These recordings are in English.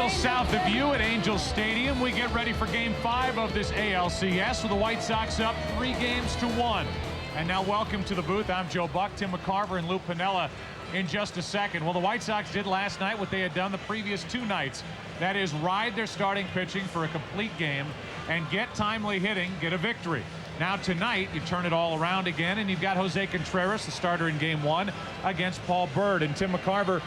miles south of you at Angels Stadium, we get ready for Game 5 of this ALCS with the White Sox up 3-1. And now welcome to the booth. I'm Joe Buck, Tim McCarver, and Lou Piniella in just a second. Well, the White Sox did last night what they had done the previous 2 nights. That is ride their starting pitching for a complete game and get timely hitting, get a victory. Now tonight, you turn it all around again, and you've got Jose Contreras, the starter in Game 1, against Paul Byrd. And Tim McCarver,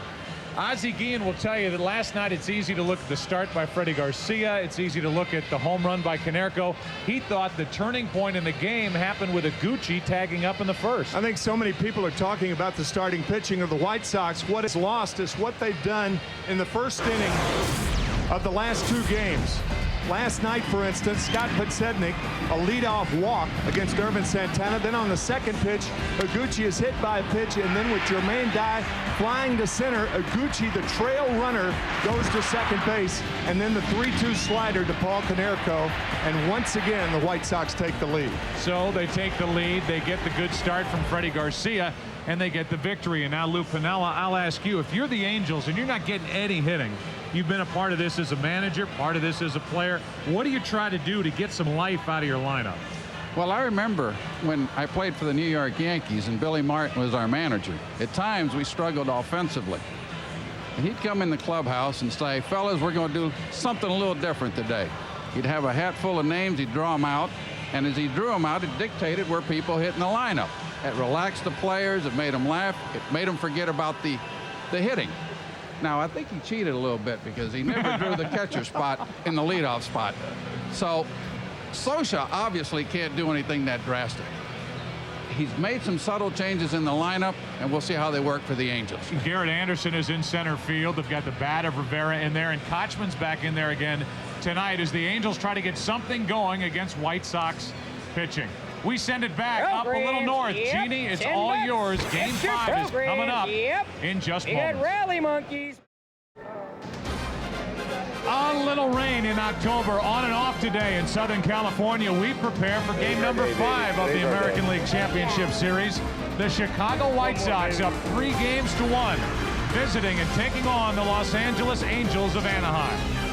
Ozzie Guillen will tell you that last night it's easy to look at the start by Freddie Garcia. It's easy to look at the home run by Konerko. He thought the turning point in the game happened with Iguchi tagging up in the first. I think so many people are talking about the starting pitching of the White Sox. What is lost is what they've done in the first inning of the last 2 games. Last night, for instance, Scott Podsednik, a leadoff walk against Ervin Santana. Then on the second pitch, Iguchi is hit by a pitch, and then with Jermaine Dye flying to center, Iguchi, the trail runner, goes to second base, and then the 3-2 slider to Paul Konerko, and once again, the White Sox take the lead. So they take the lead, they get the good start from Freddie Garcia, and they get the victory. And now, Lou Piniella, I'll ask you, if you're the Angels and you're not getting any hitting, you've been a part of this as a manager, part of this as a player, what do you try to do to get some life out of your lineup? Well, I remember when I played for the New York Yankees and Billy Martin was our manager. At times, we struggled offensively. And he'd come in the clubhouse and say, fellas, we're going to do something a little different today. He'd have a hat full of names, he'd draw them out, and as he drew them out, it dictated where people hit in the lineup. It relaxed the players, it made them laugh, it made them forget about the hitting. Now, I think he cheated a little bit because he never drew the catcher spot in the leadoff spot. So Scioscia obviously can't do anything that drastic. He's made some subtle changes in the lineup, and we'll see how they work for the Angels. Garrett Anderson is in center field. They've got the bat of Rivera in there, and Kochman's back in there again tonight as the Angels try to get something going against White Sox pitching. We send it back up a little north. Yep. Jeannie, it's all yours. Game 5 is coming up in just moments. Rally monkeys. A little rain in October, on and off today in Southern California. We prepare for game number 5 of the American League Championship Series. The Chicago White Sox up 3-1, visiting and taking on the Los Angeles Angels of Anaheim.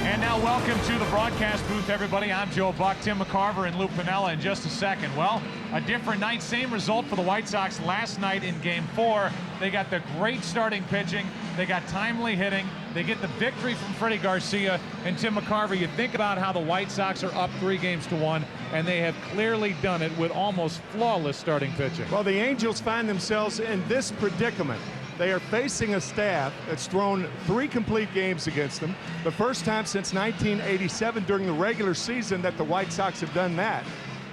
And now welcome to the broadcast booth, everybody. I'm Joe Buck, Tim McCarver, and Lou Piniella in just a second. Well, a different night, same result for the White Sox last night in Game 4. They got the great starting pitching. They got timely hitting. They get the victory from Freddie Garcia. And Tim McCarver, you think about how the White Sox are up 3-1, and they have clearly done it with almost flawless starting pitching. Well, the Angels find themselves in this predicament. They are facing a staff that's thrown 3 complete games against them. The first time since 1987 during the regular season that the White Sox have done that.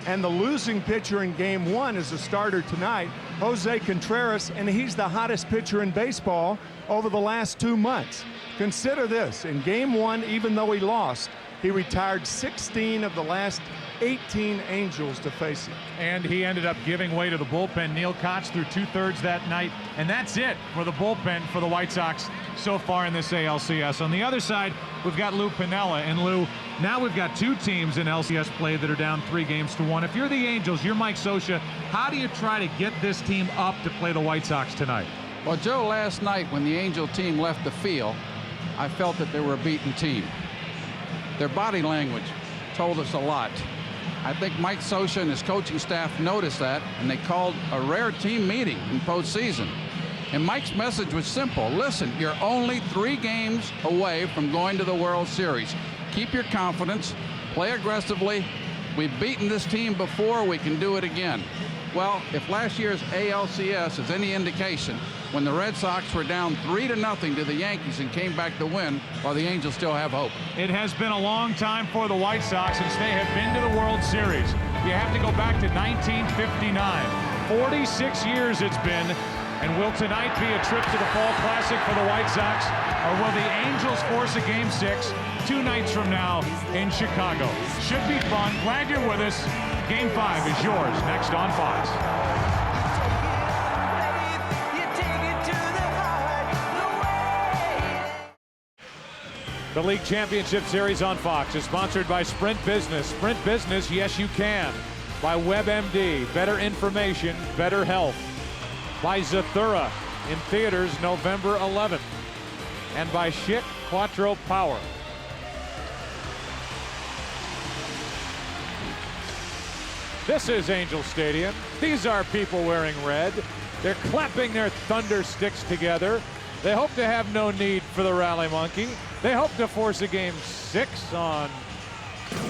And the losing pitcher in Game 1 is a starter tonight, Jose Contreras, and he's the hottest pitcher in baseball over the last 2 months. Consider this, in Game 1, even though he lost, he retired 16 of the last 18 Angels to face him. And he ended up giving way to the bullpen. Neil Koch threw 2/3 that night, and that's it for the bullpen for the White Sox so far in this ALCS. On the other side, we've got Lou Piniella, and Lou, now we've got 2 teams in LCS play that are down 3-1. If you're the Angels, you're Mike Scioscia, how do you try to get this team up to play the White Sox tonight? Well, Joe, last night when the Angel team left the field, I felt that they were a beaten team. Their body language told us a lot. I think Mike Scioscia and his coaching staff noticed that, and they called a rare team meeting in postseason. And Mike's message was simple. Listen, you're only 3 games away from going to the World Series. Keep your confidence, play aggressively. We've beaten this team before, we can do it again. Well, if last year's ALCS is any indication, when the Red Sox were down 3-0 to the Yankees and came back to win, well, the Angels still have hope. It has been a long time for the White Sox since they have been to the World Series. You have to go back to 1959. 46 years it's been. And will tonight be a trip to the Fall Classic for the White Sox? Or will the Angels force a Game 6 2 nights from now in Chicago? Should be fun. Glad you're with us. Game 5 is yours next on Fox. The League Championship Series on Fox is sponsored by Sprint Business. Sprint Business, yes you can. By WebMD, better information, better health. By Zathura, in theaters November 11th. And by Schick Quattro Power. This is Angel Stadium. These are people wearing red. They're clapping their thunder sticks together. They hope to have no need for the rally monkey. They hope to force a game 6 on,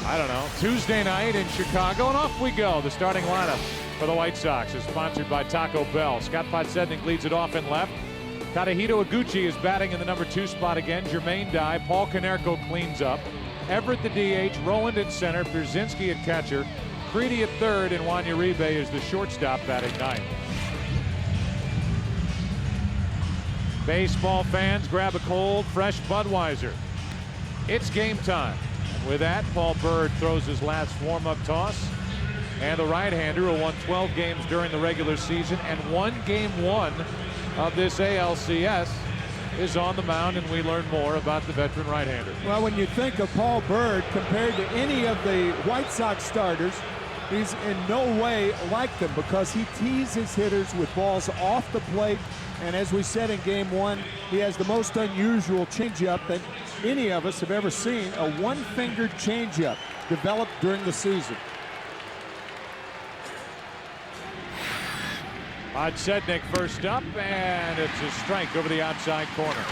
I don't know, Tuesday night in Chicago. And off we go. The starting lineup for the White Sox is sponsored by Taco Bell. Scott Podsednik leads it off in left. Tadahito Iguchi is batting in the number 2 spot again. Jermaine Dye. Paul Konerko cleans up. Everett the DH. Rowland at center. Pierzynski at catcher. Creedy at third. And Juan Uribe is the shortstop batting ninth. Baseball fans, grab a cold, fresh Budweiser. It's game time. And with that, Paul Byrd throws his last warm-up toss. And the right-hander who won 12 games during the regular season and won game 1 of this ALCS is on the mound, and we learn more about the veteran right-hander. Well, when you think of Paul Byrd compared to any of the White Sox starters, he's in no way like them because he teases his hitters with balls off the plate. And as we said in game 1, he has the most unusual changeup that any of us have ever seen, a one-fingered changeup developed during the season. Podsednik first up, and it's a strike over the outside corner.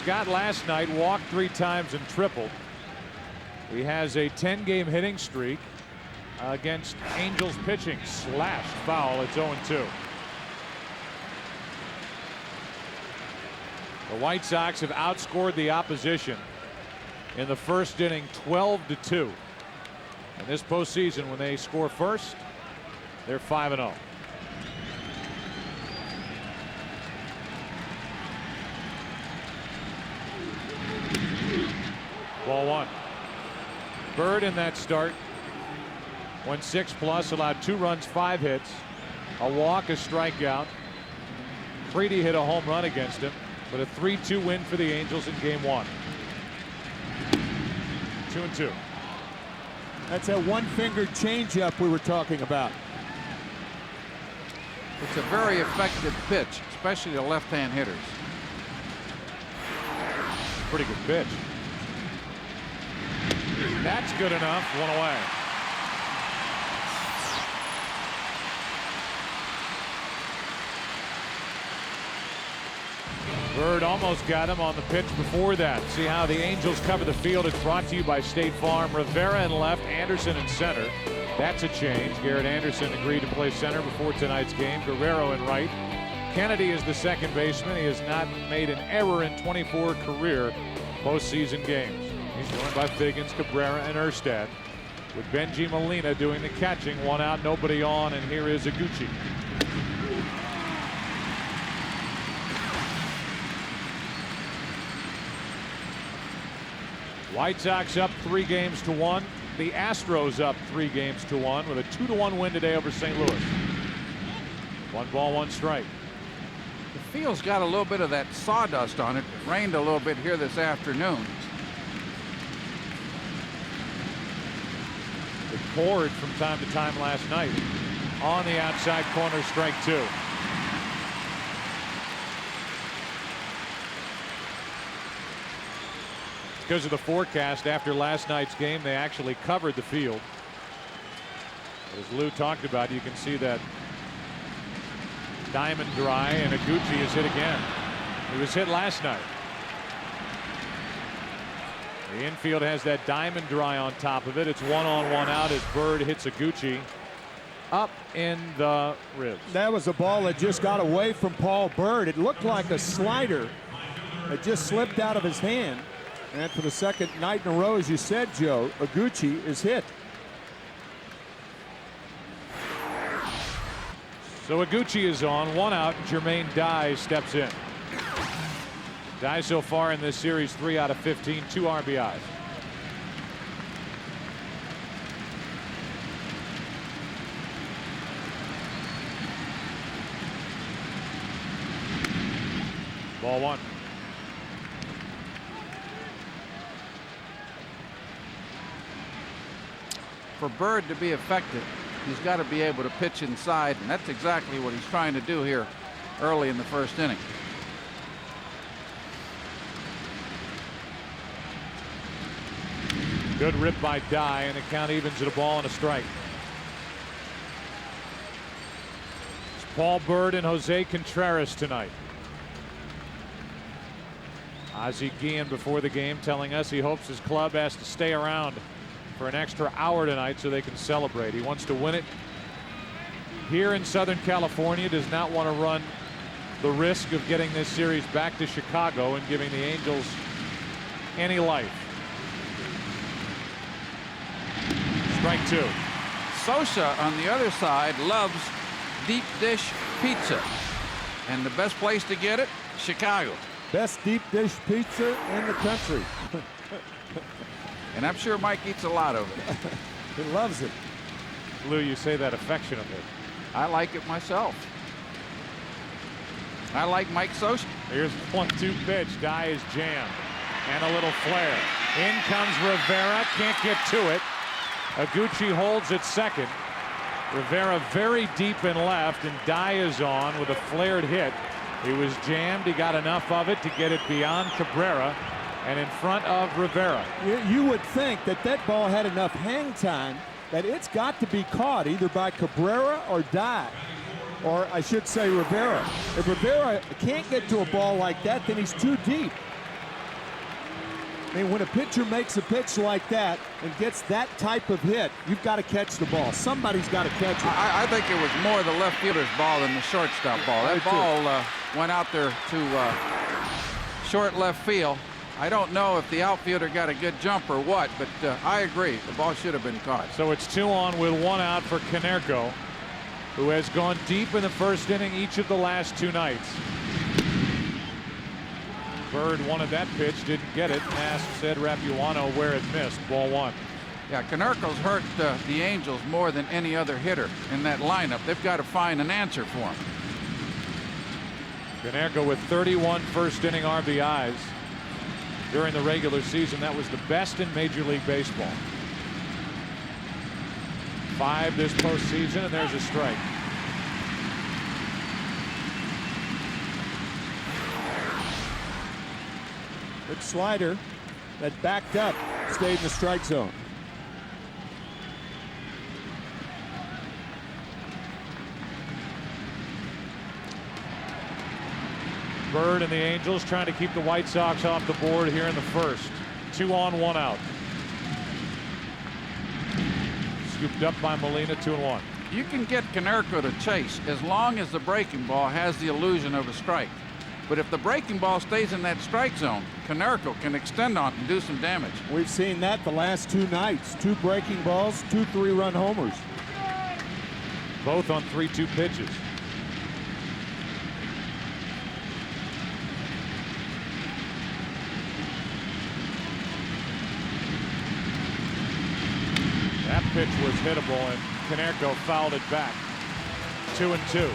Scott last night walked 3 times and tripled. He has a 10-game hitting streak against Angels pitching. Slashed foul. It's 0-2. The White Sox have outscored the opposition in the first inning 12-2. In this postseason, when they score first, they're 5-0. Ball 1. Byrd in that start went 6+, allowed 2 runs, 5 hits, a walk, a strikeout. Creedy hit a home run against him, but a 3-2 win for the Angels in game 1. 2-2. That's that one-fingered changeup we were talking about. It's a very effective pitch, especially to left-hand hitters. Pretty good pitch. That's good enough. 1 away. Byrd almost got him on the pitch before that. See how the Angels cover the field. It's brought to you by State Farm. Rivera in left, Anderson in center. That's a change. Garrett Anderson agreed to play center before tonight's game. Guerrero in right. Kennedy is the second baseman. He has not made an error in 24 career postseason games. He's joined by Figgins, Cabrera, and Erstad, with Benji Molina doing the catching. 1 out, nobody on, and here is Iguchi. White Sox up 3-1. The Astros up 3-1 with a 2-1 win today over St. Louis. 1 ball, 1 strike. The field's got a little bit of that sawdust on it. It rained a little bit here this afternoon. It poured from time to time last night. On the outside corner, strike 2. Because of the forecast after last night's game, they actually covered the field. As Lou talked about, you can see that diamond dry, and Iguchi is hit again. He was hit last night. The infield has that diamond dry on top of it. It's 1 on, 1 out as Byrd hits Iguchi up in the ribs. That was a ball that just got away from Paul Byrd. It looked like a slider that just slipped out of his hand. And for the second night in a row, as you said, Joe, Iguchi is hit. So Iguchi is on, 1 out. Jermaine Dye steps in. Dye so far in this series 3 out of 15, 2 RBIs. Ball 1. For Byrd to be effective, he's got to be able to pitch inside, and that's exactly what he's trying to do here early in the first inning. Good rip by Dye, and the count evens at a ball and a strike. It's Paul Byrd and Jose Contreras tonight. Ozzie Guillen before the game telling us he hopes his club has to stay around for an extra hour tonight so they can celebrate. He wants to win it here in Southern California, does not want to run the risk of getting this series back to Chicago and giving the Angels any life. Strike two. Sosa on the other side loves deep dish pizza, and the best place to get it, Chicago. Best deep dish pizza in the country. And I'm sure Mike eats a lot of it. He loves it. Lou, you say that affectionately. I like it myself. I like Mike Sosa. Here's 1-2 pitch. Dye is jammed. And a little flare. In comes Rivera. Can't get to it. Aguchi holds at second. Rivera very deep in left, and Dye is on with a flared hit. He was jammed. He got enough of it to get it beyond Cabrera and in front of Rivera. You would think that that ball had enough hang time that it's got to be caught either by Cabrera or Dye, or I should say Rivera. If Rivera can't get to a ball like that, then he's too deep. I mean, when a pitcher makes a pitch like that and gets that type of hit, you've got to catch the ball. Somebody's got to catch it. I think it was more the left fielder's ball than the shortstop ball. That ball went out there to short left field. I don't know if the outfielder got a good jump or what, but I agree. The ball should have been caught. So it's 2 on with 1 out for Konerko, who has gone deep in the first inning each of the last 2 nights. Byrd wanted that pitch, didn't get it, and asked Ed Rapuano where it missed. Ball 1. Yeah, Konerko's hurt the Angels more than any other hitter in that lineup. They've got to find an answer for him. Konerko with 31 first inning RBIs during the regular season. That was the best in Major League Baseball. 5 this postseason, and there's a strike. Good slider that backed up, stayed in the strike zone. Byrd and the Angels trying to keep the White Sox off the board here in the first. 2 on, 1 out. Scooped up by Molina, 2-1. You can get Konerko to chase as long as the breaking ball has the illusion of a strike. But if the breaking ball stays in that strike zone, Konerko can extend on it and do some damage. We've seen that the last 2 nights. 2 breaking balls, 2 3-run homers. Both on 3-2 pitches. That pitch was hittable, and Konerko fouled it back. 2-2.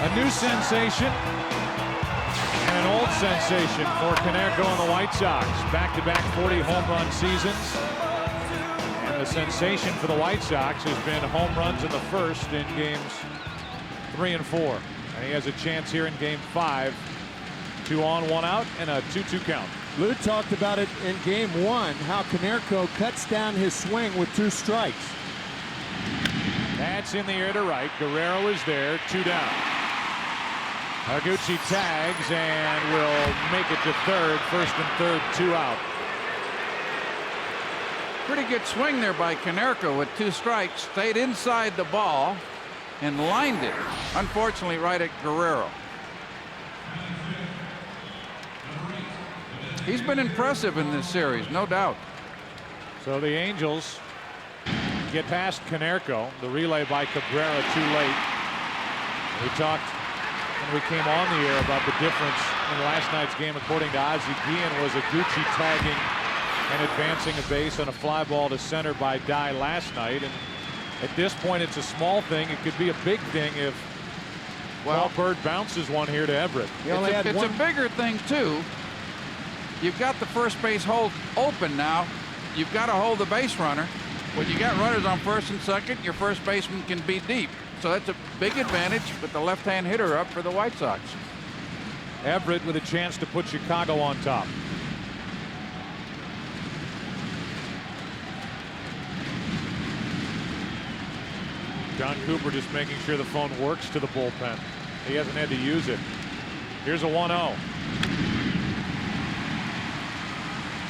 A new sensation and an old sensation for Konerko and the White Sox. Back-to-back 40 home run seasons. And the sensation for the White Sox has been home runs in the first in games 3 and 4. And he has a chance here in game 5. 2 on, 1 out, and a 2-2 count. Lou talked about it in game 1, how Konerko cuts down his swing with 2 strikes. That's in the air to right. Guerrero is there, 2 down. Aguchi tags and will make it to third. First and third, 2 out. Pretty good swing there by Konerko with 2 strikes. Stayed inside the ball and lined it, unfortunately, right at Guerrero. He's been impressive in this series, no doubt. So the Angels get past Konerko. The relay by Cabrera too late. We talked when we came on the air about the difference in last night's game, according to Ozzie Guillen, was Aguchi tagging and advancing a base on a fly ball to center by Dye last night. And at this point, it's a small thing. It could be a big thing if Paul Byrd bounces one here to Everett. It's a bigger thing, too. You've got the first base hole open now. You've got to hold the base runner. When you got runners on first and second, your first baseman can be deep. So that's a big advantage with the left-hand hitter up for the White Sox. Everett with a chance to put Chicago on top. John Cooper just making sure the phone works to the bullpen. He hasn't had to use it. Here's a 1-0.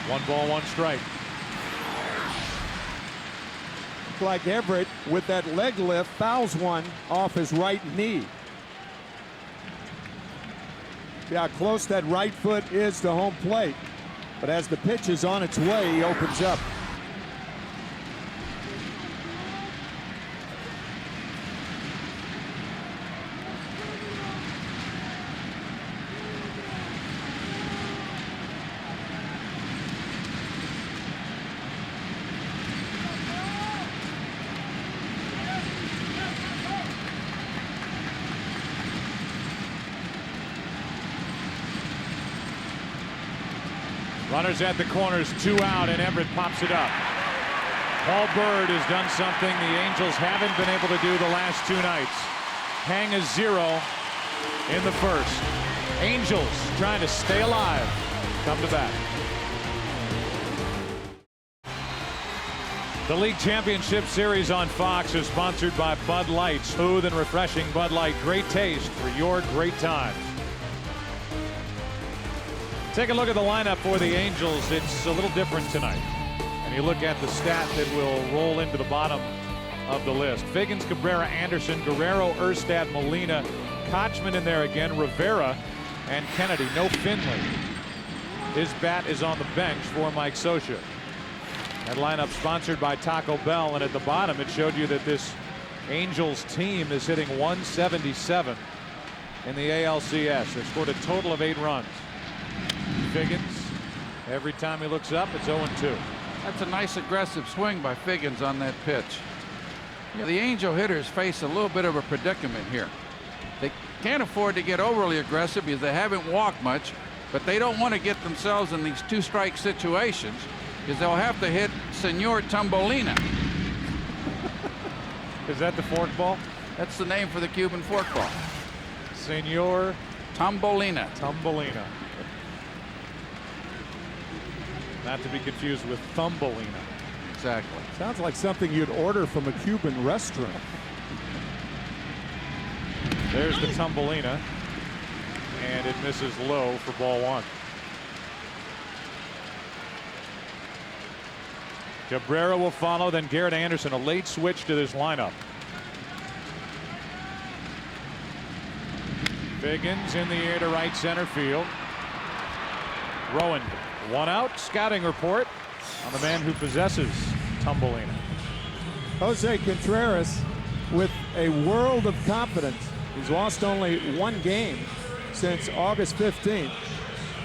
1 ball, 1 strike. Like Everett with that leg lift fouls one off his right knee. See how close that right foot is to home plate. But as the pitch is on its way, he opens up. Runners at the corners, 2 out, and Everett pops it up. Paul Bird has done something the Angels haven't been able to do the last 2 nights. Hang a 0 in the first. Angels trying to stay alive. Come to bat. The League Championship Series on Fox is sponsored by Bud Light. Smooth and refreshing Bud Light. Great taste for your great times. Take a look at the lineup for the Angels. It's a little different tonight. And you look at the stat that will roll into the bottom of the list. Figgins, Cabrera, Anderson, Guerrero, Erstad, Molina, Kochman in there again, Rivera, and Kennedy. No Finley. His bat is on the bench for Mike Scioscia. That lineup sponsored by Taco Bell, and at the bottom it showed you that this Angels team is hitting 177 in the ALCS. They scored a total of 8 runs. Figgins, every time he looks up, it's 0-2. That's a nice aggressive swing by Figgins on that pitch. The Angel hitters face a little bit of a predicament here. They can't afford to get overly aggressive because they haven't walked much, but they don't want to get themselves in these 2-strike situations because they'll have to hit Senor Tombolina. Is that the forkball? That's the name for the Cuban forkball. Senor Tombolina. Tombolina. Not to be confused with Thumbelina. Exactly. Sounds like something you'd order from a Cuban restaurant. There's the Thumbelina, and it misses low for ball 1. Cabrera will follow, then Garrett Anderson, a late switch to this lineup. Figgins in the air to right center field. Rowan, 1 out. Scouting report on the man who possesses Thumbelina. Jose Contreras with a world of confidence. He's lost only 1 game since August 15th.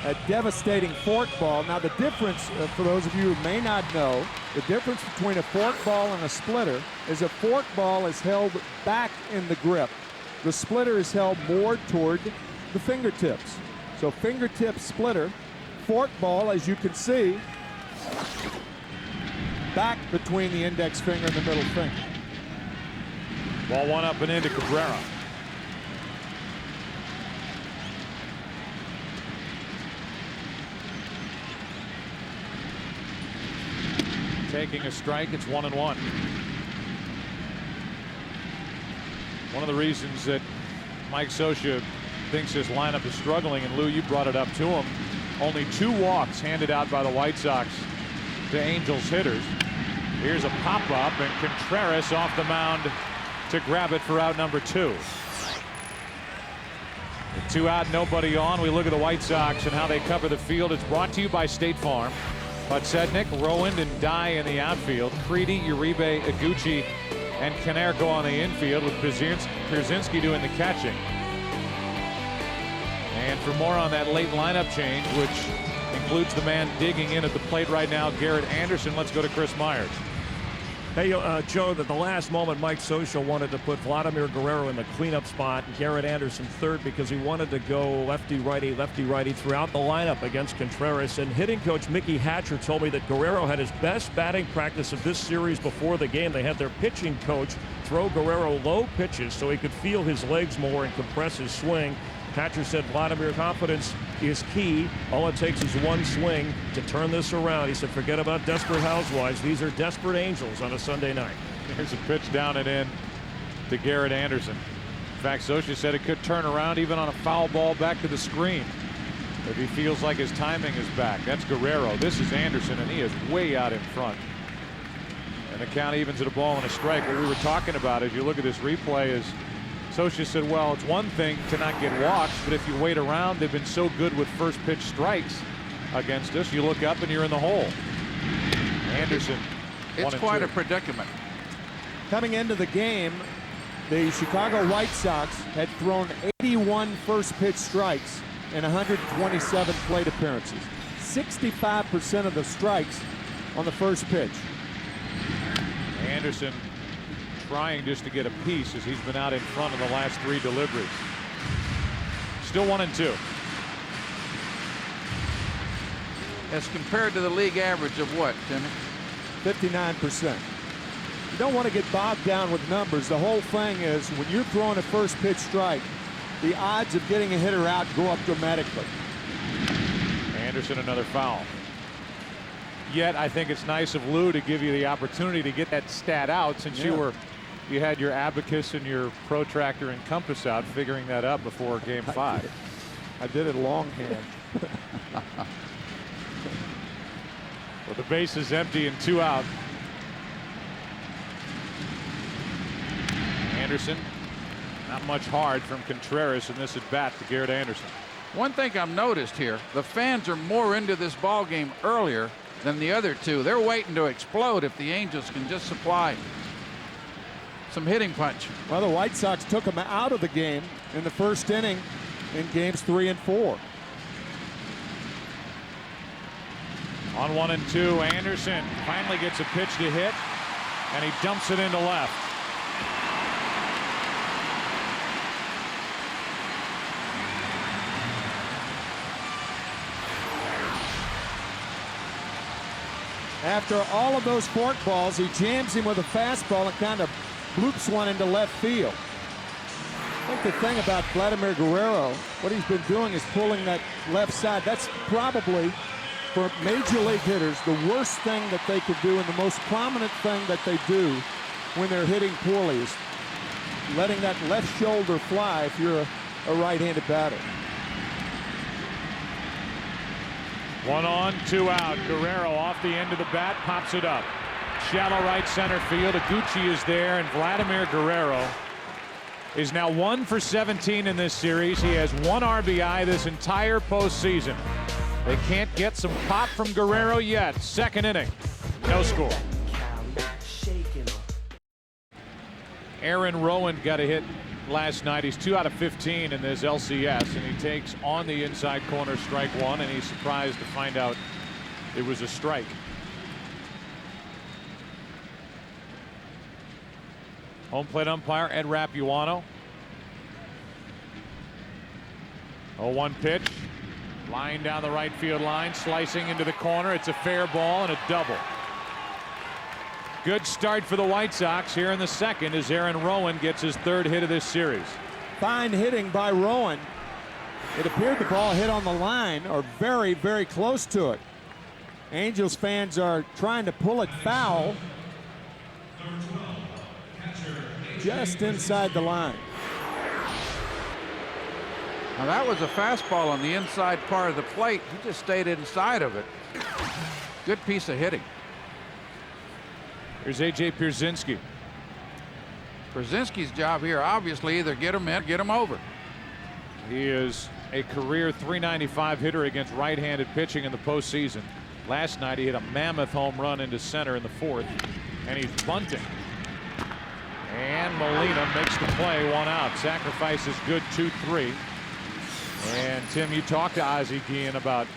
A devastating forkball. Now the difference, for those of you who may not know, the difference between a forkball and a splitter is a forkball is held back in the grip. The splitter is held more toward the fingertips. So fingertip splitter, forkball, as you can see, back between the index finger and the middle finger. Ball 1 up and into Cabrera. Taking a strike, it's 1-1. One of the reasons that Mike Scioscia thinks his lineup is struggling, and Lou, you brought it up to him, only 2 walks handed out by the White Sox to Angels hitters. Here's a pop-up, and Contreras off the mound to grab it for out number 2. With 2 out, nobody on. We look at the White Sox and how they cover the field. It's brought to you by State Farm. Podsednik, Rowand, and Dye in the outfield. Creedy, Uribe, Iguchi, and Kenner go on the infield with Pierzynski doing the catching. And for more on that late lineup change, which includes the man digging in at the plate right now, Garrett Anderson, let's go to Chris Myers. Hey, Joe, at the last moment, Mike Scioscia wanted to put Vladimir Guerrero in the cleanup spot and Garrett Anderson third because he wanted to go lefty-righty throughout the lineup against Contreras. And hitting coach Mickey Hatcher told me that Guerrero had his best batting practice of this series before the game. They had their pitching coach throw Guerrero low pitches so he could feel his legs more and compress his swing. Hatcher said Vladimir confidence is key. All it takes is one swing to turn this around. He said, forget about desperate housewives. These are desperate angels on a Sunday night. Here's a pitch down and in to Garrett Anderson. In fact, Socha said it could turn around even on a foul ball back to the screen if he feels like his timing is back. That's Guerrero. This is Anderson, and he is way out in front. And the count evens at a ball and a strike. What we were talking about as you look at this replay is Socha said, well, it's one thing to not get walks, but if you wait around, they've been so good with first pitch strikes against us. You look up and you're in the hole. Anderson. It's quite a predicament. Coming into the game, the Chicago White Sox had thrown 81 first pitch strikes in 127 plate appearances. 65% of the strikes on the first pitch. Anderson trying just to get a piece as he's been out in front of the last 3 deliveries. Still 1-2. As compared to the league average of what, Timmy? 59%. You don't want to get bogged down with numbers. The whole thing is when you're throwing a first pitch strike, the odds of getting a hitter out go up dramatically. Anderson, another foul. Yet I think it's nice of Lou to give you the opportunity to get that stat out since you had your abacus and your protractor and compass out figuring that up before game 5. I did it longhand. Well, the base is empty and 2 out. Anderson, not much hard from Contreras in this at bat to Garrett Anderson. One thing I've noticed here, the fans are more into this ball game earlier than the other two. They're waiting to explode if the Angels can just supply some hitting punch. Well, the White Sox took them out of the game in the first inning in games 3 and 4. On 1-2, Anderson finally gets a pitch to hit, and he dumps it into left. After all of those fork balls, he jams him with a fastball and kind of loops one into left field. I think the thing about Vladimir Guerrero, what he's been doing is pulling that left side. That's probably, for major league hitters, the worst thing that they could do and the most prominent thing that they do when they're hitting poorly is letting that left shoulder fly if you're a right-handed batter. 1 on, 2 out. Guerrero off the end of the bat, pops it up. Shallow right center field. Iguchi is there, and Vladimir Guerrero is now 1 for 17 in this series. He has 1 RBI this entire postseason. They can't get some pop from Guerrero yet. Second inning, no score. Aaron Rowan got a hit last night. He's 2 out of 15 in this LCS, and he takes on the inside corner strike 1, and he's surprised to find out it was a strike. Home plate umpire Ed Rapuano. 0-1 pitch. Line down the right field line, slicing into the corner. It's a fair ball and a double. Good start for the White Sox here in the second as Aaron Rowan gets his 3rd hit of this series. Fine hitting by Rowan. It appeared the ball hit on the line or very, very close to it. Angels fans are trying to pull it foul just inside the line. Now that was a fastball on the inside part of the plate. He just stayed inside of it. Good piece of hitting. Here's A.J. Pierzynski. Pierzynski's job here, obviously, either get him in, get him over. He is a career .395 hitter against right-handed pitching in the postseason. Last night he hit a mammoth home run into center in the 4th, and he's bunting. And Molina makes the play, 1 out. Sacrifice is good, 2-3. And Tim, you talked to Ozzie Guillen about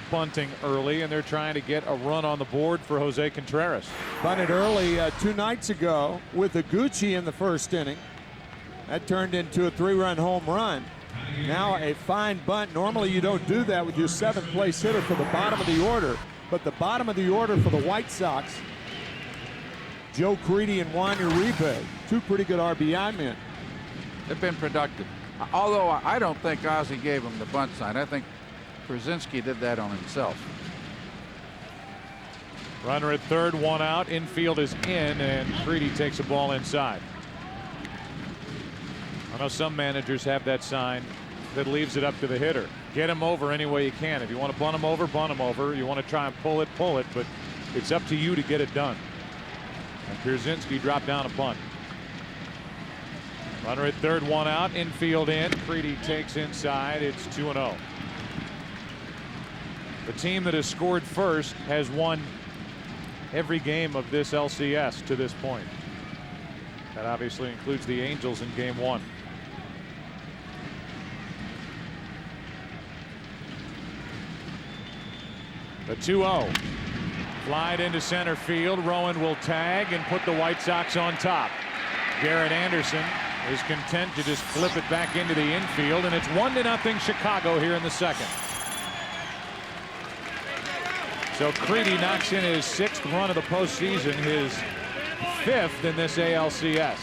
bunting early, and they're trying to get a run on the board for Jose Contreras. Bunted early 2 nights ago with Iguchi in the first inning. That turned into a 3-run home run. Now a fine bunt. Normally you don't do that with your 7th place hitter for the bottom of the order, but the bottom of the order for the White Sox, Joe Crede and Juan Uribe. two pretty good RBI men. They've been productive. Although I don't think Ozzie gave him the bunt sign. I think Brzezinski did that on himself. Runner at third, one out. Infield is in, and Creedy takes a ball inside. I know some managers have that sign that leaves it up to the hitter. Get him over any way you can. If you want to bunt him over, bunt him over. You want to try and pull it, but it's up to you to get it done. And Brzezinski dropped down a bunt. Runner at third, one out. Infield in. Creedy takes inside. It's 2-0. The team that has scored first has won every game of this LCS to this point. That obviously includes the Angels in game one. The 2-0. Flied into center field. Rowan will tag and put the White Sox on top. Garrett Anderson is content to just flip it back into the infield, and it's 1-0 Chicago here in the second. So Creedy knocks in his 6th run of the postseason, his 5th in this ALCS.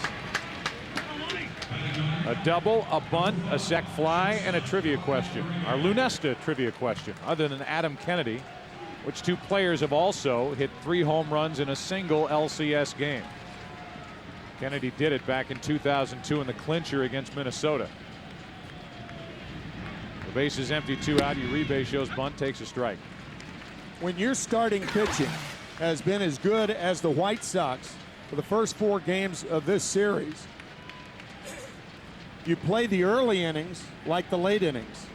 A double, a bunt, a sec fly, and a trivia question. Our Lunesta trivia question. Other than Adam Kennedy, which two players have also hit 3 home runs in a single LCS game? Kennedy did it back in 2002 in the clincher against Minnesota. The base is empty, 2 out. Uribe shows bunt, takes a strike. When your starting pitching has been as good as the White Sox for the first 4 games of this series, you play the early innings like the late innings.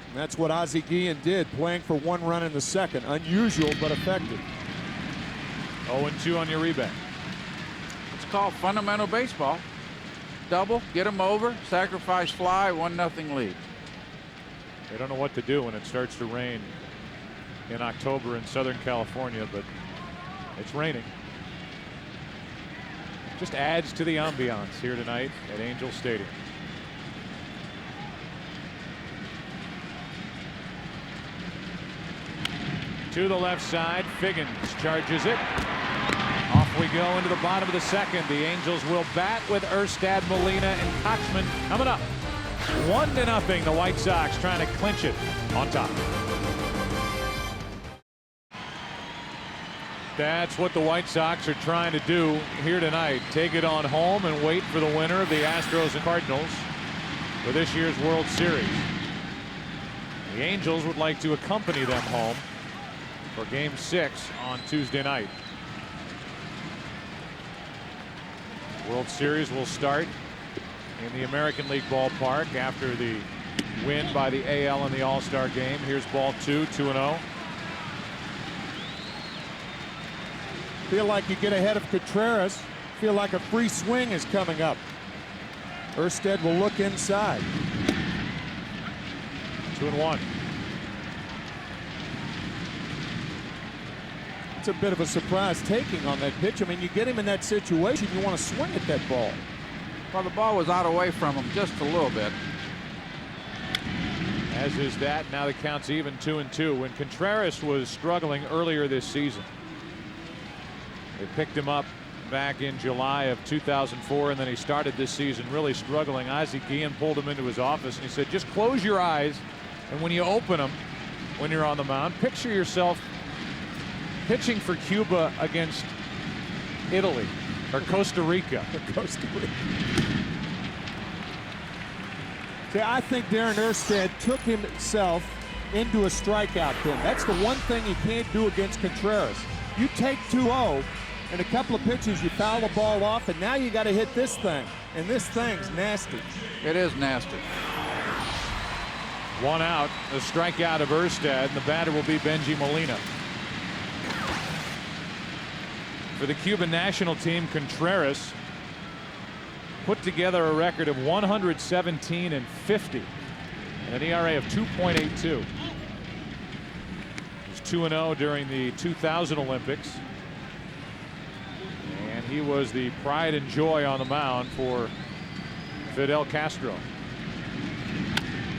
And that's what Ozzie Guillen did, playing for 1 run in the second. Unusual, but effective. 0-2 on Uribe. It's called fundamental baseball. Double, get them over, sacrifice fly, 1-0 lead. They don't know what to do when it starts to rain in October in Southern California, but it's raining. Just adds to the ambiance here tonight at Angel Stadium. To the left side, Figgins charges it. Off we go into the bottom of the second. The Angels will bat with Erstad, Molina, and Kochman coming up. 1-0. The White Sox trying to clinch it on top. That's what the White Sox are trying to do here tonight. Take it on home and wait for the winner of the Astros and Cardinals for this year's World Series. The Angels would like to accompany them home for Game 6 on Tuesday night. World Series will start in the American League ballpark after the win by the AL in the All-Star game. Here's ball 2, 2-0. Feel like you get ahead of Contreras. Feel like a free swing is coming up. Erstad will look inside. 2-1. It's a bit of a surprise taking on that pitch. I mean, you get him in that situation, you want to swing at that ball. Well, the ball was out away from him just a little bit. As is that. Now the count's even, 2-2. When Contreras was struggling earlier this season, they picked him up back in July of 2004, and then he started this season really struggling. Ozzie Guillen pulled him into his office and he said, just close your eyes, and when you open them, when you're on the mound, picture yourself pitching for Cuba against Italy or Costa Rica. Costa Rica. See, I think Darren Erstad took himself into a strikeout then. That's the one thing he can't do against Contreras. You take 2-0, and a couple of pitches, you foul the ball off, and now you got to hit this thing. And this thing's nasty. It is nasty. 1 out, a strikeout of Erstad, and the batter will be Benji Molina. For the Cuban national team, Contreras put together a record of 117 and 50 and an ERA of 2.82. He was 2-0 during the 2000 Olympics, and he was the pride and joy on the mound for Fidel Castro.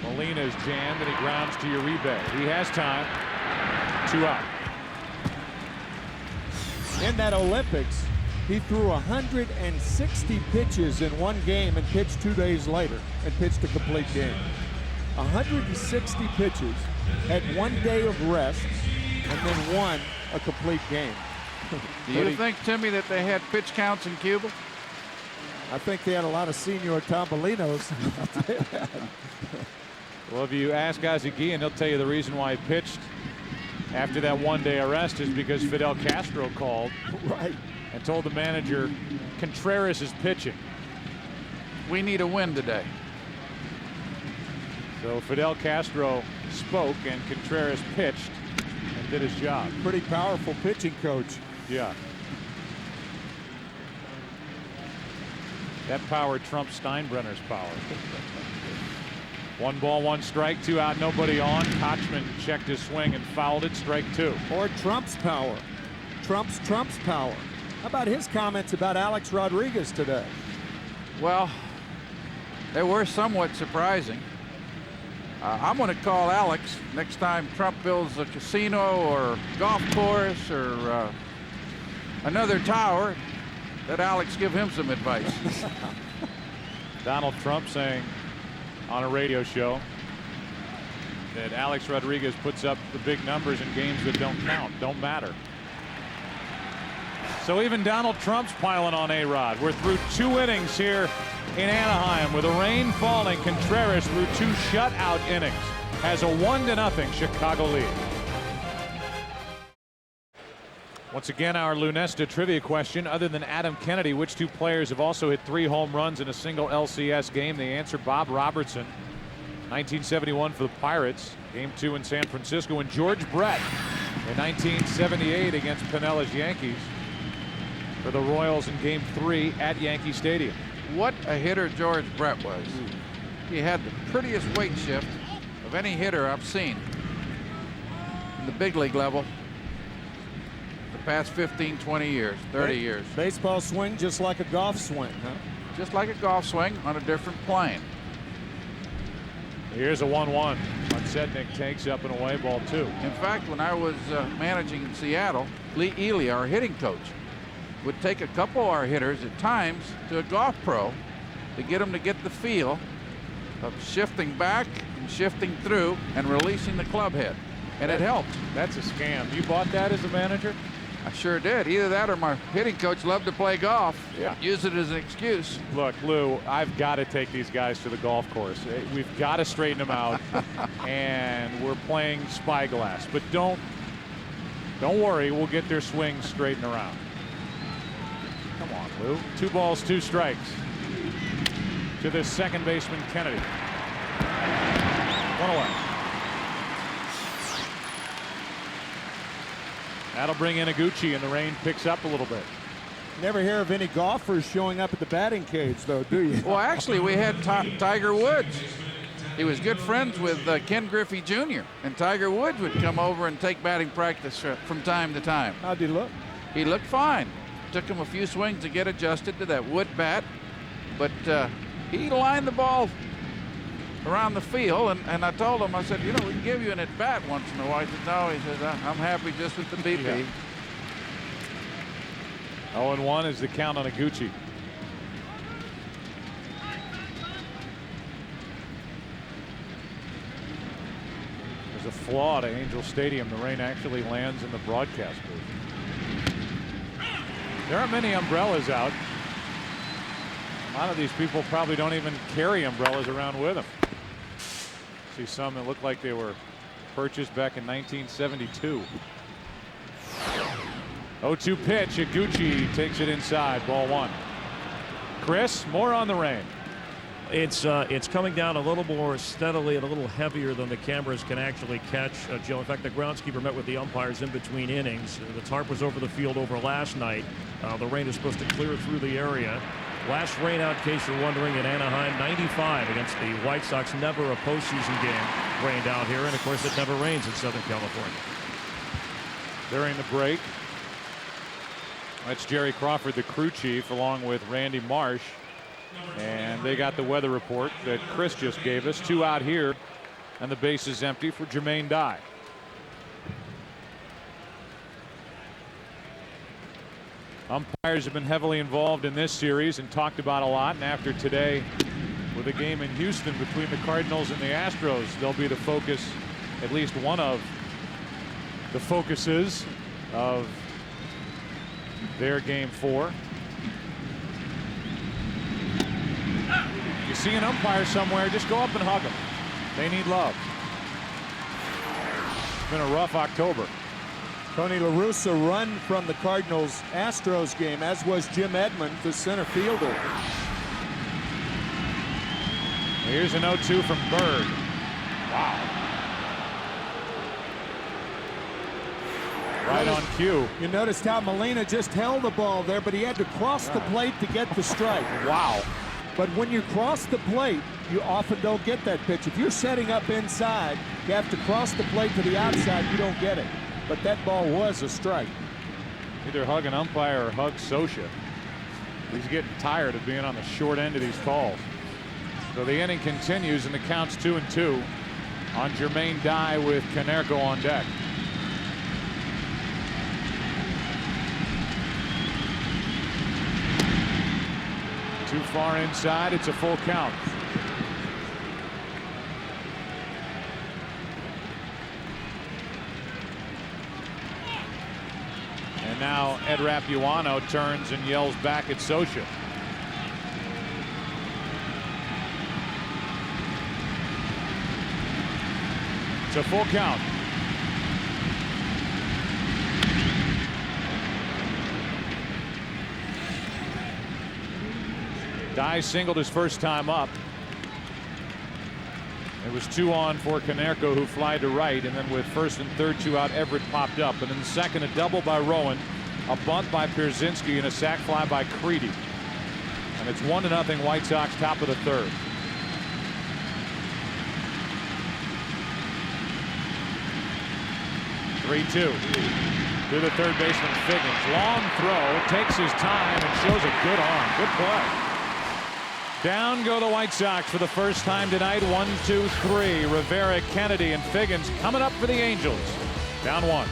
Molina is jammed and he grounds to Uribe. He has time. 2 out. In that Olympics, He threw 160 pitches in one game and pitched 2 days later and pitched a complete game. 160 pitches, had 1 day of rest, and then won a complete game. Do you think, Timmy, that they had pitch counts in Cuba? I think they had a lot of senior Tombolinos. Well, if you ask Ozzie Guillen, he'll tell you the reason why he pitched after that 1 day arrest is because Fidel Castro called Right. and told the manager Contreras is pitching. We need a win today. So Fidel Castro spoke and Contreras pitched and did his job. Pretty powerful pitching coach. Yeah. That power trumps Steinbrenner's power. 1 ball, 1 strike, 2 out, nobody on. Kochman checked his swing and fouled it, strike 2. Or Trump's power. Trump's power. How about his comments about Alex Rodriguez today? Well, they were somewhat surprising. I'm going to call Alex next time Trump builds a casino or golf course or another tower, let Alex give him some advice. Donald Trump saying on a radio show that Alex Rodriguez puts up the big numbers in games that don't count, don't matter. So even Donald Trump's piling on A-Rod. We're through 2 innings here in Anaheim with the rain falling. Contreras through 2 shutout innings has a 1-0 Chicago lead. Once again, our Lunesta trivia question: other than Adam Kennedy, which 2 players have also hit 3 home runs in a single LCS game? The answer: Bob Robertson, 1971 for the Pirates, Game 2 in San Francisco, and George Brett in 1978 against Pinella's Yankees for the Royals in Game 3 at Yankee Stadium. What a hitter George Brett was. He had the prettiest weight shift of any hitter I've seen in the big league level the past 15, 20 years, 30 years. Baseball swing just like a golf swing, huh? Just like a golf swing on a different plane. Here's a 1-1. Sednick takes up an away ball 2. In fact, when I was managing in Seattle, Lee Ely, our hitting coach, would take a couple of our hitters at times to a golf pro to get them to get the feel of shifting back and shifting through and releasing the club head. And it helped. That's a scam. You bought that as a manager? I sure did. Either that or my hitting coach loved to play golf. Yeah. Use it as an excuse. Look, Lou, I've got to take these guys to the golf course. We've got to straighten them out. And we're playing spyglass. But don't worry, we'll get their swings straightened around. Come on, Lou. 2 balls, 2 strikes to the second baseman, Kennedy. 1 away. That'll bring in Iguchi, and the rain picks up a little bit. Never hear of any golfers showing up at the batting cage, though, do you? Well, actually, we had Tiger Woods. He was good friends with Ken Griffey Jr., and Tiger Woods would come over and take batting practice from time to time. How'd he look? He looked fine. Took him a few swings to get adjusted to that wood bat, but he lined the ball around the field, and I told him, I said, you know, we can give you an at-bat once in a while. He said, no, he says, I'm happy just with the BP. Yeah. 0-1 is the count on Iguchi. There's a flaw to Angel Stadium. The rain actually lands in the broadcast booth. There aren't many umbrellas out. A lot of these people probably don't even carry umbrellas around with them. See some that look like they were purchased back in 1972. 0-2 pitch. Iguchi takes it inside. Ball 1. Chris, more on the rain. It's coming down a little more steadily and a little heavier than the cameras can actually catch, Joe. In fact, the groundskeeper met with the umpires in between innings. The tarp was over the field over last night. The rain is supposed to clear through the area. Last rain out, in case you're wondering, in Anaheim, 95 against the White Sox. Never a postseason game rained out here, and of course it never rains in Southern California. During the break, that's Jerry Crawford, the crew chief, along with Randy Marsh. And they got the weather report that Chris just gave us. 2 out here, and the base is empty for Jermaine Dye. Umpires have been heavily involved in this series and talked about a lot. And after today, with a game in Houston between the Cardinals and the Astros, they'll be the focus, at least one of the focuses of their game 4. You see an umpire somewhere, just go up and hug them. They need love. It's been a rough October. Tony La Russa run from the Cardinals-Astros game, as was Jim Edmonds, the center fielder. Here's an 0-2 from Bird. Wow. Right on cue. You noticed how Molina just held the ball there, but he had to cross the plate to get the strike. Wow. But when you cross the plate, you often don't get that pitch. If you're setting up inside, you have to cross the plate to the outside, you don't get it. But that ball was a strike. Either hug an umpire or hug Scioscia. He's getting tired of being on the short end of these calls. So the inning continues and the count's 2-2 on Jermaine Dye with Konerko on deck. Too far inside, it's a full count. And now Ed Rapuano turns and yells back at Scioscia. It's a full count. Dye singled his first time up. It was 2 on for Konerko, who flied to right, and then with first and third 2 out, Everett popped up. And in the second, a double by Rowan, a bunt by Pierzynski, and a sac fly by Creedy. And it's 1-0 White Sox, top of the third. Three-two to the third baseman Figgins. Long throw, takes his time and shows a good arm. Good play. Down go the White Sox for the first time tonight. 1, 2, 3. Rivera, Kennedy, and Figgins coming up for the Angels. Down 1.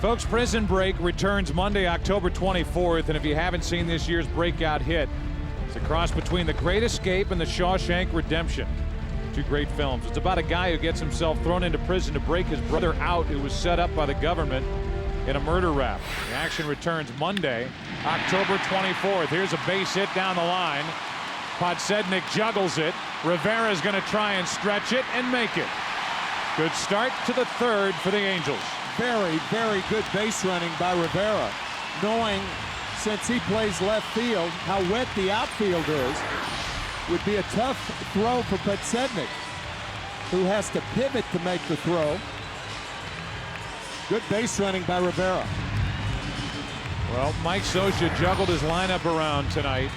Folks, Prison Break returns Monday, October 24th. And if you haven't seen this year's breakout hit, it's a cross between The Great Escape and The Shawshank Redemption. 2 great films. It's about a guy who gets himself thrown into prison to break his brother out, who was set up by the government in a murder rap. The action returns Monday, October 24th. Here's a base hit down the line. Podsednik juggles it. Rivera's going to try and stretch it and make it. Good start to the third for the Angels. Very, very good base running by Rivera, knowing since he plays left field how wet the outfield is. Would be a tough throw for Podsednik, who has to pivot to make the throw. Good base running by Rivera. Well, Mike Scioscia juggled his lineup around tonight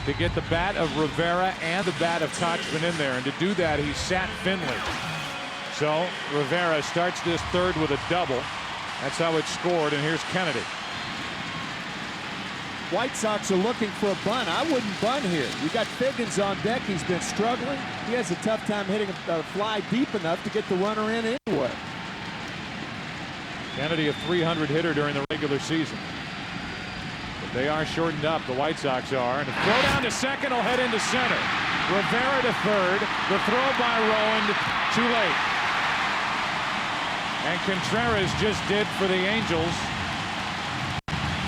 to get the bat of Rivera and the bat of Kochman in there. And to do that, he sat Finley. So Rivera starts this third with a double. That's how it's scored. And here's Kennedy. White Sox are looking for a bunt. I wouldn't bunt here. You got Figgins on deck. He's been struggling. He has a tough time hitting a fly deep enough to get the runner in anyway. Kennedy, a 300 hitter during the regular season. But they are shortened up, the White Sox are. And a throw down to second will head into center. Rivera to third. The throw by Rowan, too late. And Contreras just did for the Angels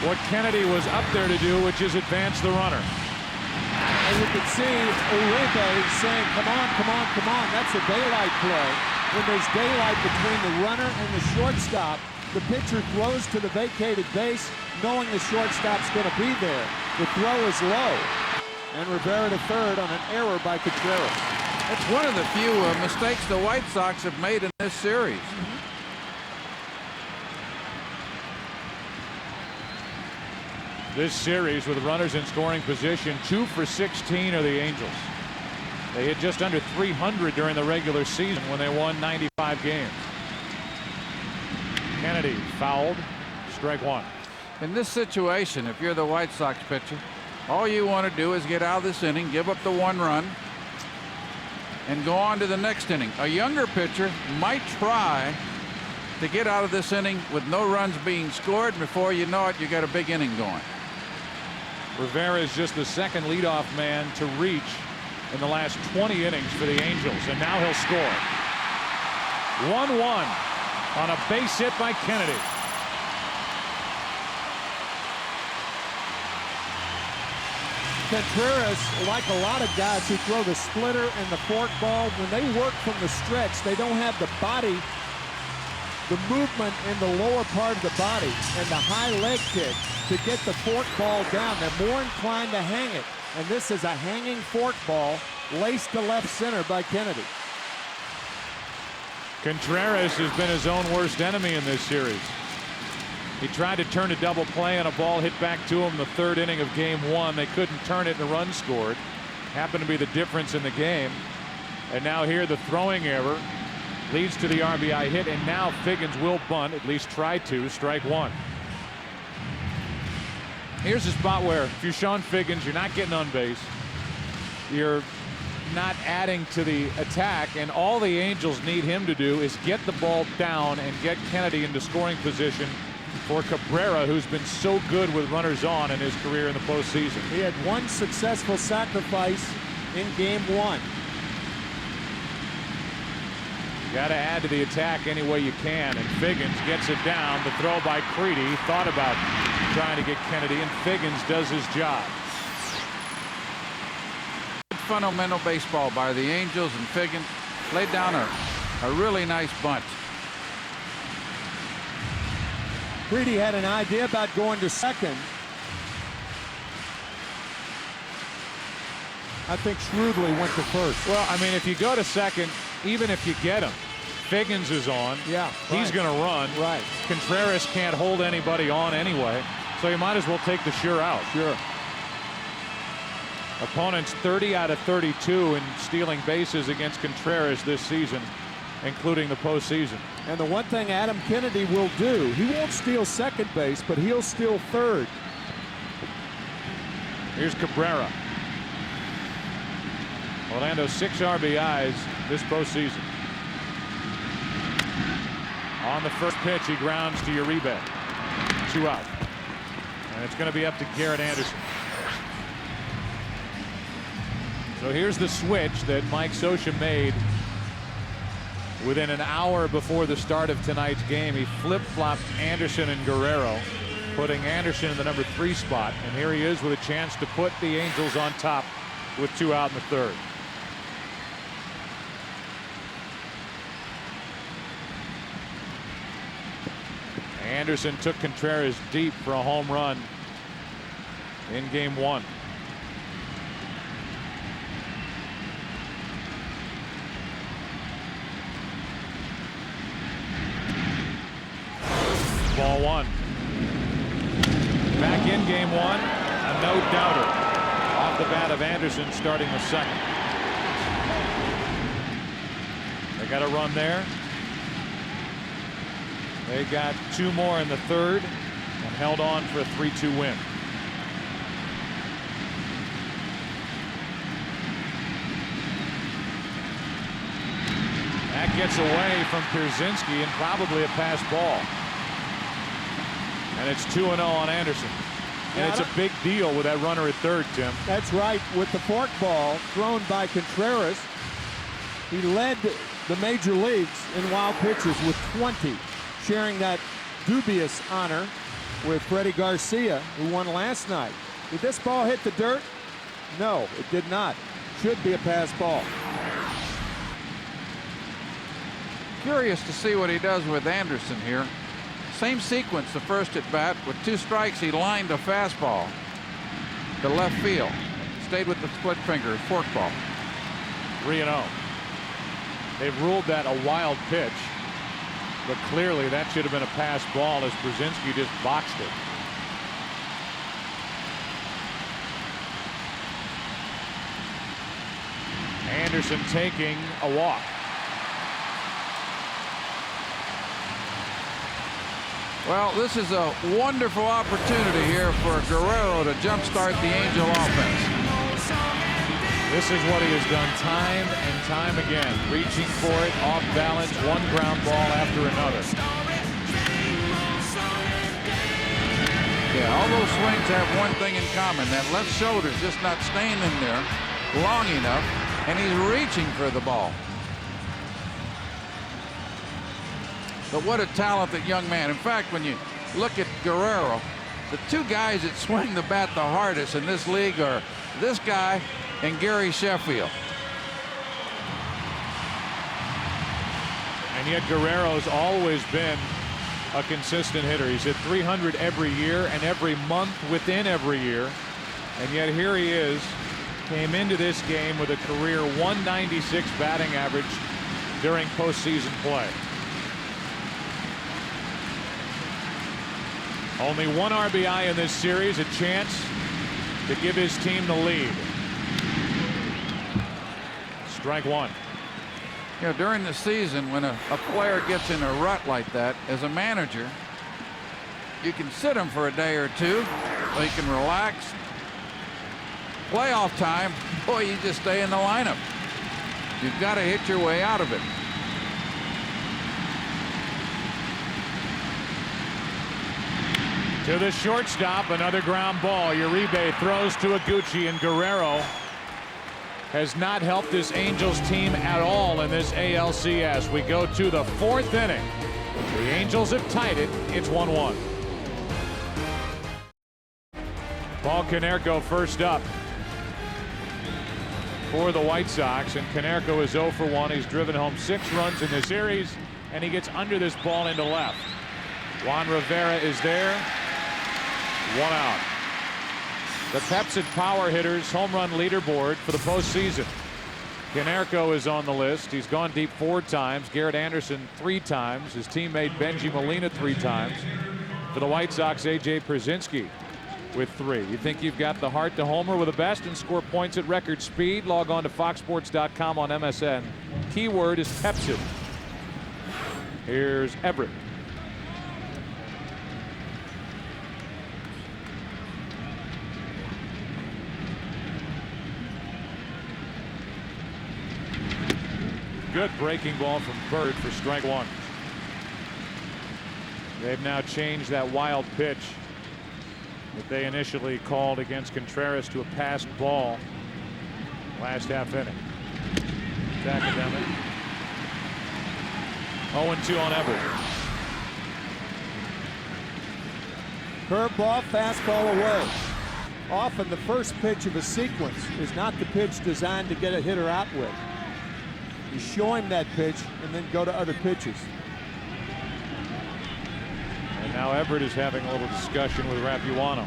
what Kennedy was up there to do, which is advance the runner. And you can see Uribe saying, come on, come on, come on. That's a daylight play. When there's daylight between the runner and the shortstop, the pitcher throws to the vacated base, knowing the shortstop's going to be there. The throw is low. And Rivera to third on an error by Contreras. That's one of the few mistakes the White Sox have made in this series. This series with runners in scoring position, 2 for 16 are the Angels. They hit just under 300 during the regular season when they won 95 games. Kennedy fouled, strike 1. In this situation, if you're the White Sox pitcher, all you want to do is get out of this inning, give up the 1 run, and go on to the next inning. A younger pitcher might try to get out of this inning with no runs being scored. And before you know it, you got a big inning going. Rivera is just the second leadoff man to reach in the last 20 innings for the Angels, and now he'll score. 1-1 on a base hit by Kennedy. Contreras, like a lot of guys who throw the splitter and the fork ball, when they work from the stretch, they don't have the body, the movement in the lower part of the body and the high leg kick to get the fork ball down. They're more inclined to hang it. And this is a hanging fork ball laced to left center by Kennedy. Contreras has been his own worst enemy in this series. He tried to turn a double play on a ball hit back to him in the third inning of game one. They couldn't turn it and a run scored. Happened to be the difference in the game. And now here the throwing error leads to the RBI hit, and now Figgins will bunt, at least try to, strike one. Here's a spot where if you're Sean Figgins, you're not getting on base. You're not adding to the attack, and all the Angels need him to do is get the ball down and get Kennedy into scoring position for Cabrera, who's been so good with runners on in his career in the postseason. He had one successful sacrifice in game one. You got to add to the attack any way you can, and Figgins gets it down. The throw by Creedy, thought about trying to get Kennedy, and Figgins does his job. Fundamental baseball by the Angels, and Figgins laid down a really nice bunt. Creedy had an idea about going to second. I think shrewdly went to first. Well, I mean, if you go to second, even if you get him, Figgins is on. Yeah, he's going to run. Right. Contreras can't hold anybody on anyway, so you might as well take the sure out. Sure. Opponents 30 out of 32 in stealing bases against Contreras this season, including the postseason. And the one thing Adam Kennedy will do, he won't steal second base, but he'll steal third. Here's Cabrera. Orlando 6 RBIs this postseason. On the first pitch, he grounds to Uribe. 2 out. And it's going to be up to Garrett Anderson. So here's the switch that Mike Scioscia made within an hour before the start of tonight's game. He flip-flopped Anderson and Guerrero, putting Anderson in the number 3 spot. And here he is with a chance to put the Angels on top with 2 out in the third. Anderson took Contreras deep for a home run in game one. Ball one. Back in game one, a no-doubter off the bat of Anderson, starting the second. They got a run there. They got 2 more in the third and held on for a 3-2 win. That gets away from Pierzynski and probably a pass ball. And it's 2-0 on Anderson. And it's a big deal with that runner at third, Tim. That's right. With the fork ball thrown by Contreras, he led the major leagues in wild pitches with 20, sharing that dubious honor with Freddie Garcia, who won last night. Did this ball hit the dirt? No, it did not. Should be a pass ball. Curious to see what he does with Anderson here. Same sequence, the first at bat. With 2 strikes, he lined a fastball to left field. Stayed with the split finger forkball. 3-0. They've ruled that a wild pitch, but clearly that should have been a pass ball as Pierzynski just boxed it. Anderson taking a walk. Well, this is a wonderful opportunity here for Guerrero to jumpstart the Angel offense. This is what he has done time and time again, reaching for it, off balance, one ground ball after another. Yeah, all those swings have one thing in common. That left shoulder's just not staying in there long enough, and he's reaching for the ball. But what a talented young man. In fact, when you look at Guerrero, the two guys that swing the bat the hardest in this league are this guy and Gary Sheffield. And yet Guerrero's always been a consistent hitter. He's hit 300 every year and every month within every year. And yet here he is, came into this game with a career 196 batting average during postseason play. Only one RBI in this series, a chance to give his team the lead. Strike one. You know, during the season, when a player gets in a rut like that, as a manager, you can sit him for a day or two, so he can relax. Playoff time, boy, you just stay in the lineup. You've got to hit your way out of it. To the shortstop, another ground ball. Uribe throws to Iguchi, and Guerrero has not helped this Angels team at all in this ALCS. We go to the fourth inning. The Angels have tied it. It's 1-1. Paul Konerko first up for the White Sox, and Konerko is 0 for 1. He's driven home 6 runs in this series, and he gets under this ball into left. Juan Rivera is there. 1 out. The Pepsi Power Hitters home run leaderboard for the postseason. Konerko is on the list. He's gone deep 4 times. Garrett Anderson 3 times. His teammate Benji Molina 3 times. For the White Sox, A.J. Pierzynski with 3. You think you've got the heart to homer with the best and score points at record speed? Log on to foxsports.com on MSN. Keyword is Pepsi. Here's Everett. Good breaking ball from Bird for strike one. They've now changed that wild pitch that they initially called against Contreras to a passed ball last half inning. It's academic. 0-2 on Everett. Curveball, fastball away. Often the first pitch of a sequence is not the pitch designed to get a hitter out with. You show him that pitch and then go to other pitches. And now Everett is having a little discussion with Rapuano.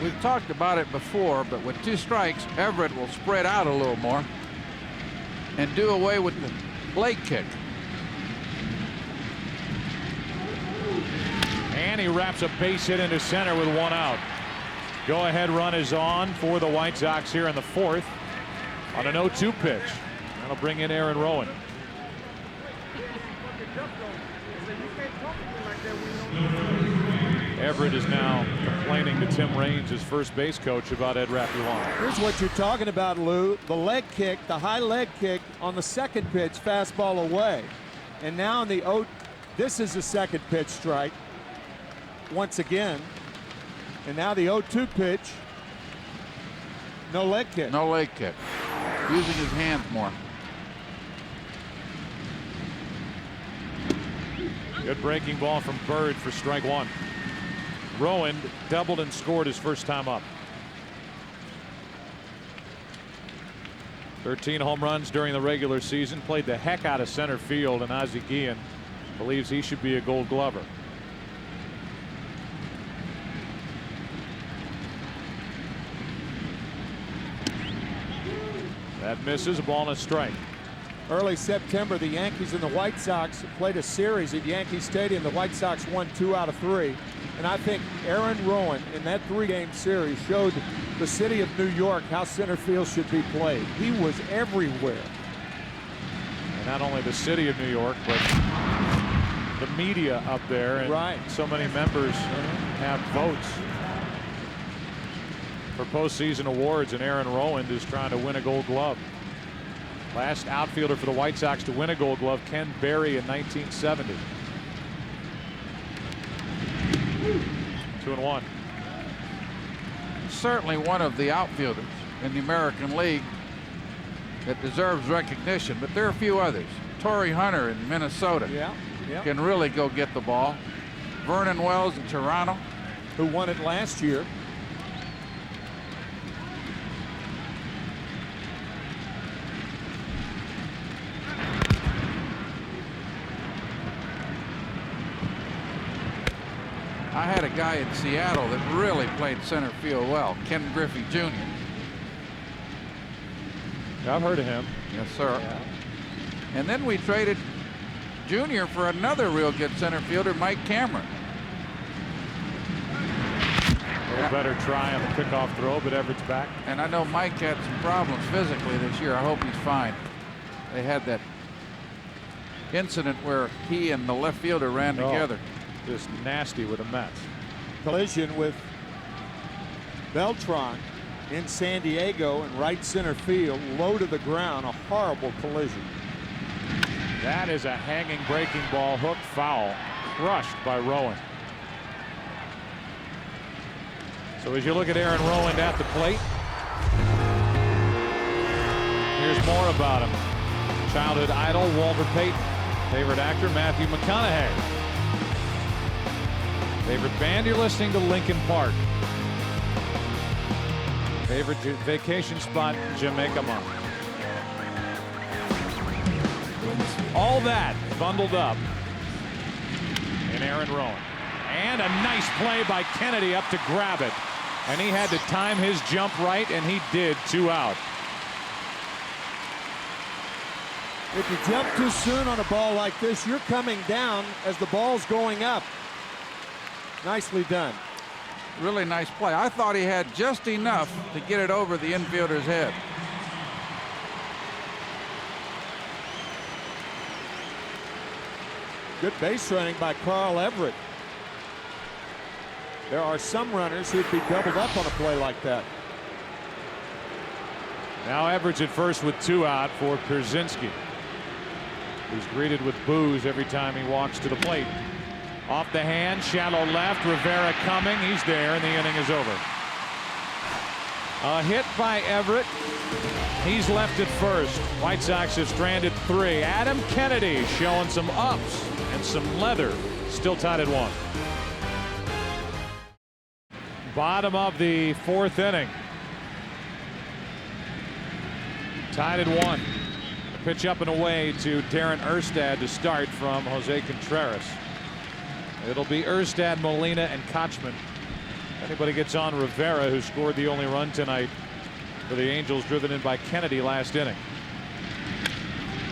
We've talked about it before, but with 2 strikes, Everett will spread out a little more and do away with the leg kick. And he wraps a base hit into center with 1 out. Go-ahead run is on for the White Sox here in the 4th on an 0-2 pitch. That'll bring in Aaron Rowan. Everett is now complaining to Tim Raines, his first base coach, about Ed Rapuano. Here's what you're talking about, Lou. The leg kick, the high leg kick on the second pitch, fastball away. And now in the this is the second pitch strike once again. And now the 0-2 pitch, no leg kick. No leg kick. Using his hands more. Good breaking ball from Bird for strike one. Rowan doubled and scored his first time up. 13 home runs during the regular season. Played the heck out of center field, and Ozzie Guillen believes he should be a Gold Glover. That misses. A ball and a strike. Early September, the Yankees and the White Sox played a series at Yankee Stadium. The White Sox won 2 out of 3. And I think Aaron Rowan in that 3-game series showed the city of New York how center field should be played. He was everywhere. And not only the city of New York, but the media up there. And right. So many members have votes. for postseason awards, and Aaron Rowand is trying to win a Gold Glove. Last outfielder for the White Sox to win a Gold Glove, Ken Berry, in 1970. 2-1. Certainly one of the outfielders in the American League that deserves recognition, but there are a few others. Torrey Hunter in Minnesota can really go get the ball. Vernon Wells in Toronto, who won it last year. I had a guy in Seattle that really played center field well, Ken Griffey Jr. I've heard of him. Yes, sir. Yeah. And then we traded Jr. for another real good center fielder, Mike Cameron. A little better try on the pickoff throw, but Everett's back. And I know Mike had some problems physically this year. I hope he's fine. They had that incident where he and the left fielder ran together. Just nasty with the Mets. Collision with Beltran in San Diego in right center field, low to the ground, a horrible collision. That is a hanging breaking ball, hook foul, crushed by Rowand. So as you look at Aaron Rowand at the plate, here's more about him. Childhood idol Walter Payton, favorite actor Matthew McConaughey. Favorite band you're listening to, Linkin Park. Favorite vacation spot, Jamaica Monk. All that bundled up in Aaron Rowand. And a nice play by Kennedy up to grab it. And he had to time his jump right, and he did. 2 out. If you jump too soon on a ball like this, you're coming down as the ball's going up. Nicely done. Really nice play. I thought he had just enough to get it over the infielder's head. Good base running by Carl Everett. There are some runners who'd be doubled up on a play like that. Now Everett's at first with 2 out for Pierzynski, who's greeted with boos every time he walks to the plate. Off the hand, shallow left, Rivera coming. He's there, and the inning is over. A hit by Everett. He's left at first. White Sox have stranded 3. Adam Kennedy showing some ups and some leather. Still tied at 1. Bottom of the 4th inning. Tied at 1. A pitch up and away to Darren Erstad to start from Jose Contreras. It'll be Erstad, Molina, and Kochman. Anybody gets on Rivera, who scored the only run tonight for the Angels, driven in by Kennedy last inning.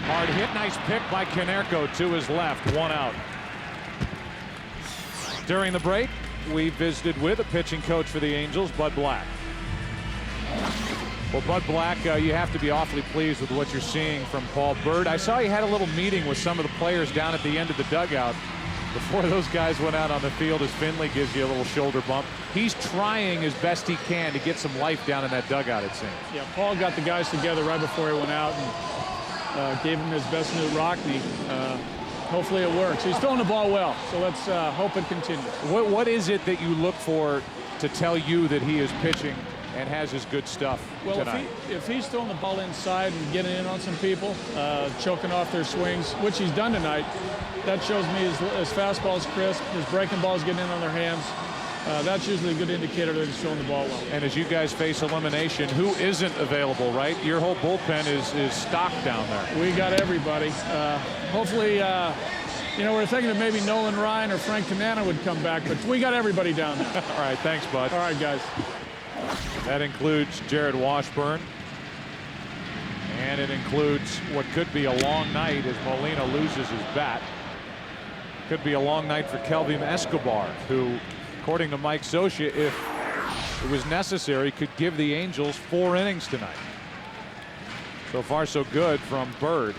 Hard hit, nice pick by Konerko to his left, 1 out. During the break, we visited with a pitching coach for the Angels, Bud Black. Well, Bud Black, you have to be awfully pleased with what you're seeing from Paul Byrd. I saw you had a little meeting with some of the players down at the end of the dugout before those guys went out on the field, as Finley gives you a little shoulder bump. He's trying as best he can to get some life down in that dugout, it seems. Yeah, Paul got the guys together right before he went out and gave him his best new Rockney. Hopefully it works. He's throwing the ball well, so let's hope it continues. What is it that you look for to tell you that he is pitching and has his good stuff tonight? If he's throwing the ball inside and getting in on some people, choking off their swings, which he's done tonight, that shows me his fastball is crisp, his breaking ball is getting in on their hands. That's usually a good indicator that he's throwing the ball well. And as you guys face elimination, who isn't available, right? Your whole bullpen is stocked down there. We got everybody. Hopefully, you know, we're thinking that maybe Nolan Ryan or Frank Tanana would come back, but we got everybody down there. All right, thanks, Bud. All right, guys. That includes Jared Washburn. And it includes what could be a long night as Molina loses his bat. Could be a long night for Kelvin Escobar, who, according to Mike Scioscia, if it was necessary, could give the Angels 4 innings tonight. So far, so good from Byrd.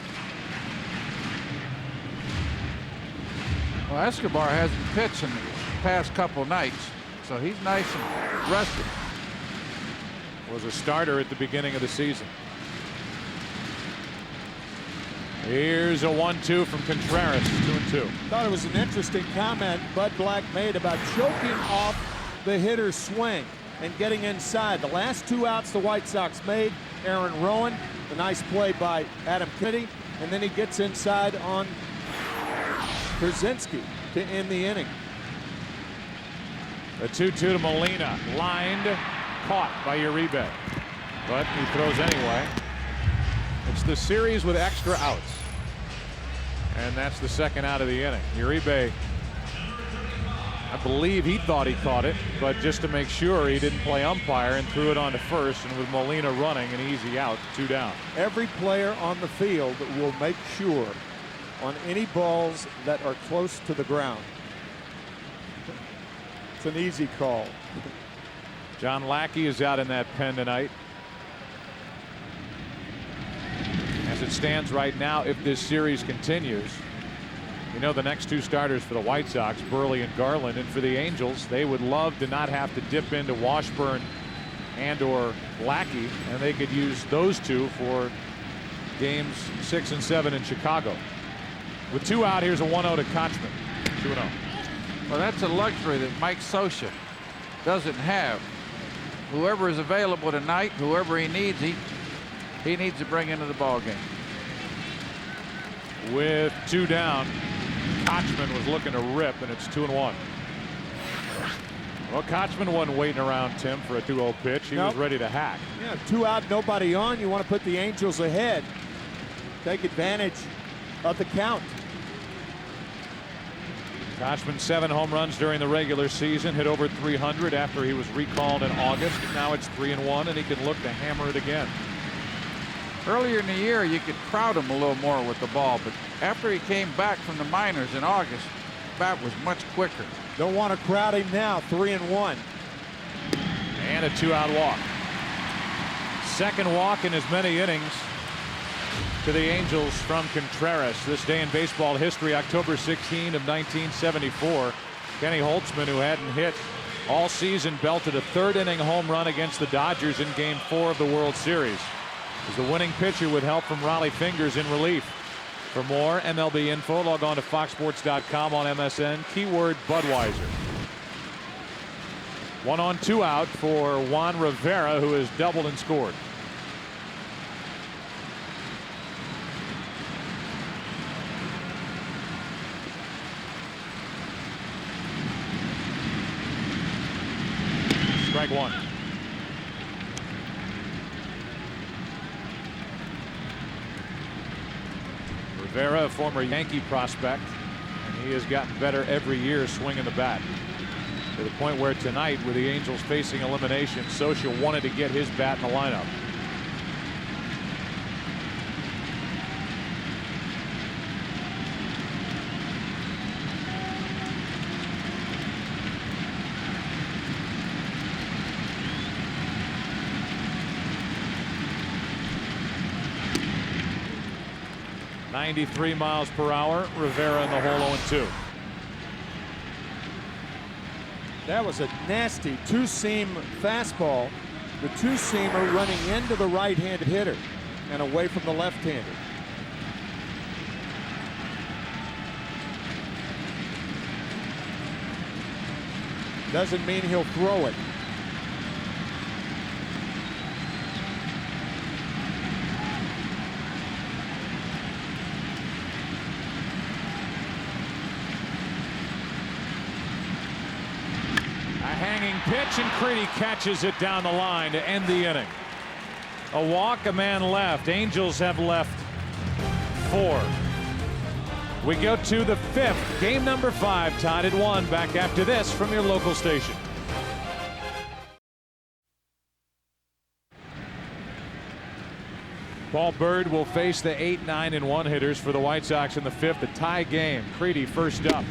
Well, Escobar hasn't pitched in the past couple nights, so he's nice and rested. Was a starter at the beginning of the season. Here's a 1-2 from Contreras, 2-2. Thought it was an interesting comment Bud Black made about choking off the hitter's swing and getting inside. The last 2 outs the White Sox made, Aaron Rowan, the nice play by Adam Kennedy, and then he gets inside on Krasinski to end the inning. The 2-2 to Molina, lined, caught by Uribe, but he throws anyway. It's the series with extra outs, and that's the second out of the inning. Uribe, I believe he thought he caught it, but just to make sure he didn't play umpire and threw it on to first, and with Molina running, an easy out, 2 down. Every player on the field will make sure on any balls that are close to the ground. It's an easy call. John Lackey is out in that pen tonight. As it stands right now, if this series continues, you know the next 2 starters for the White Sox, Burley and Garland, and for the Angels, they would love to not have to dip into Washburn and or Lackey, and they could use those 2 for games 6 and 7 in Chicago. With 2 out, here's a 1-0 to Kochman, 2-0. Well, that's a luxury that Mike Scioscia doesn't have. Whoever is available tonight, whoever he needs, he needs to bring into the ball game. With 2 down, Kochman was looking to rip, and it's 2-1. Well, Kochman wasn't waiting around, Tim, for a 2-0 pitch. He was ready to hack. Yeah, 2 out, nobody on. You want to put the Angels ahead. Take advantage of the count. Kochman 7 home runs during the regular season, hit over 300 after he was recalled in August. Now it's 3-1, and he can look to hammer it again. Earlier in the year, you could crowd him a little more with the ball, but after he came back from the minors in August, bat was much quicker. Don't want to crowd him now. 3-1. And a 2-out walk. Second walk in as many innings to the Angels from Contreras. This day in baseball history, October 16 of 1974. Kenny Holtzman, who hadn't hit all season, belted a 3rd inning home run against the Dodgers in Game 4 of the World Series. Is the winning pitcher with help from Raleigh Fingers in relief. For more MLB info, log on to foxsports.com, on MSN, keyword Budweiser. 1 on 2 out for Juan Rivera, who has doubled and scored. Strike 1. Rivera, a former Yankee prospect, and he has gotten better every year swinging the bat. To the point where tonight, with the Angels facing elimination, Scioscia wanted to get his bat in the lineup. .93 miles per hour. Rivera in the hole, 0-2. That was a nasty 2-seam fastball. The 2-seamer running into the right-handed hitter and away from the left-hander. Doesn't mean he'll throw it. Hanging pitch, and Creedy catches it down the line to end the inning. A walk, a man left. Angels have left 4. We go to the 5th, game number 5, tied at 1. Back after this from your local station. Paul Bird will face the 8, 9, and 1 hitters for the White Sox in the 5th, a tie game. Creedy first up.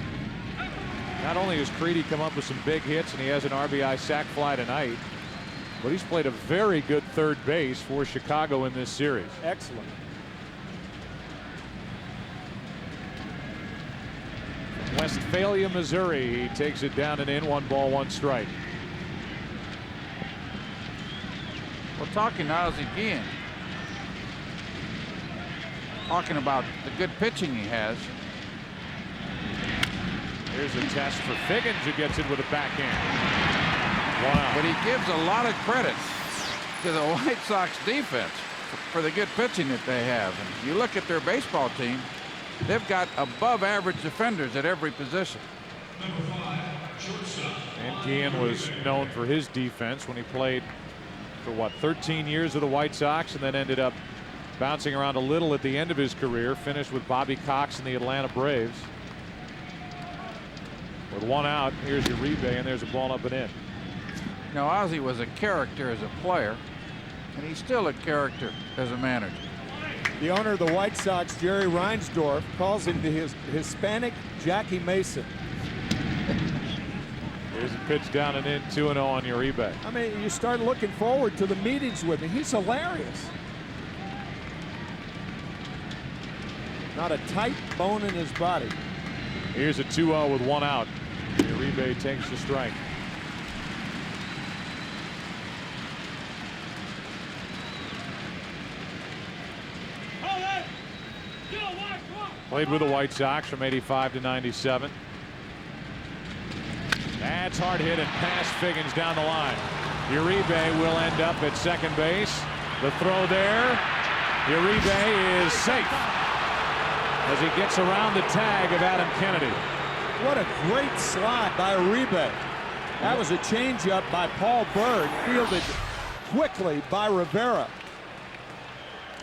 Not only has Creedy come up with some big hits, and he has an RBI sac fly tonight, but he's played a very good third base for Chicago in this series. Excellent. Westphalia, Missouri. He takes it down and in. 1 ball, 1 strike. talking to Ozzie Guillen, talking about the good pitching he has. Here's a test for Figgins, who gets it with a backhand. Wow. But he gives a lot of credit to the White Sox defense for the good pitching that they have. And you look at their baseball team, they've got above average defenders at every position. And Guillen was known for his defense when he played for, what, 13 years with the White Sox, and then ended up bouncing around a little at the end of his career, finished with Bobby Cox and the Atlanta Braves. With one out, here's Uribe, and there's a ball up and in. Now, Ozzie was a character as a player, and he's still a character as a manager. The owner of the White Sox, Jerry Reinsdorf, calls him the Hispanic Jackie Mason. Here's a pitch down and in, 2-0 on Uribe. I mean, you start looking forward to the meetings with him. He's hilarious. Not a tight bone in his body. Here's a 2-0 with one out. Uribe takes the strike. Played with the White Sox from 85 to 97. That's hard hit and past Figgins down the line. Uribe will end up at second base. The throw there. Uribe is safe as he gets around the tag of Adam Kennedy. What a great slide by Uribe. That was a changeup by Paul Bird, fielded quickly by Rivera.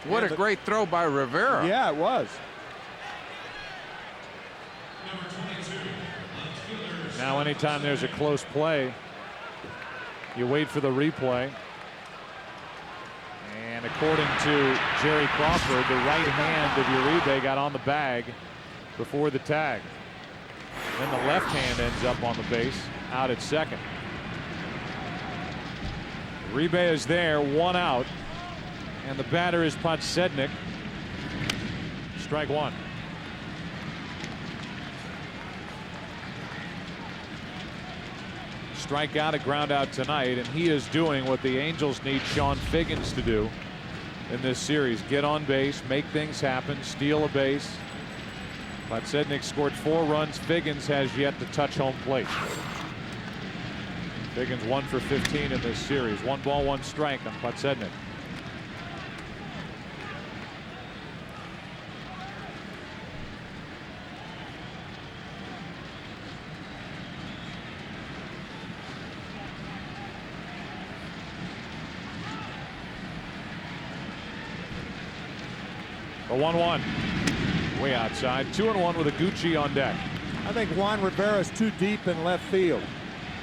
What a great throw by Rivera. Yeah, it was. Now anytime there's a close play, you wait for the replay. And according to Jerry Crawford, the right hand of Uribe got on the bag before the tag. Then the left hand ends up on the base, out at second. Uribe is there, one out. And the batter is Podsednik. Strike one. Strikeout, a ground out tonight, and he is doing what the Angels need Sean Figgins to do in this series. Get on base, make things happen, steal a base. Podsednik scored 4 runs. Figgins has yet to touch home plate. Figgins 1 for 15 in this series. 1 ball, 1 strike on Podsednik. A 1-1. Way outside. 2-1 with a Gucci on deck. I think Juan Rivera is too deep in left field.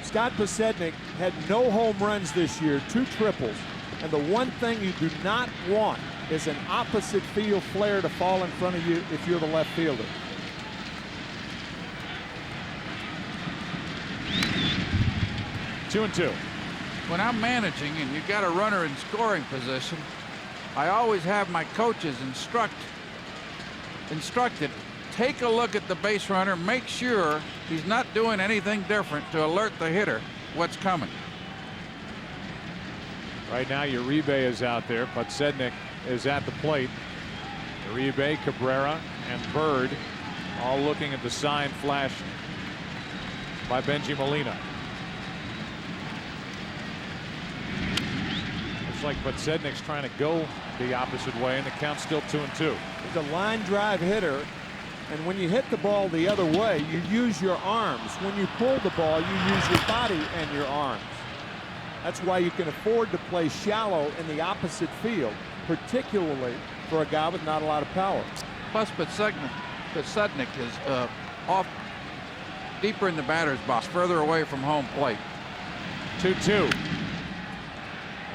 Scott Podsednik had no home runs this year, 2 triples. And the one thing you do not want is an opposite field flare to fall in front of you if you're the left fielder. Two and two. When I'm managing and you've got a runner in scoring position, I always have my coaches instructed, take a look at the base runner, make sure he's not doing anything different to alert the hitter what's coming. Right now Uribe is out there. Podsednik is at the plate. Uribe, Cabrera, and Bird all looking at the sign flashed by Benji Molina. Looks like Podsednik's trying to go the opposite way, and the count's still 2-2. He's a line drive hitter, and when you hit the ball the other way, you use your arms. When you pull the ball, you use your body and your arms. That's why you can afford to play shallow in the opposite field, particularly for a guy with not a lot of power. Plus, Podsednik is off deeper in the batter's box, further away from home plate. 2-2.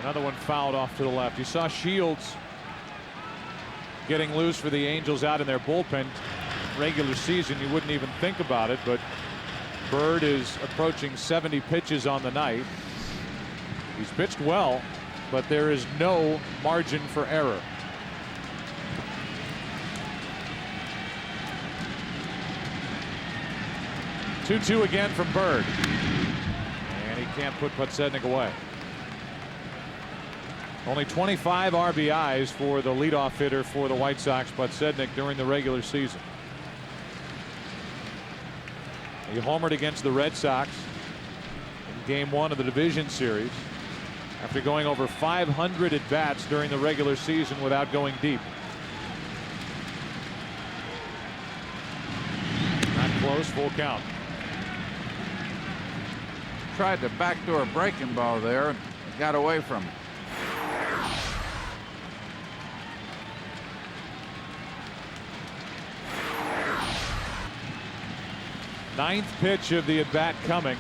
Another one fouled off to the left. You saw Shields getting loose for the Angels out in their bullpen. Regular season, you wouldn't even think about it, but Bird is approaching 70 pitches on the night. He's pitched well, but there is no margin for error. Two again from Bird, and he can't put Podsednik away. Only 25 RBIs for the leadoff hitter for the White Sox, Podsednik, during the regular season. He homered against the Red Sox in Game 1 of the division series after going over 500 at-bats during the regular season without going deep. Not close, full count. Tried to backdoor breaking ball there and got away from it. Ninth pitch of the at-bat coming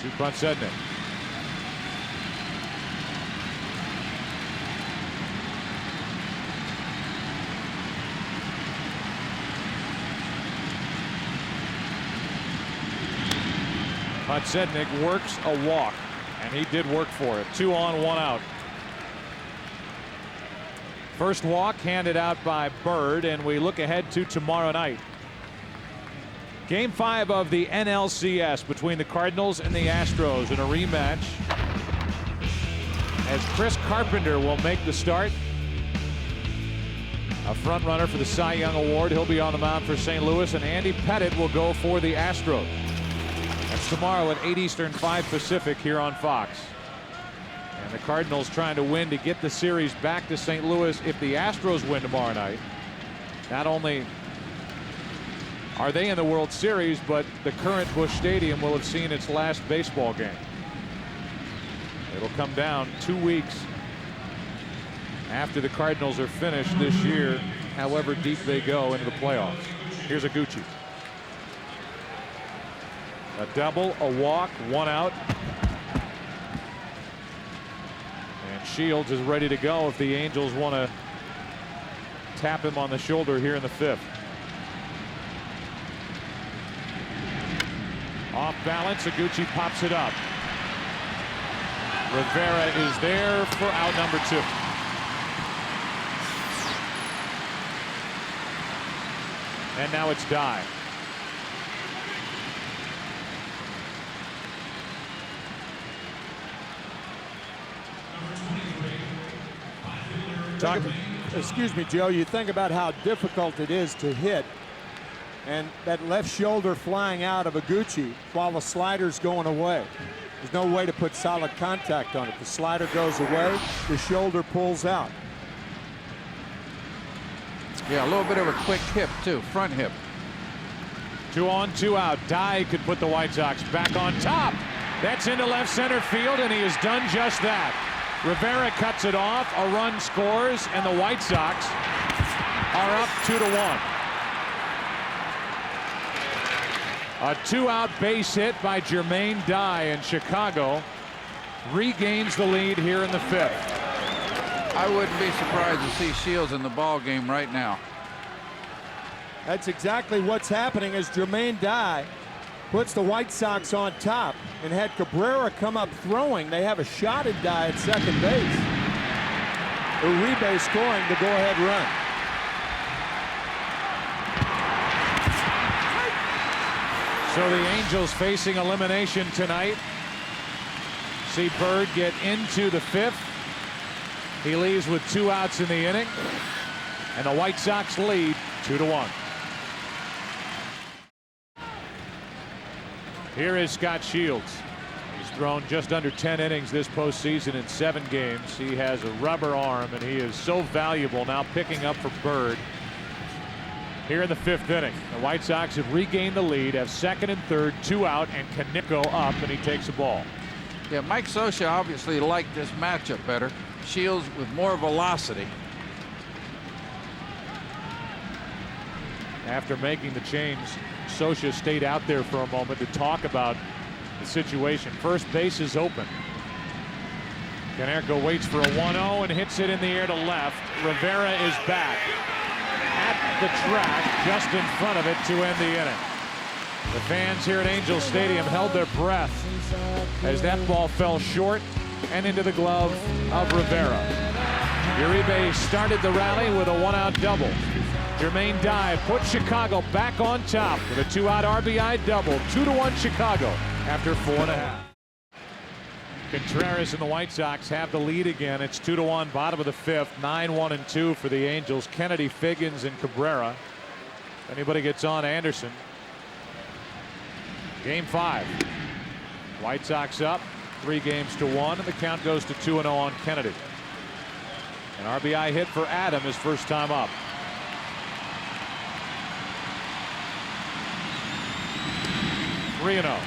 to Podsednik. Podsednik works a walk, and he did work for it. 2 on, 1 out. First walk handed out by Bird, and we look ahead to tomorrow night. Game 5 of the NLCS between the Cardinals and the Astros in a rematch, as Chris Carpenter will make the start. A front runner for the Cy Young Award. He'll be on the mound for St. Louis, and Andy Pettitte will go for the Astros. That's tomorrow at 8 Eastern, 5 Pacific here on Fox. And the Cardinals trying to win to get the series back to St. Louis. If the Astros win tomorrow night, not only are they in the World Series, but the current Busch Stadium will have seen its last baseball game. It'll come down 2 weeks after the Cardinals are finished this year, however deep they go into the playoffs. Here's Iguchi. A double, a walk, 1 out. And Shields is ready to go if the Angels want to tap him on the shoulder here in the 5th. Off balance, Iguchi pops it up. Rivera is there for out number 2. And now it's Dye. Excuse me, Joe, you think about how difficult it is to hit, and that left shoulder flying out of Iguchi while the slider's going away. There's no way to put solid contact on it. The slider goes away, the shoulder pulls out. Yeah, a little bit of a quick hip too, front hip. 2 on, 2 out. Dye could put the White Sox back on top. That's into left center field, and he has done just that. Rivera cuts it off, a run scores, and the White Sox are up 2-1. A 2-out base hit by Jermaine Dye, and Chicago regains the lead here in the 5th. I wouldn't be surprised to see Shields in the ball game right now. That's exactly what's happening as Jermaine Dye puts the White Sox on top, and had Cabrera come up throwing, they have a shot at Dye at second base. Uribe scoring the go-ahead run. So the Angels facing elimination tonight. See Bird get into the 5th. He leaves with 2 outs in the inning, and the White Sox lead 2-1. Here is Scott Shields. He's thrown just under 10 innings this postseason in 7 games. He has a rubber arm, and he is so valuable now, picking up for Bird here in the 5th inning. The White Sox have regained the lead, have second and third, 2 out, and Kaneko up, and he takes the ball. Yeah, Mike Scioscia obviously liked this matchup better. Shields with more velocity. After making the change, Scioscia stayed out there for a moment to talk about the situation. First base is open. Kaneko waits for a 1-0 and hits it in the air to left. Rivera is back at the track just in front of it to end the inning. The fans here at Angel Stadium held their breath as that ball fell short and into the glove of Rivera. Uribe started the rally with a 1-out double. Jermaine Dye put Chicago back on top with a 2-out RBI double. 2-1 Chicago after 4.5. Contreras and the White Sox have the lead again. It's 2-1, bottom of the fifth. 9-1-2 for the Angels. Kennedy, Figgins, and Cabrera. If anybody gets on, Anderson. Game 5. White Sox up 3-1, and the count goes to 2-0 on Kennedy. An RBI hit for Adam, his first time up. Three and 0.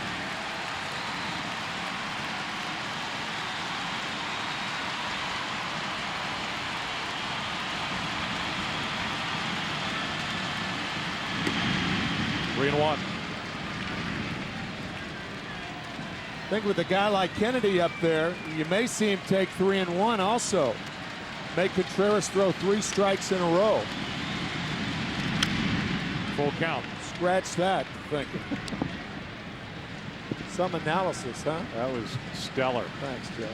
Three and 1. I think with a guy like Kennedy up there, you may see him take 3 and 1 also. Make Contreras throw 3 strikes in a row. Full count. Scratch that, thinking. Some analysis, huh? That was stellar. Thanks, Joe.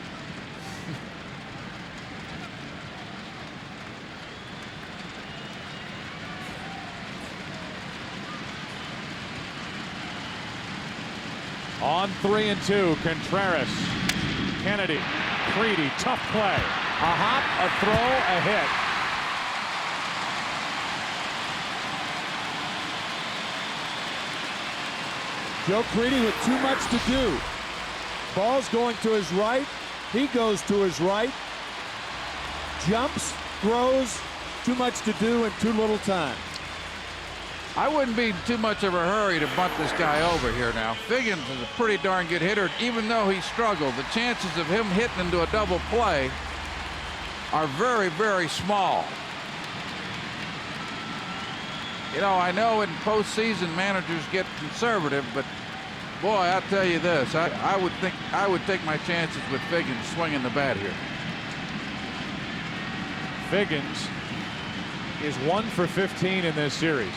On 3 and 2, Contreras, Kennedy, Creedy, tough play. A hop, a throw, a hit. Joe Creedy with too much to do. Ball's going to his right. He goes to his right. Jumps, throws, too much to do in too little time. I wouldn't be too much of a hurry to bunt this guy over here now. Figgins is a pretty darn good hitter. Even though he struggled, the chances of him hitting into a double play are very, very small. You know, I know in postseason managers get conservative, but boy, I'll tell you this, I would take my chances with Figgins swinging the bat here. Figgins is 1 for 15 in this series.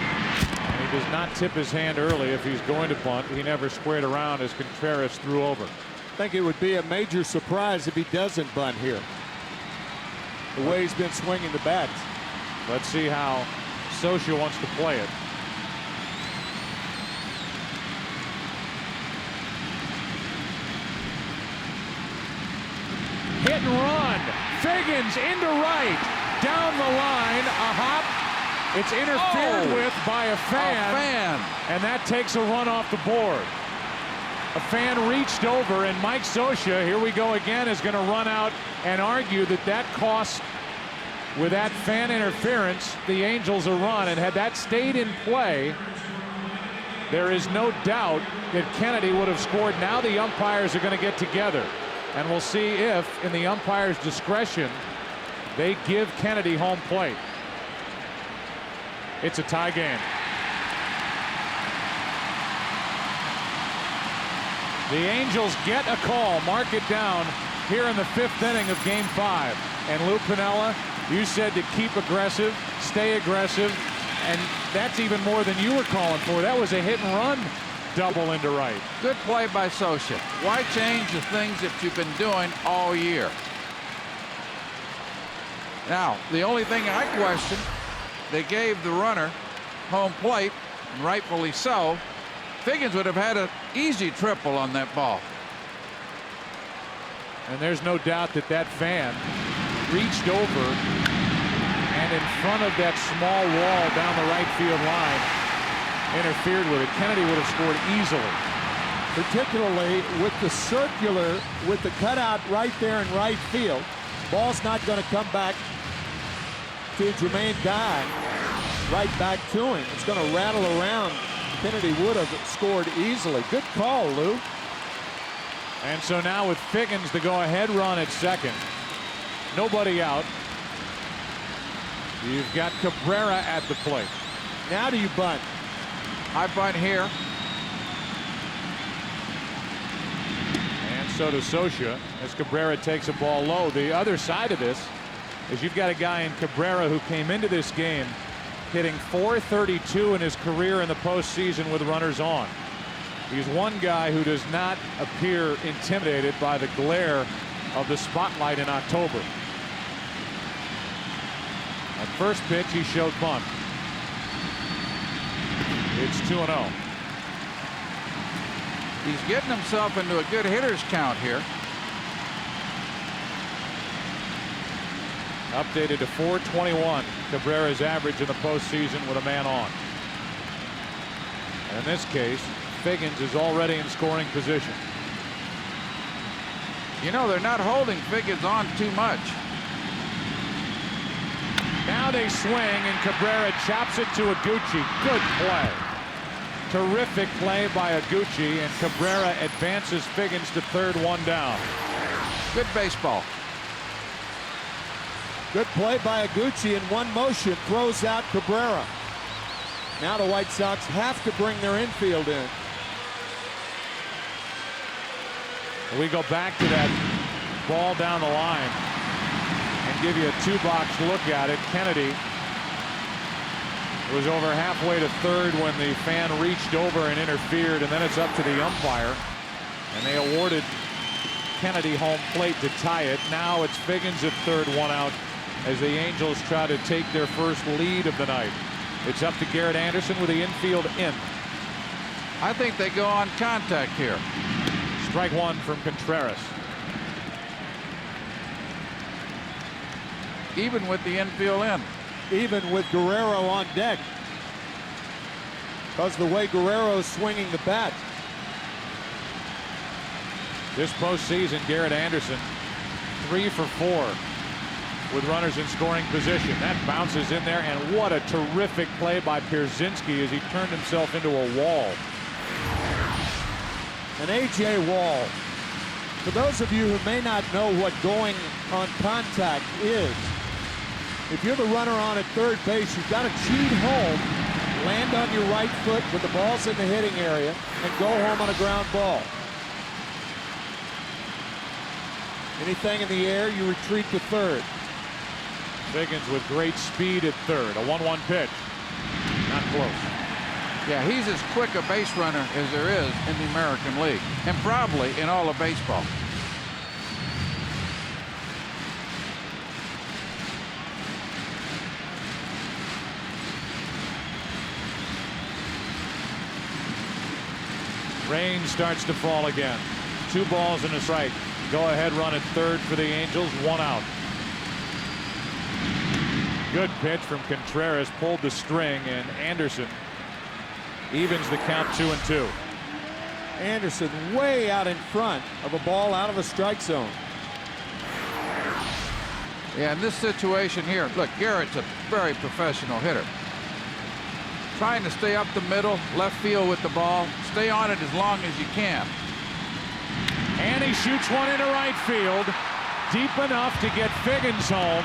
And he does not tip his hand early if he's going to bunt. He never squared around as Contreras threw over. I think it would be a major surprise if he doesn't bunt here. The way he's been swinging the bat. Let's see how Scioscia wants to play it. Hit and run. Figgins into right. Down the line. A hop. It's interfered with by a fan. And that takes a run off the board. A fan reached over, and Mike Scioscia, here we go again, is going to run out and argue that that cost, with that fan interference, the Angels a run. And had that stayed in play, there is no doubt that Kennedy would have scored. Now the umpires are going to get together, and we'll see if, in the umpire's discretion, they give Kennedy home plate. It's a tie game. The Angels get a call, mark it down, here in the 5th inning of Game 5. And Lou Piniella, you said to keep aggressive, stay aggressive, and that's even more than you were calling for. That was a hit and run double into right. Good play by Scioscia. Why change the things that you've been doing all year? Now, the only thing I question, they gave the runner home plate, and rightfully so. Figgins would have had an easy triple on that ball. And there's no doubt that that fan reached over and in front of that small wall down the right field line interfered with it. Kennedy would have scored easily. Particularly with the circular, with the cutout right there in right field. Ball's not going to come back to Jermaine Guy, right back to him. It's going to rattle around. Kennedy would have scored easily. Good call, Lou. And so now with Figgins the go-ahead run at second, nobody out. You've got Cabrera at the plate. Now do you bunt? I bunt here. And so does Scioscia as Cabrera takes a ball low. The other side of this is you've got a guy in Cabrera who came into this game hitting .432 in his career in the postseason with runners on. He's one guy who does not appear intimidated by the glare of the spotlight in October. At first pitch, he showed bunt. It's 2-0. He's getting himself into a good hitter's count here. Updated to 421, Cabrera's average in the postseason with a man on. And in this case, Figgins is already in scoring position. You know, they're not holding Figgins on too much. Now they swing, and Cabrera chops it to Iguchi. Good play. Terrific play by Iguchi, and Cabrera advances Figgins to third, one down. Good baseball. Good play by Iguchi in one motion, throws out Cabrera. Now the White Sox have to bring their infield in. We go back to that ball down the line and give you a two-box look at it. Kennedy was over halfway to third when the fan reached over and interfered, and then it's up to the umpire, and they awarded Kennedy home plate to tie it. Now it's Figgins at third, one out, as the Angels try to take their first lead of the night. It's up to Garrett Anderson with the infield in. I think they go on contact here. Strike one from Contreras. Even with the infield in. Even with Guerrero on deck. Because the way Guerrero's swinging the bat. This postseason, Garrett Anderson 3 for 4 with runners in scoring position. That bounces in there, and what a terrific play by Pierzynski as he turned himself into a wall. An A.J. Wall. For those of you who may not know what going on contact is, if you're the runner on at third base, you've got to cheat home, land on your right foot with the ball's in the hitting area, and go home on a ground ball. Anything in the air, you retreat to third. Figgins with great speed at third. A 1-1 pitch. Not close. Yeah, he's as quick a base runner as there is in the American League, and probably in all of baseball. Rain starts to fall again. 2 balls and a strike. Go ahead run at third for the Angels. 1 out. Good pitch from Contreras. Pulled the string, and Anderson evens the count 2-2. Anderson way out in front of a ball out of the strike zone. Yeah, in this situation here, look, Garrett's a very professional hitter. Trying to stay up the middle, left field with the ball. Stay on it as long as you can. And he shoots one into right field. Deep enough to get Figgins home.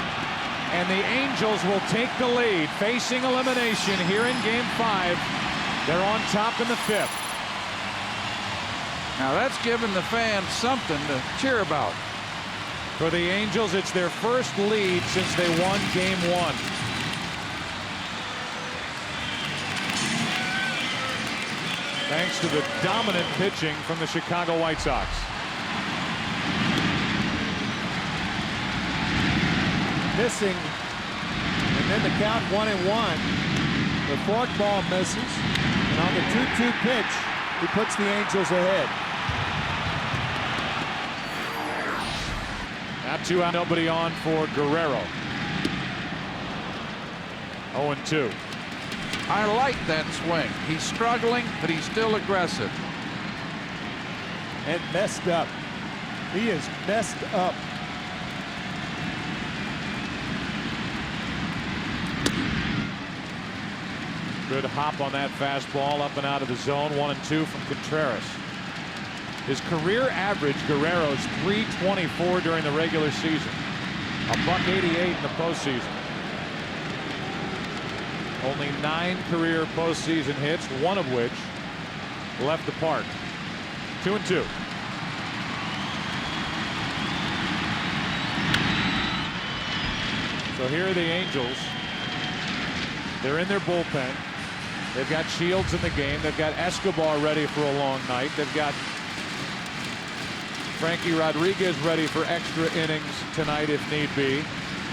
And the Angels will take the lead. Facing elimination here in Game 5. They're on top in the 5th. Now that's given the fans something to cheer about. For the Angels, it's their first lead since they won Game 1. Thanks to the dominant pitching from the Chicago White Sox. Missing, and then the count 1-1. The forkball misses, and on the 2-2 pitch, he puts the Angels ahead. Now 2 out, nobody on for Guerrero. 0-2. I like that swing. He's struggling, but he's still aggressive. And messed up. He is messed up. Good hop on that fastball up and out of the zone. 1-2 from Contreras. His career average, Guerrero's .324 during the regular season. A .188 in the postseason. Only 9 career postseason hits, 1 of which left the park. 2-2. So here are the Angels. They're in their bullpen. They've got Shields in the game. They've got Escobar ready for a long night. They've got Frankie Rodriguez ready for extra innings tonight if need be.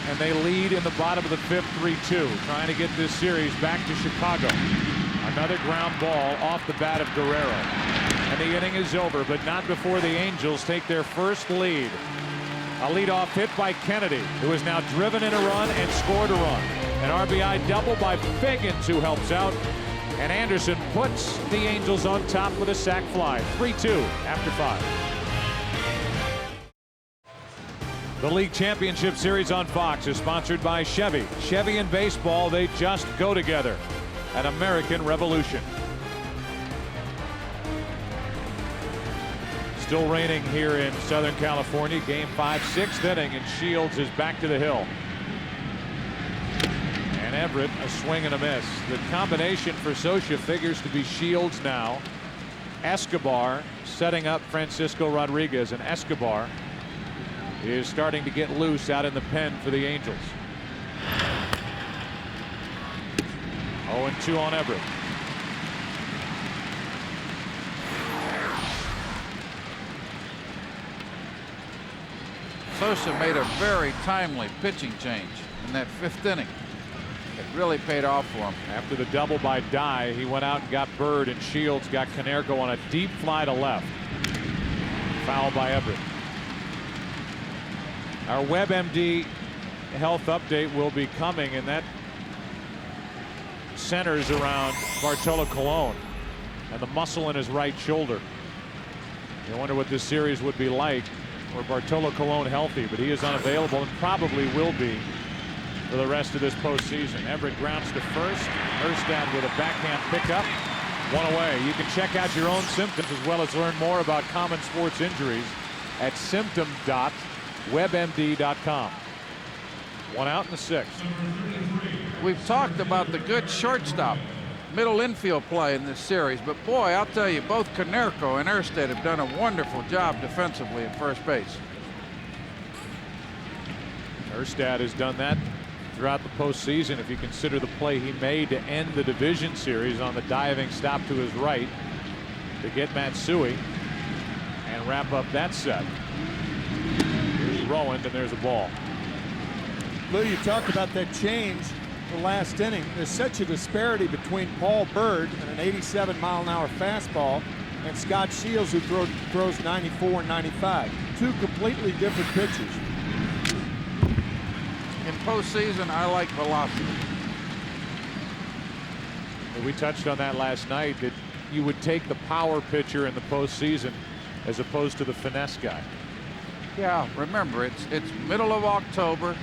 And they lead in the bottom of the 5th 3-2, trying to get this series back to Chicago. Another ground ball off the bat of Guerrero. And the inning is over, but not before the Angels take their first lead. A leadoff hit by Kennedy, who has now driven in a run and scored a run. An RBI double by Figgins, who helps out. And Anderson puts the Angels on top with a sac fly. 3-2 after 5. The League Championship Series on Fox is sponsored by Chevy. Chevy and baseball, they just go together. An American revolution. Still raining here in Southern California. Game 5, 6th inning, and Shields is back to the hill. And Everett, a swing and a miss. The combination for Socia figures to be Shields now. Escobar setting up Francisco Rodriguez, and Escobar is starting to get loose out in the pen for the Angels. 0-2 on Everett. Socia made a very timely pitching change in that 5th inning. It really paid off for him. After the double by Dye, he went out and got Bird, and Shields got Canerco on a deep fly to left. Foul by Everett. Our WebMD health update will be coming, and that centers around Bartolo Colon and the muscle in his right shoulder. You wonder what this series would be like were Bartolo Colon healthy, but he is unavailable and probably will be for the rest of this postseason. Everett grounds to first. Erstad with a backhand pickup. 1 away. You can check out your own symptoms as well as learn more about common sports injuries at symptom.webmd.com. 1 out in the 6th. We've talked about the good shortstop, middle infield play in this series, but boy, I'll tell you, both Canerco and Erstad have done a wonderful job defensively at first base. Erstad has done that throughout the postseason, if you consider the play he made to end the division series on the diving stop to his right to get Matsui and wrap up that set. Here's Rowand, and there's a ball. Lou, you talked about that change the last inning. There's such a disparity between Paul Bird and an 87-mile-an-hour fastball and Scott Shields, who throws 94 and 95. 2 completely different pitches. In postseason, I like velocity. We touched on that last night, that you would take the power pitcher in the postseason as opposed to the finesse guy. Yeah, remember, it's middle of October.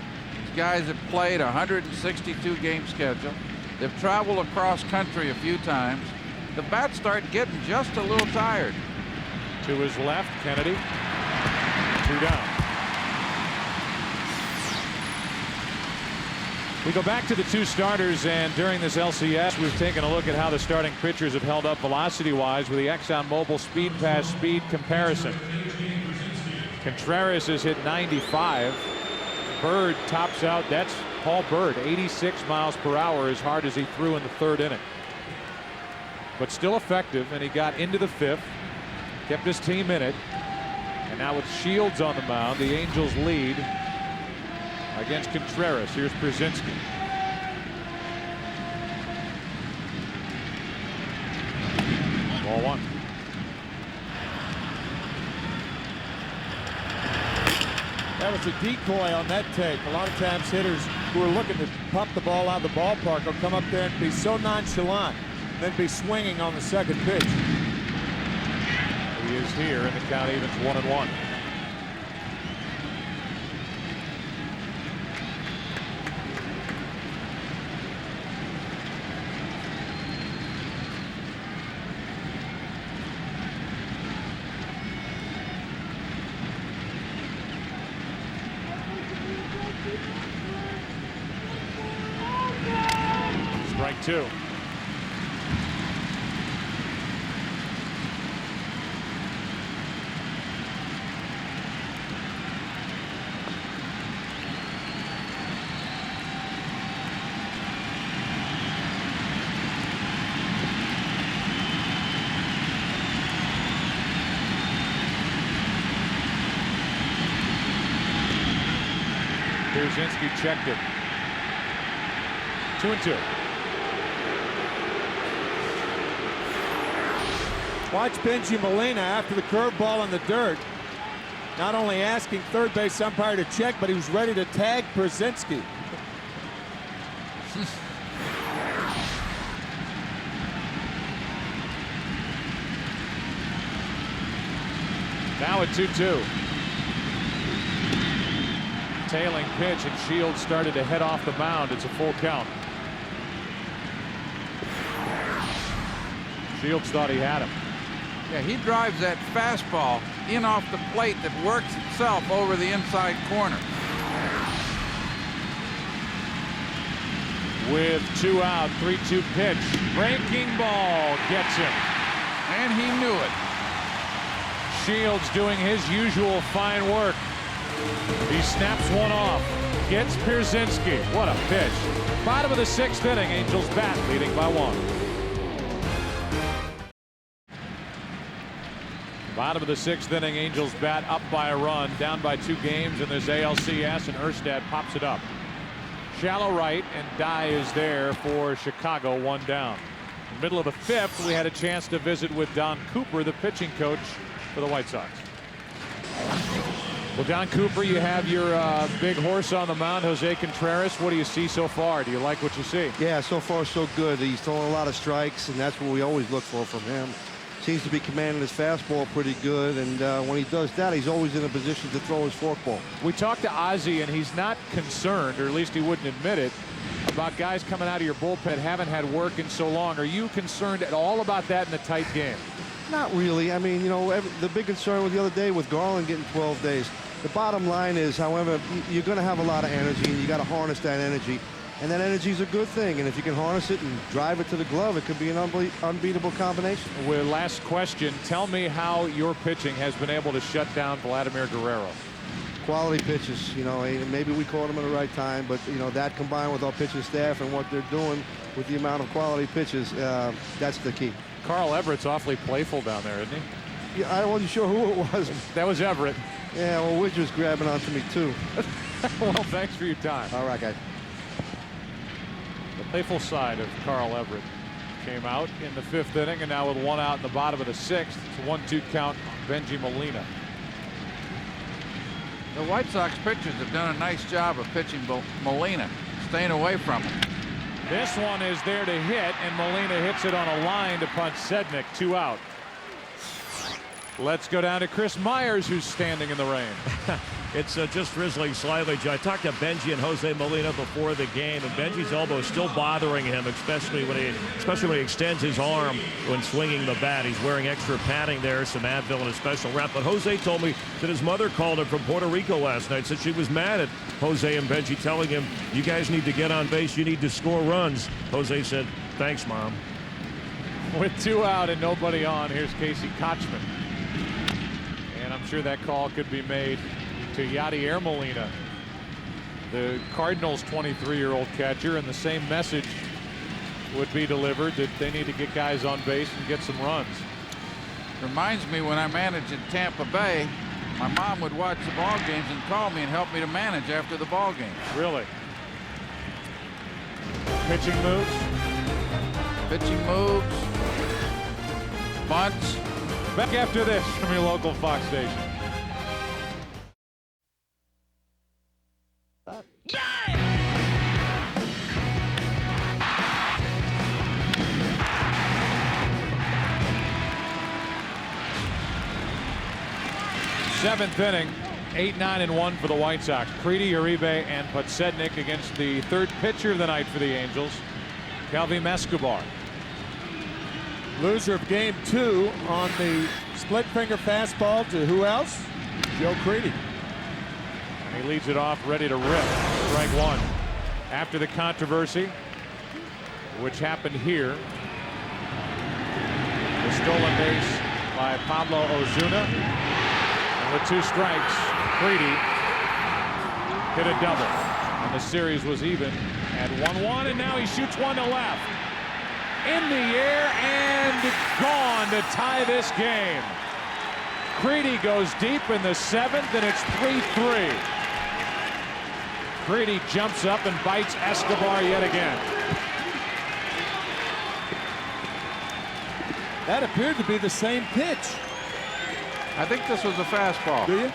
These guys have played a 162 game schedule. They've traveled across country a few times. The bats start getting just a little tired. To his left, Kennedy. 2 down. We go back to the 2 starters, and during this LCS, we've taken a look at how the starting pitchers have held up velocity-wise with the ExxonMobil speed pass speed comparison. Contreras has hit 95. Bird tops out. That's Paul Bird, 86 miles per hour, as hard as he threw in the 3rd inning. But still effective, and he got into the 5th, kept his team in it. And now with Shields on the mound, the Angels lead against Contreras. Here's Brzezinski. Ball 1. That was a decoy on that take. A lot of times hitters who are looking to pump the ball out of the ballpark will come up there and be so nonchalant, then be swinging on the 2nd pitch. He is here, and the count evens 1-1. Strike 2. Brzezinski checked it. 2-2. Watch Benji Molina after the curveball in the dirt. Not only asking third base umpire to check, but he was ready to tag Brzezinski. Now at 2-2. Tailing pitch, and Shields started to head off the mound. It's a full count. Shields thought he had him. Yeah, he drives that fastball in off the plate that works itself over the inside corner. With 2 out, 3-2 pitch. Breaking ball gets him. And he knew it. Shields doing his usual fine work. He snaps one off. Gets Pierzynski. What a pitch. Bottom of the 6th inning, Angels bat leading by 1. Bottom of the 6th inning, Angels bat up by a run, down by 2 games, and there's ALCS, and Erstad pops it up. Shallow right, and Dye is there for Chicago, 1 down. In the middle of the 5th, we had a chance to visit with Don Cooper, the pitching coach for the White Sox. Well, Don Cooper, you have your big horse on the mound, Jose Contreras. What do you see so far? Do you like what you see? Yeah, so far so good. He's throwing a lot of strikes, and that's what we always look for from him. Seems to be commanding his fastball pretty good, and when he does that, he's always in a position to throw his forkball. We talked to Ozzie, and he's not concerned, or at least he wouldn't admit it, about guys coming out of your bullpen haven't had work in so long. Are you concerned at all about that in a tight game? Not really. I mean, you know, the big concern was the other day with Garland getting 12 days. The bottom line is, however, you're going to have a lot of energy, and you got to harness that energy. And that energy is a good thing, and if you can harness it and drive it to the glove, it could be an unbeatable combination. Well, last question. Tell me how your pitching has been able to shut down Vladimir Guerrero. Quality pitches, you know, maybe we caught them at the right time, but, you know, that combined with our pitching staff and what they're doing with the amount of quality pitches, that's the key. Carl Everett's awfully playful down there, isn't he? Yeah, I wasn't sure who it was. That was Everett. Yeah, well, Widger's grabbing onto me, too. Well, thanks for your time. All right, guys. The playful side of Carl Everett came out in the 5th inning, and now with 1 out in the bottom of the 6th, it's a 1-2 count on Benji Molina. The White Sox pitchers have done a nice job of pitching Molina, staying away from him. This one is there to hit, and Molina hits it on a line to punch Sednick. 2 out. Let's go down to Chris Myers, who's standing in the rain. It's just drizzling slightly. I talked to Benji and Jose Molina before the game, and Benji's elbow is still bothering him, especially when he extends his arm when swinging the bat. He's wearing extra padding there, some Advil and a special wrap. But Jose told me that his mother called him from Puerto Rico last night, said she was mad at Jose and Benji, telling him, "You guys need to get on base. You need to score runs." Jose said, "Thanks, Mom." With 2 out and nobody on, here's Casey Kochman. And I'm sure that call could be made to Yadier Molina, the Cardinals' 23-year-old catcher, and the same message would be delivered that they need to get guys on base and get some runs. Reminds me when I managed in Tampa Bay, my mom would watch the ball games and call me and help me to manage after the ball games. Really? Pitching moves? Pitching moves, bunts. Back after this from your local Fox station. Seventh inning, 8-9-1 for the White Sox. Preedy, Uribe, and Podsednik against the 3rd pitcher of the night for the Angels, Calvin Escobar. Loser of game 2 on the split finger fastball to who else? Joe Creedy. And he leads it off, ready to rip. Strike 1. After the controversy, which happened here, the stolen base by Pablo Ozuna. And with 2 strikes, Creedy hit a double. And the series was even at 1-1, and now he shoots one to left. In the air and gone to tie this game. Creedy goes deep in the 7th, and it's 3-3. Creedy jumps up and bites Escobar yet again. That appeared to be the same pitch. I think this was a fastball. Do you?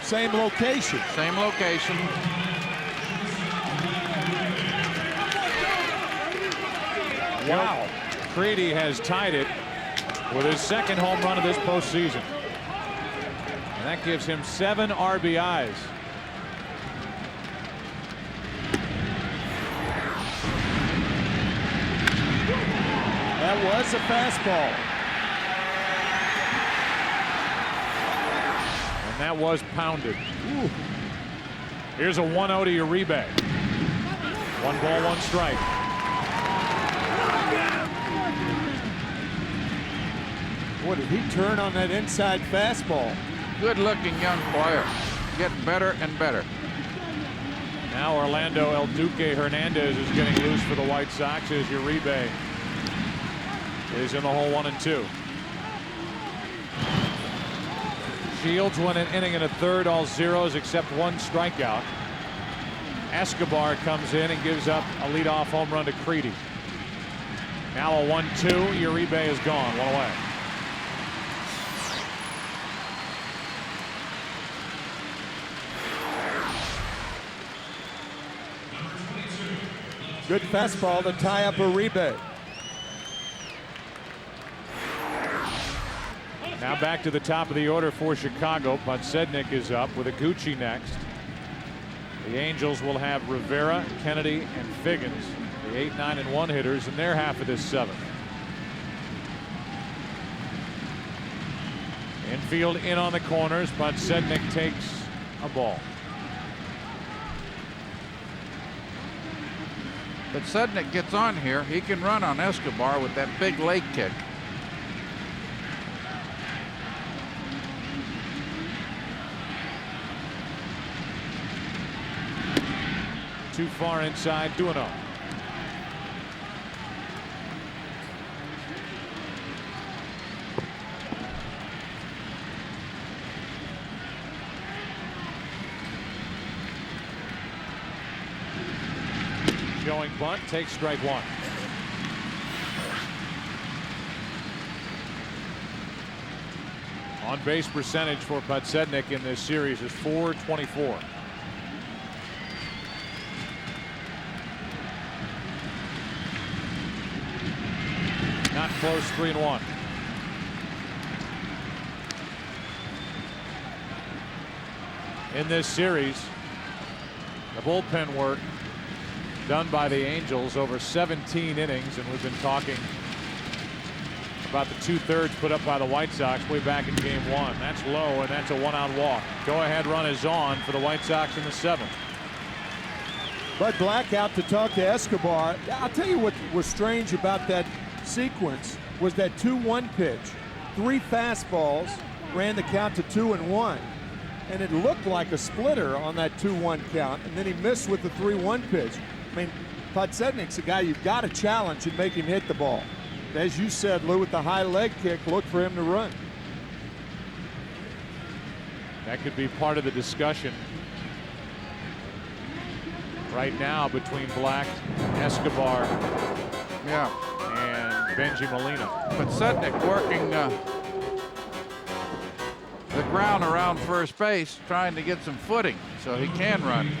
Same location. Same location. Wow. Creedy has tied it with his second home run of this postseason. And that gives him 7 RBIs. That was a fastball. And that was pounded. Ooh. Here's a 1-0 to Uribe. 1 ball, 1 strike. Boy, did he turn on that inside fastball. Good-looking young player. Getting better and better. Now Orlando El Duque Hernandez is getting loose for the White Sox as Uribe is in the hole 1 and 2. Shields went an inning and a third, all zeros except 1 strikeout. Escobar comes in and gives up a leadoff home run to Creedy. Now a 1-2. Uribe is gone. 1 away. Good fastball to tie up Uribe. Now back to the top of the order for Chicago. Podsednik is up with Iguchi next. The Angels will have Rivera, Kennedy, and Figgins, the 8, 9, and 1 hitters in their half of this 7th. Infield in on the corners. Podsednik takes a ball. But Sednick gets on here. He can run on Escobar with that big leg kick. Too far inside, 2-0. Showing bunt, takes strike 1. On base percentage for Podsednik in this series is .424. Not close, 3-1. In this series, the bullpen work done by the Angels over 17 innings, and we've been talking about the 2/3 put up by the White Sox way back in game 1. That's low, and that's a 1-out walk. Go-ahead run is on for the White Sox in the 7th. Bud Black out to talk to Escobar. I'll tell you what was strange about that sequence was that 2-1 pitch. 3 fastballs ran the count to 2-1, and it looked like a splitter on that 2-1 count, and then he missed with the 3-1 pitch. I mean, Podsednik's a guy you've got to challenge and make him hit the ball. As you said, Lou, with the high leg kick, look for him to run. That could be part of the discussion right now between Black, Escobar, and Benji Molina. But Sednick working the ground around first base, trying to get some footing so he can run.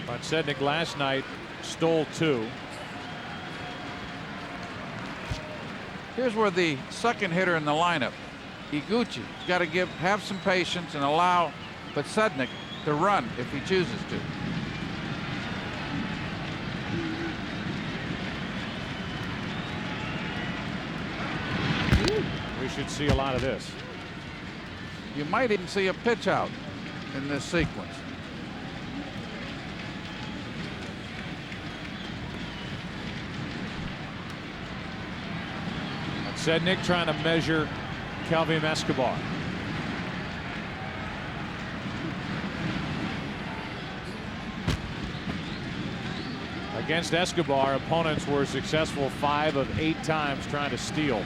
Podsednik last night stole 2. Here's where the second hitter in the lineup, Iguchi, has got to have some patience and allow Podsednik to run if he chooses to. We should see a lot of this. You might even see a pitch out in this sequence. Sednick trying to measure Kelvin Escobar. Against Escobar, opponents were successful 5 of 8 times trying to steal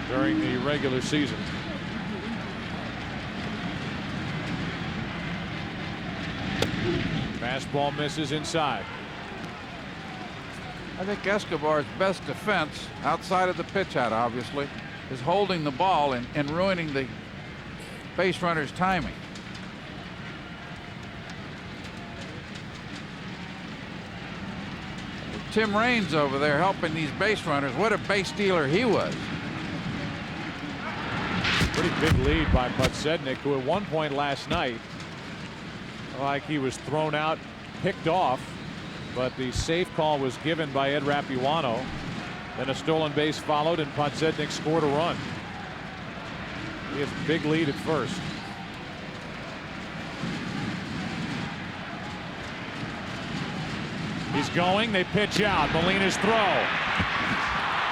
during the regular season. Fastball misses inside. I think Escobar's best defense, outside of the pitch out obviously, is holding the ball and ruining the base runner's timing. Tim Raines over there helping these base runners. What a base stealer he was. Pretty big lead by Podsednik, who at one point last night, like he was thrown out, picked off, but the safe call was given by Ed Rapuano. Then a stolen base followed, and Podsednik scored a run. He has a big lead at first. He's going, they pitch out. Molina's throw.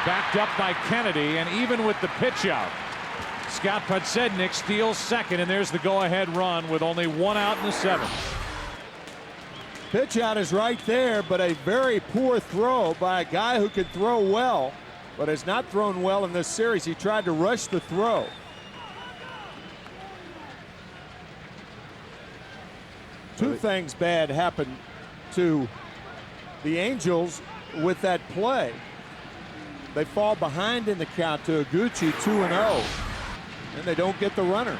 Backed up by Kennedy, and even with the pitch out, Scott Podsednik steals second, and there's the go-ahead run with only one out in the seventh. Pitch out is right there, but a very poor throw by a guy who can throw well, but has not thrown well in this series. He tried to rush the throw. Two things bad happened to the Angels with that play. They fall behind in the count to Iguchi 2-0, and they don't get the runner.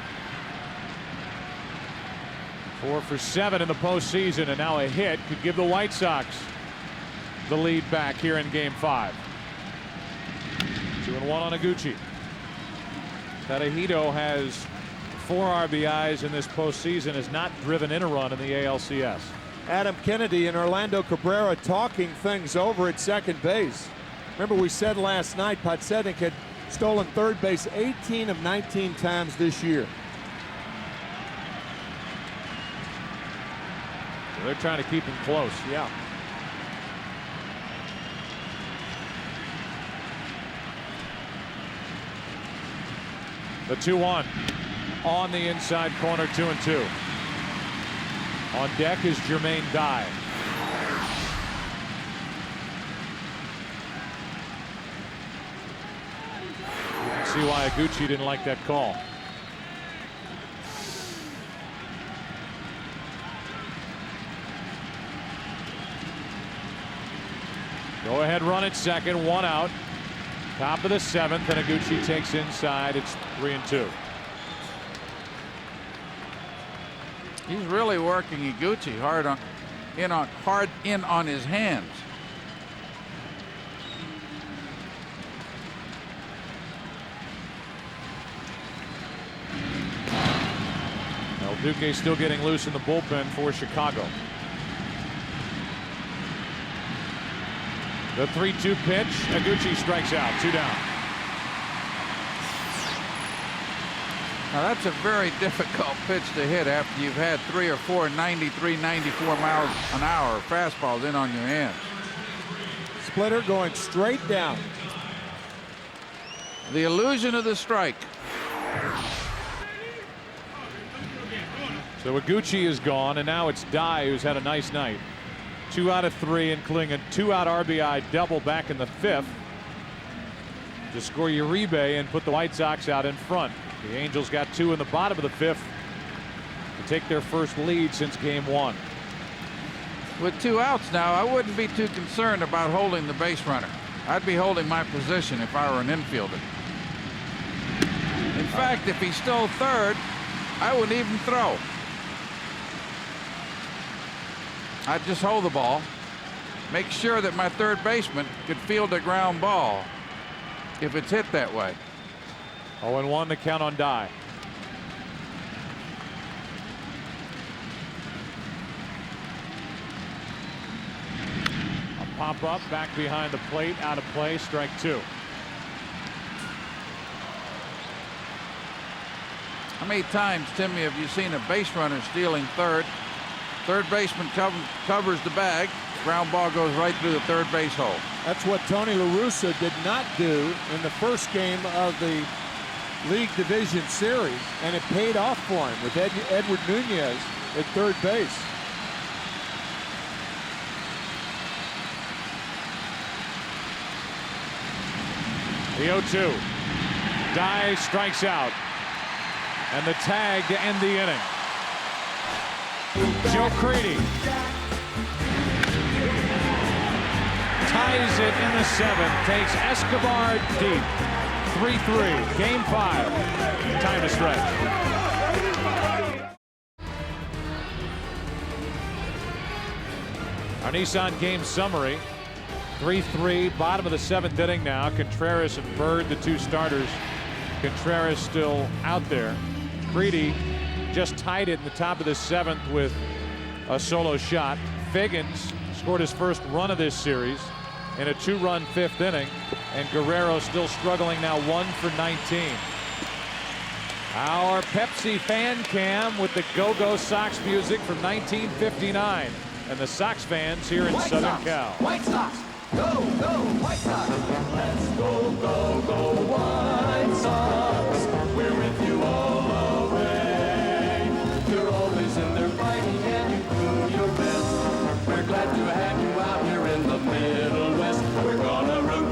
4 for 7 in the postseason, and now a hit could give the White Sox the lead back here in Game 5. 2-1 on Iguchi. Tadahito has 4 RBIs in this postseason, has not driven in a run in the ALCS. Adam Kennedy and Orlando Cabrera talking things over at second base. Remember, we said last night Podsednik had stolen third base 18 of 19 times this year. They're trying to keep him close. Yeah. The 2-1 on the inside corner, 2-2. On deck is Jermaine Dye. You can see why Iguchi didn't like that call. Go ahead run at second, 1 out. Top of the 7th, and Iguchi takes inside. It's 3-2. He's really working Iguchi hard in on his hands. El Duque still getting loose in the bullpen for Chicago. The 3-2 pitch. Iguchi strikes out. 2 down. Now that's a very difficult pitch to hit after you've had 3 or 4 93, 94 miles an hour fastballs in on your hands. Splitter going straight down. The illusion of the strike. So Iguchi is gone, and now it's Dye, who's had a nice night. 2 out of 3, including a 2-out RBI double back in the 5th to score Uribe and put the White Sox out in front. The Angels got 2 in the bottom of the 5th to take their first lead since Game 1. With 2 outs now, I wouldn't be too concerned about holding the base runner. I'd be holding my position if I were an infielder. In fact, if he stole third, I wouldn't even throw. I'd just hold the ball, make sure that my third baseman could field a ground ball if it's hit that way. 0-1 to count on Dye. A pop up back behind the plate, out of play, strike 2. How many times, Timmy, have you seen a base runner stealing third? Third baseman covers the bag. Ground ball goes right through the third base hole. That's what Tony La Russa did not do in the first game of the League Division Series, and it paid off for him with Edward Nunez at third base. The 0-2. Dye strikes out. And the tag to end the inning. Joe Crede ties it in the 7th, takes Escobar deep. 3-3, game 5. Time to stretch. Our Nissan game summary. 3-3, bottom of the 7th inning now. Contreras and Bird, the 2 starters. Contreras still out there. Greedy just tied it in the top of the 7th with a solo shot. Figgins scored his first run of this series in a 2-run 5th inning. And Guerrero still struggling now, 1 for 19. Our Pepsi fan cam with the Go-Go Sox music from 1959. And the Sox fans here in Southern Cal. White Sox, go, go, White Sox. Let's go, go, go, White Sox. We're with you all the way. You're always in there fighting and you do your best. We're glad to have you out here in the Middle West. We're gonna root,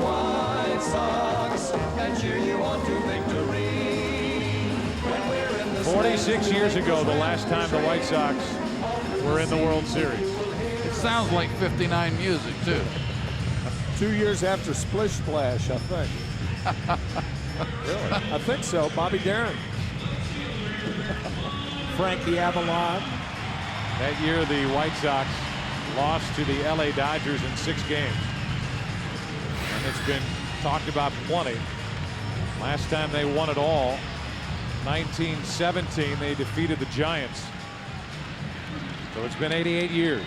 White Sox and cheer you on to victory. When we're in the 46 years ago, the last time the White Sox were in the World Series. It sounds like 59 music, too. 2 years after Splish Splash, I think. Really? I think so. Bobby Darin. Frankie Avalon. That year, the White Sox lost to the LA Dodgers in 6 games. And it's been talked about plenty. Last time they won it all, 1917, they defeated the Giants. So it's been 88 years.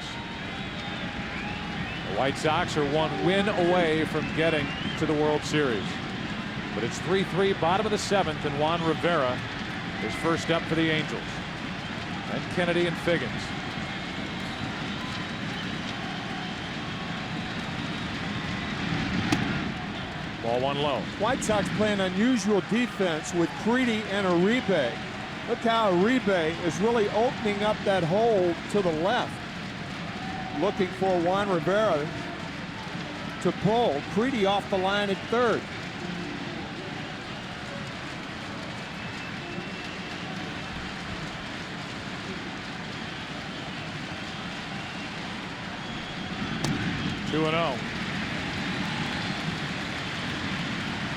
The White Sox are 1 win away from getting to the World Series. But it's 3-3, bottom of the 7th, and Juan Rivera is first up for the Angels. And Kennedy and Figgins. Ball 1 low. White Sox playing unusual defense with Creedy and Uribe. Look how Uribe is really opening up that hole to the left, looking for Juan Rivera to pull. Creedy off the line at 3rd. Two and 0.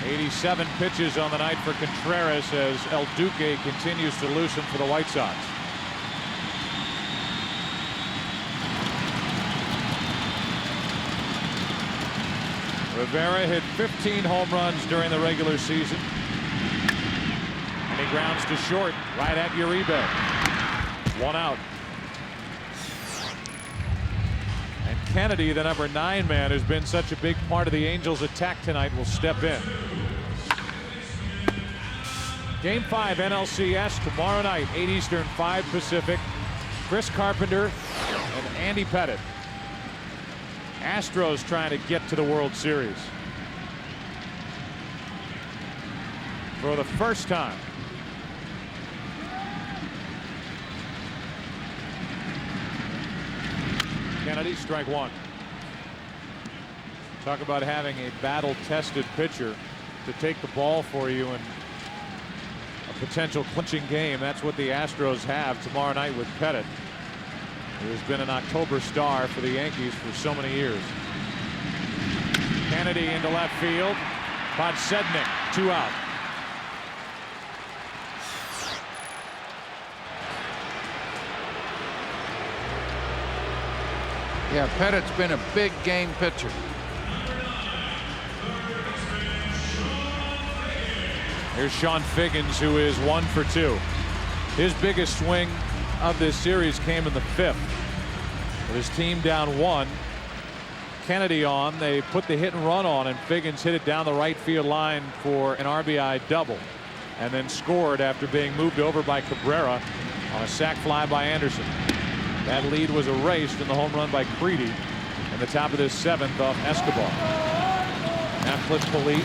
87 pitches on the night for Contreras as El Duque continues to loosen for the White Sox. Rivera hit 15 home runs during the regular season. And he grounds to short right at Uribe. 1 out. And Kennedy, the number 9 man, who's been such a big part of the Angels' attack tonight, will step in. Game 5 NLCS tomorrow night, 8 Eastern, 5 Pacific. Chris Carpenter and Andy Pettitte. Astros trying to get to the World Series for the first time. Kennedy, strike 1. Talk about having a battle-tested pitcher to take the ball for you in a potential clinching game. That's what the Astros have tomorrow night with Pettitte, who has been an October star for the Yankees for so many years. Kennedy into left field. Podsednik, 2 out. Yeah, Pettitte's been a big game pitcher. Here's Sean Figgins, who is 1 for 2. His biggest swing of this series came in the 5th. With his team down 1. Kennedy on. They put the hit and run on, and Figgins hit it down the right field line for an RBI double. And then scored after being moved over by Cabrera on a sac fly by Anderson. That lead was erased in the home run by Creedy in the top of this 7th off Escobar. Now Cliff Polite,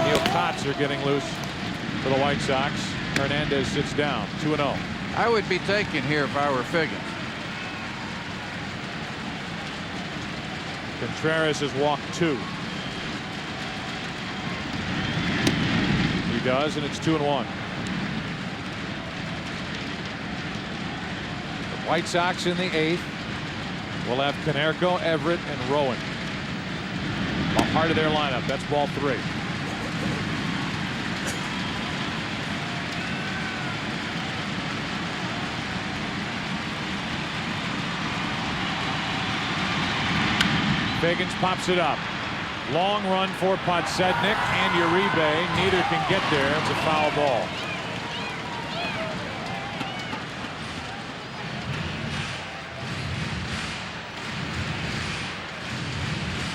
Neil Kotz are getting loose for the White Sox. Hernandez sits down, 2-0. I would be taken here if I were Figgins. Contreras has walked 2. He does, and it's 2-1. White Sox in the 8th. We'll have Konerko, Everett, and Rowan. Part of their lineup. That's ball 3. Figgins pops it up. Long run for Podsednik and Uribe. Neither can get there. It's a foul ball.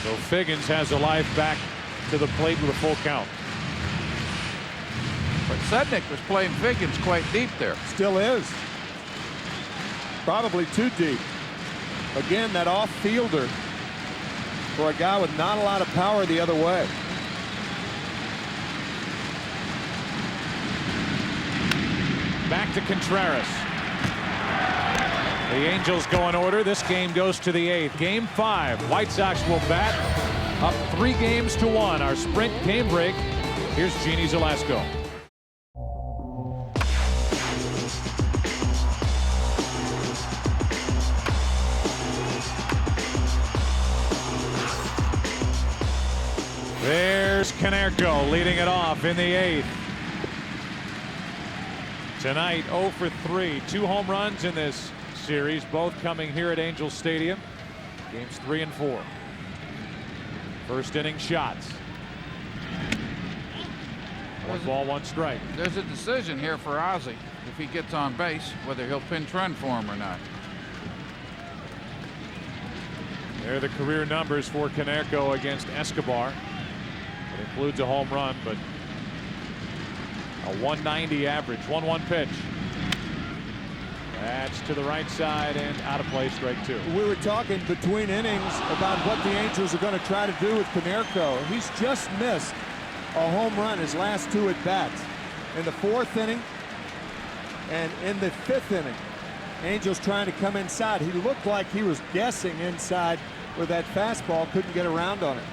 So Figgins has a life back to the plate with a full count. But Sednick was playing Figgins quite deep there. Still is. Probably too deep. Again, that off-fielder for a guy with not a lot of power the other way. Back to Contreras. The Angels go in order. This game goes to the 8th. Game 5. White Sox will bat up 3-1. Our sprint game break. Here's Jeannie Zalasko. There's Konerko leading it off in the 8th. Tonight 0 for 3. 2 home runs in this series, both coming here at Angels Stadium. Games 3 and 4. First inning shots. 1 ball, 1 strike. There's a decision here for Ozzie if he gets on base, whether he'll pin trend for him or not. There are the career numbers for Konerko against Escobar. It includes a home run, but a 190 average. 1-1 pitch. That's to the right side and out of play, strike 2. We were talking between innings about what the Angels are going to try to do with Konerko. He's just missed a home run his last 2 at bats. In the 4th inning and in the 5th inning. Angels trying to come inside. He looked like he was guessing inside where that fastball, couldn't get around on it.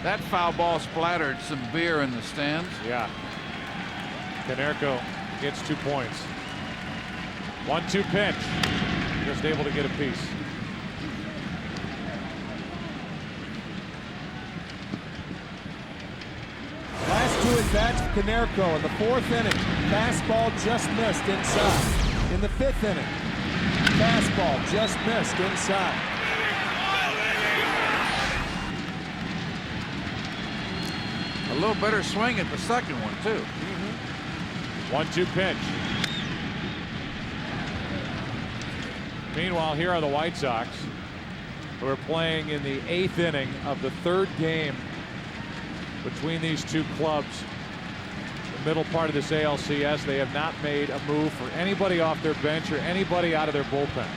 That foul ball splattered some beer in the stands. Yeah. Konerko gets 2 points. 1-2 pitch. Just able to get a piece. Last 2 at bats for Konerko in the 4th inning. Fastball just missed inside. In the 5th inning, fastball just missed inside. A little better swing at the second one, too. 1-2 pitch. Meanwhile, here are the White Sox, who are playing in the 8th inning of the 3rd game between these 2 clubs. The middle part of this ALCS, they have not made a move for anybody off their bench or anybody out of their bullpen.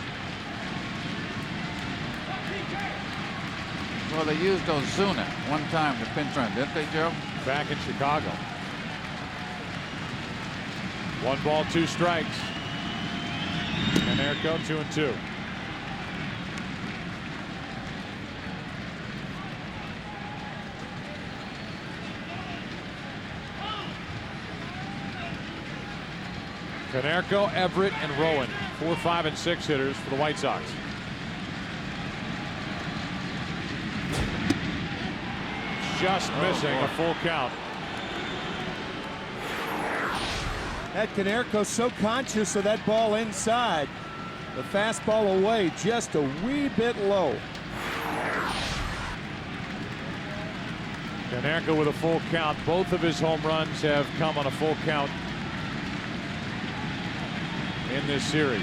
Well, they used Ozuna one time to pinch run, didn't they, Joe? Back in Chicago. 1 ball, 2 strikes. Konerko 2-2. Konerko, Everett, and Rowan, 4, 5, and 6 hitters for the White Sox. Just missing a full count. That Konerko so conscious of that ball inside. The fastball away just a wee bit low. Konerko with a full count. Both of his home runs have come on a full count in this series.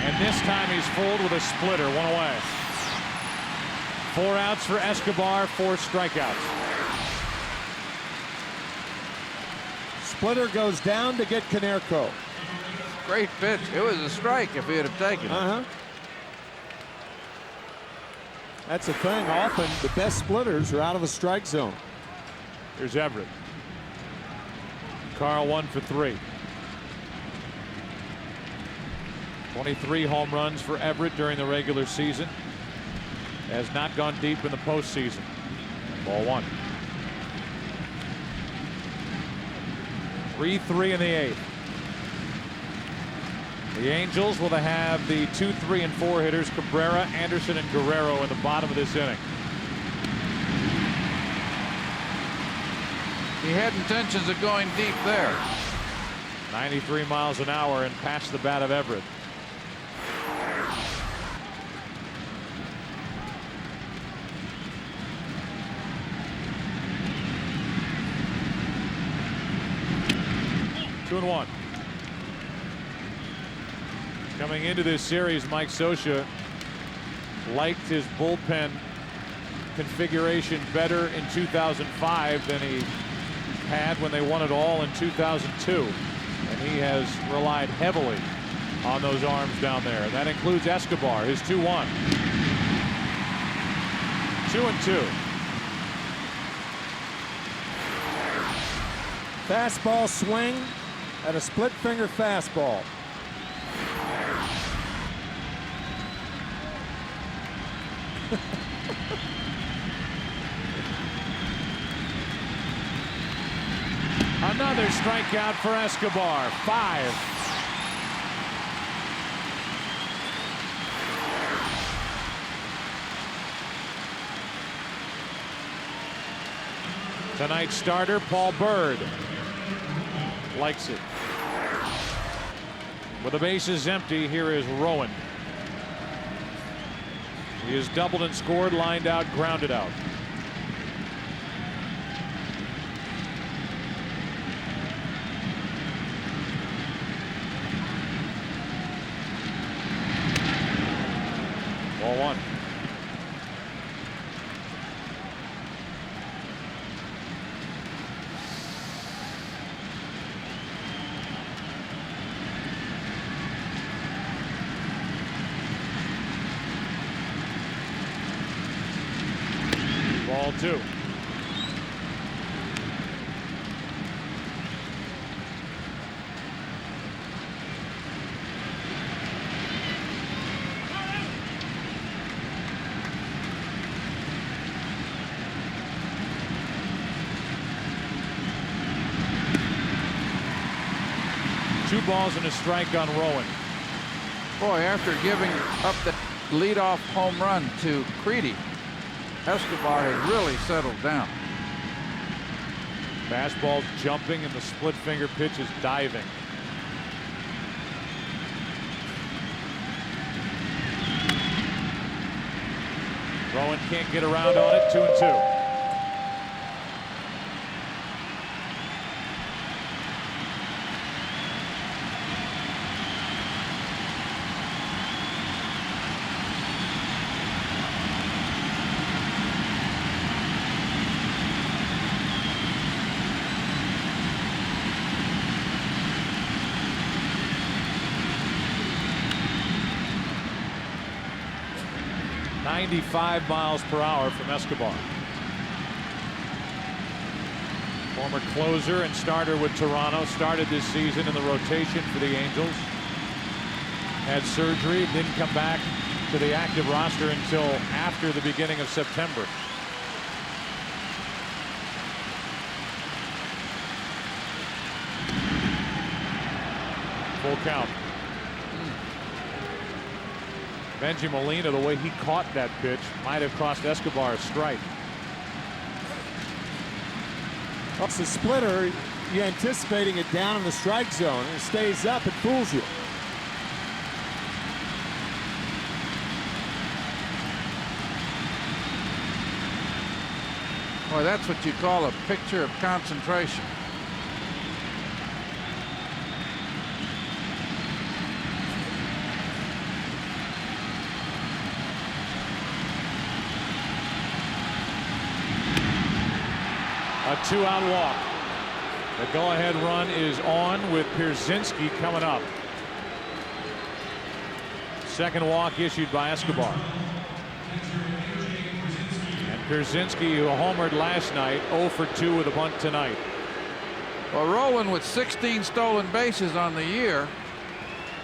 And this time he's fooled with a splitter, 1 away. 4 outs for Escobar, 4 strikeouts. Splitter goes down to get Konerko. Great pitch. It was a strike if he had have taken it. That's the thing. Often the best splitters are out of the strike zone. Here's Everett. Carl 1 for 3. 23 home runs for Everett during the regular season. Has not gone deep in the postseason. Ball 1. 3-3 in the 8th. The Angels will have the 2, 3, and 4 hitters, Cabrera, Anderson, and Guerrero in the bottom of this inning. He had intentions of going deep there. 93 miles an hour and past the bat of Everett. Two and one. Coming into this series, Mike Scioscia liked his bullpen configuration better in 2005 than he had when they won it all in 2002. And he has relied heavily on those arms down there. And that includes Escobar, his 2-1. 2-2. Fastball swing at a split finger fastball. Another strikeout for Escobar. 5. Tonight's starter, Paul Byrd, likes it. With the bases empty, here is Rowan. He has doubled and scored, lined out, grounded out. Ball 1. Ball 2. Two balls and a strike on Rowan. Boy, after giving up the leadoff home run to Creedy, Escobar has really settled down. Fastball jumping and the split finger pitch is diving. Rowan can't get around on it. 2-2. .95 miles per hour from Escobar. Former closer and starter with Toronto, started this season in the rotation for the Angels. Had surgery, didn't come back to the active roster until after the beginning of September. Full count. Benji Molina, the way he caught that pitch, might have cost Escobar a strike. Well, it's a splitter. You're anticipating it down in the strike zone. It stays up, it fools you. Boy, that's what you call a picture of concentration. A 2-out walk. The go-ahead run is on with Pierzynski coming up. Second walk issued by Escobar. And Pierzynski, who homered last night, 0 for 2 with a bunt tonight. Well, Rowan with 16 stolen bases on the year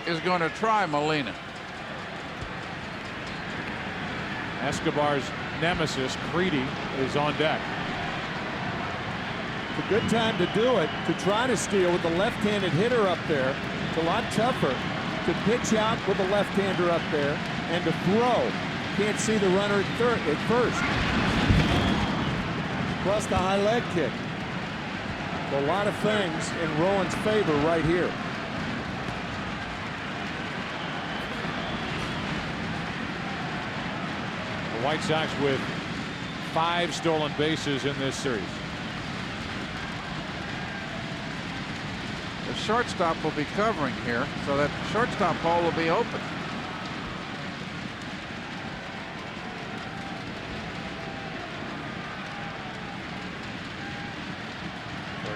is going to try Molina. Escobar's nemesis, Creedy, is on deck. It's a good time to do it, to try to steal with the left-handed hitter up there. It's a lot tougher to pitch out with a left-hander up there and to throw. Can't see the runner at first. Plus the high leg kick. A lot of things in Rowan's favor right here. The White Sox with 5 stolen bases in this series. The shortstop will be covering here, so that shortstop hole will be open.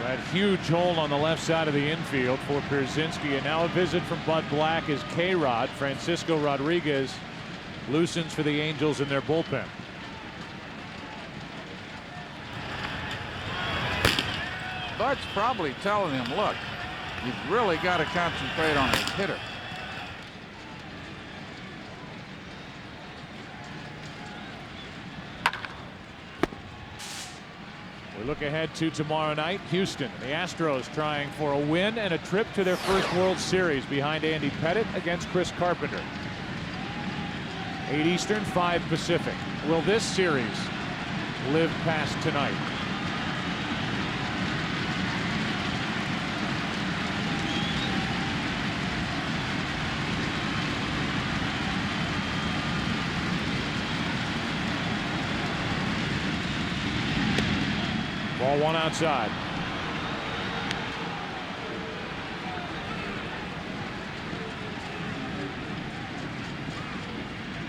That huge hole on the left side of the infield for Pierzynski, and now a visit from Bud Black as K-Rod. Francisco Rodriguez loosens for the Angels in their bullpen. Bud's probably telling him, look, you've really got to concentrate on his hitter. We look ahead to tomorrow night. Houston, the Astros trying for a win and a trip to their first World Series behind Andy Pettitte against Chris Carpenter. 8 Eastern, 5 Pacific. Will this series live past tonight? Ball 1 outside.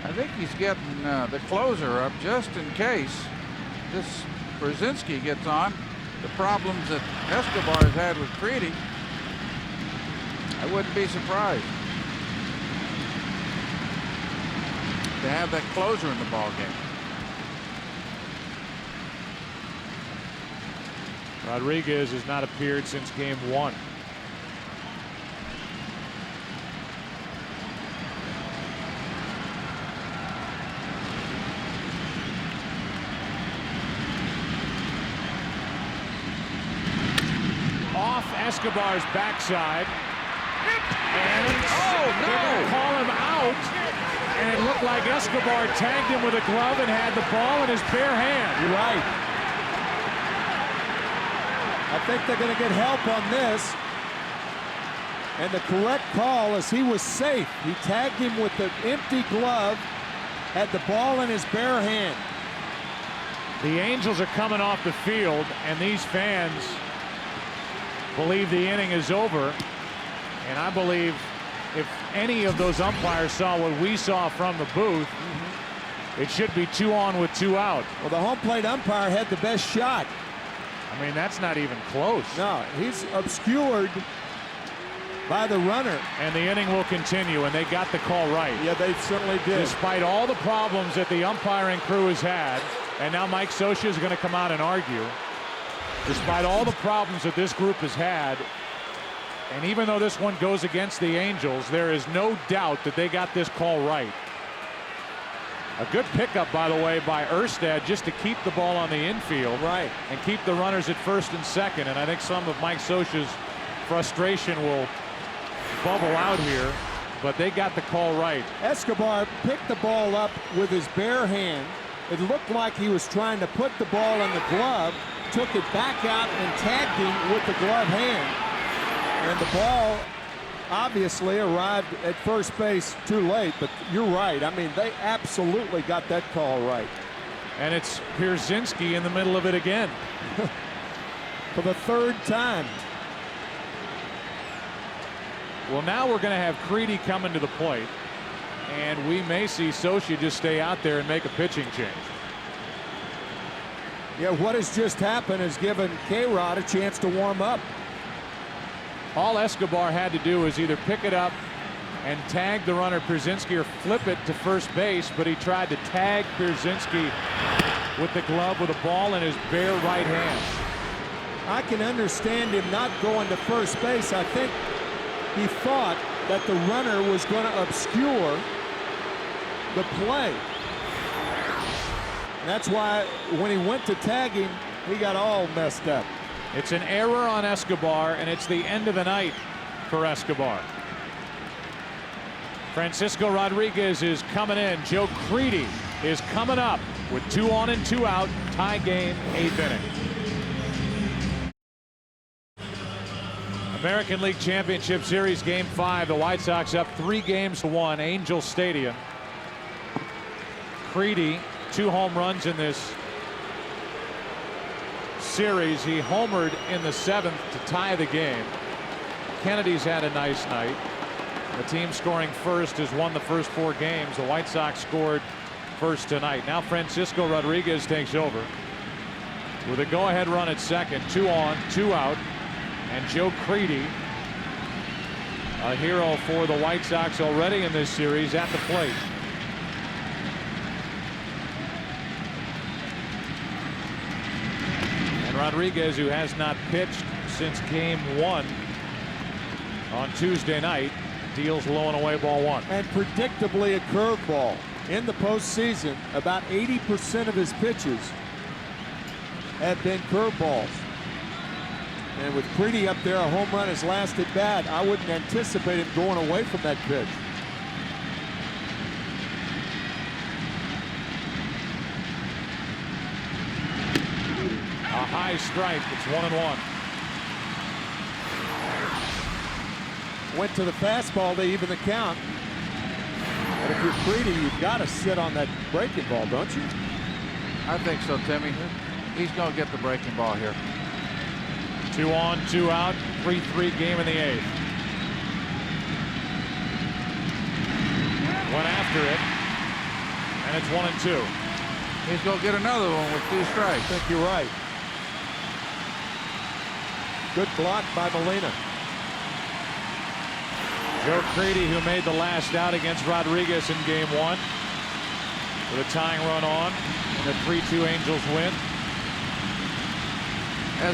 I think he's getting the closer up just in case this Pierzynski gets on. The problems that Escobar has had with Creedy, I wouldn't be surprised to have that closer in the ball game. Rodriguez has not appeared since game 1. Off Escobar's backside. And they're going to call him out. And it looked like Escobar tagged him with a glove and had the ball in his bare hand. You're right. I think they're going to get help on this. And the correct call is he was safe. He tagged him with the empty glove, had the ball in his bare hand. The Angels are coming off the field, and these fans believe the inning is over. And I believe if any of those umpires saw what we saw from the booth, it should be 2 on with 2 out. Well, the home plate umpire had the best shot. I mean, that's not even close. No, he's obscured by the runner. And the inning will continue, and they got the call right. Yeah, they certainly did. Despite all the problems that the umpiring crew has had, and now Mike Scioscia is going to come out and argue. Despite all the problems that this group has had, and even though this one goes against the Angels, there is no doubt that they got this call right. A good pickup, by the way, by Erstad just to keep the ball on the infield. Right. And keep the runners at first and second. And I think some of Mike Scioscia's frustration will bubble out here. But they got the call right. Escobar picked the ball up with his bare hand. It looked like he was trying to put the ball in the glove, took it back out and tagged him with the glove hand. And the ball obviously arrived at first base too late, but you're right. I mean, they absolutely got that call right. And it's Pierzynski in the middle of it again. For the 3rd time. Well, now we're going to have Creedy coming to the plate, and we may see Scioscia just stay out there and make a pitching change. Yeah, what has just happened has given K-Rod a chance to warm up. All Escobar had to do was either pick it up and tag the runner Pierzynski or flip it to first base, but he tried to tag Pierzynski with the glove with a ball in his bare right hand. I can understand him not going to first base. I think he thought that the runner was going to obscure the play. And that's why when he went to tag him, he got all messed up. It's an error on Escobar, and it's the end of the night for Escobar. Francisco Rodriguez is coming in. Joe Creedy is coming up with 2 on and 2 out. Tie game, 8th inning. American League Championship Series Game 5. The White Sox up 3-1, Angel Stadium. Creedy, 2 home runs in this series. He homered in the 7th to tie the game. Kennedy's had a nice night. The team scoring first has won the first 4 games. The White Sox scored first tonight. Now Francisco Rodriguez takes over with a go-ahead run at second. 2 on, 2 out. And Joe Creedy, a hero for the White Sox already in this series, at the plate. And Rodriguez, who has not pitched since game 1 on Tuesday night, deals low and away ball 1. And predictably a curveball. In the postseason, about 80% of his pitches have been curveballs. And with Creedy up there, a home run his last at bat. I wouldn't anticipate him going away from that pitch. A high strike. It's 1-1. Went to the fastball to even the count. But if you're Creedy, you've got to sit on that breaking ball, don't you? I think so, Timmy. He's going to get the breaking ball here. 2 on, 2 out, 3-3 game in the 8th. Went after it, and it's 1-2. He's going to get another one with 2 strikes. I think you're right. Good block by Molina. Joe Creedy, who made the last out against Rodriguez in game 1, with a tying run on, and a 3-2 Angels win.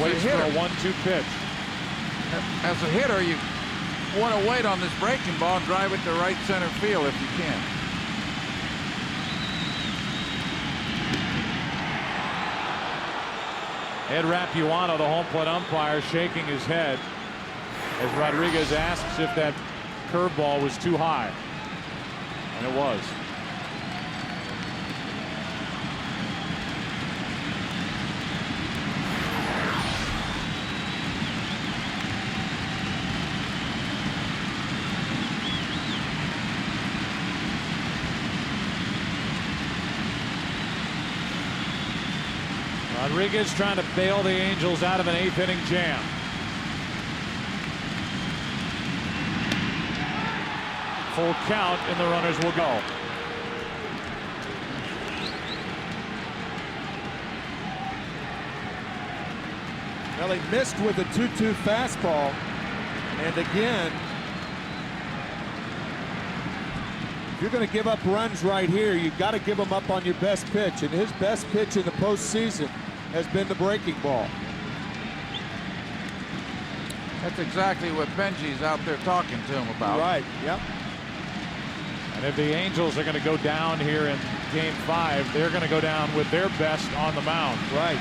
Waits for a 1-2 pitch. As a hitter, you want to wait on this breaking ball and drive it to right center field if you can. Ed Rapuano, the home plate umpire, shaking his head as Rodriguez asks if that curveball was too high. And it was. Rodriguez trying to bail the Angels out of an 8th inning jam. Full count, and the runners will go. Well, he missed with a 2-2 fastball. And again, if you're going to give up runs right here, you've got to give them up on your best pitch. And his best pitch in the postseason has been the breaking ball. That's exactly what Benji's out there talking to him about. Right, yep. And if the Angels are going to go down here in game 5, they're going to go down with their best on the mound. Right.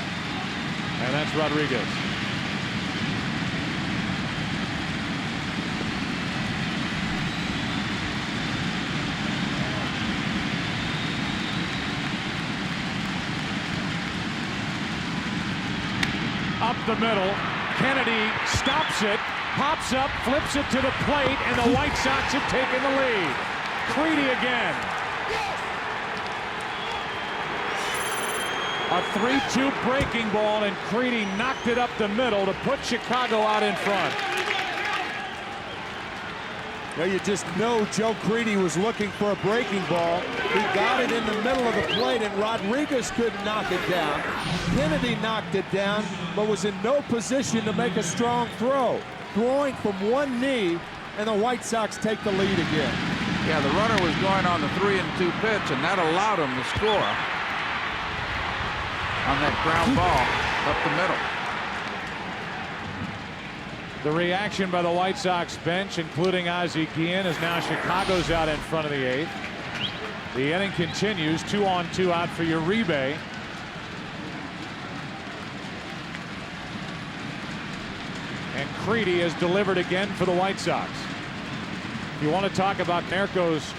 And that's Rodriguez. Up the middle, Kennedy stops it, pops up, flips it to the plate, and the White Sox have taken the lead. Creedy again. A 3-2 breaking ball, and Creedy knocked it up the middle to put Chicago out in front. Well, you just know Joe Creedy was looking for a breaking ball. He got it in the middle of the plate, and Rodriguez couldn't knock it down. Kennedy knocked it down, but was in no position to make a strong throw. Throwing from one knee, and the White Sox take the lead again. Yeah, the runner was going on the 3-2 pitch, and that allowed him to score on that ground ball up the middle. The reaction by the White Sox bench, including Ozzie Guillen, is now Chicago's out in front of the 8th. The inning continues. 2 on, 2 out for Uribe. And Creedy has delivered again for the White Sox. If you want to talk about Nerco's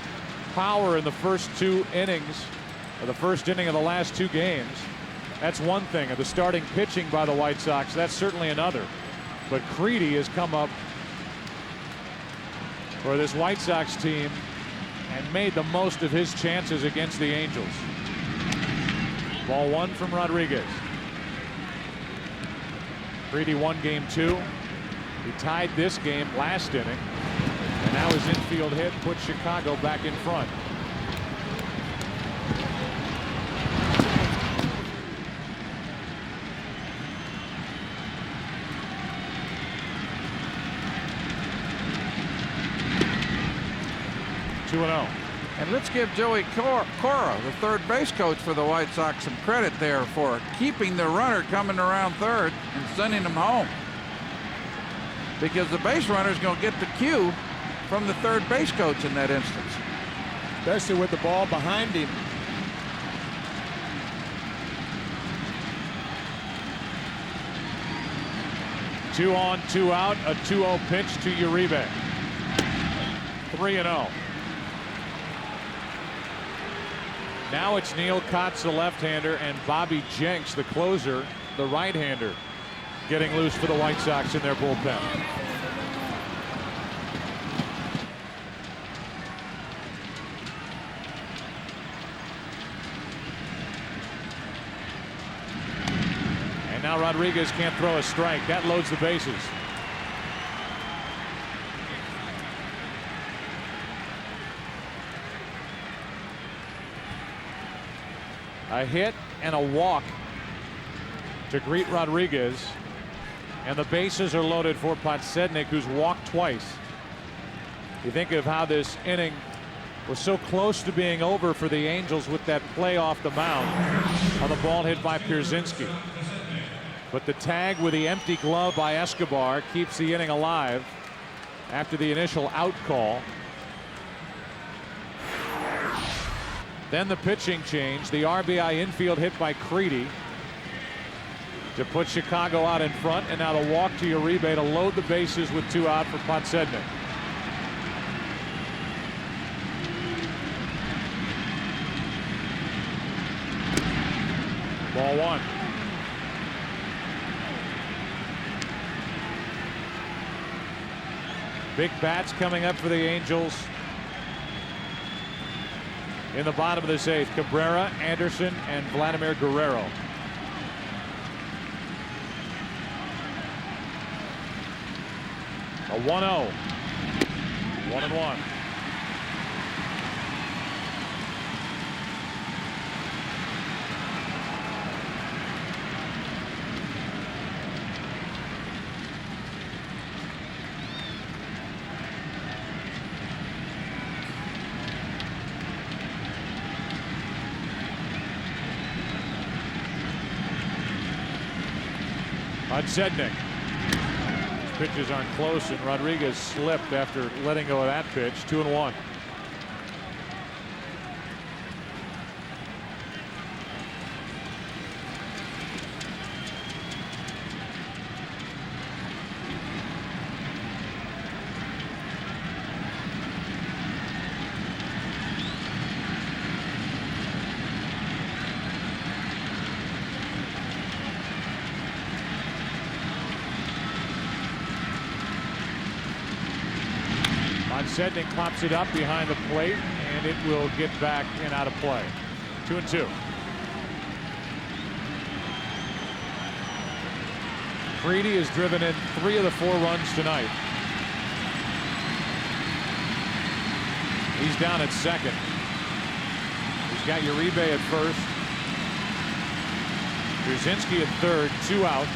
power in the first 2 innings, or the first inning of the last 2 games, that's one thing. And the starting pitching by the White Sox, that's certainly another. But Creedy has come up for this White Sox team and made the most of his chances against the Angels. Ball 1 from Rodriguez. Creedy won game 2. He tied this game last inning. And now his infield hit puts Chicago back in front. And let's give Joey Cora, the third base coach for the White Sox, some credit there for keeping the runner coming around third and sending him home. Because the base runner is going to get the cue from the third base coach in that instance. Especially with the ball behind him. Two on, 2 out, a 2-0 pitch to Uribe. 3-0. Now it's Neil Kotz, the left-hander, and Bobby Jenks, the closer, the right-hander, getting loose for the White Sox in their bullpen. And now Rodriguez can't throw a strike. That loads the bases. A hit and a walk to greet Rodriguez, and the bases are loaded for Podsednik, who's walked twice. You think of how this inning was so close to being over for the Angels with that play off the mound on the ball hit by Pierzynski. But the tag with the empty glove by Escobar keeps the inning alive after the initial out call. Then the pitching change, the RBI infield hit by Creedy to put Chicago out in front, and now the walk to Uribe to load the bases with 2 out for Podsednik. Ball 1. Big bats coming up for the Angels in the bottom of this 8th. Cabrera, Anderson, and Vladimir Guerrero. A 1-0. 1-1. Podsednik. His pitches aren't close, and Rodriguez slipped after letting go of that pitch. 2-1. Podsednik claps it up behind the plate, and it will get back and out of play. 2-2. Creedy has driven in 3 of the 4 runs tonight. He's down at second. He's got Uribe at first. Pierzynski at third, 2 out.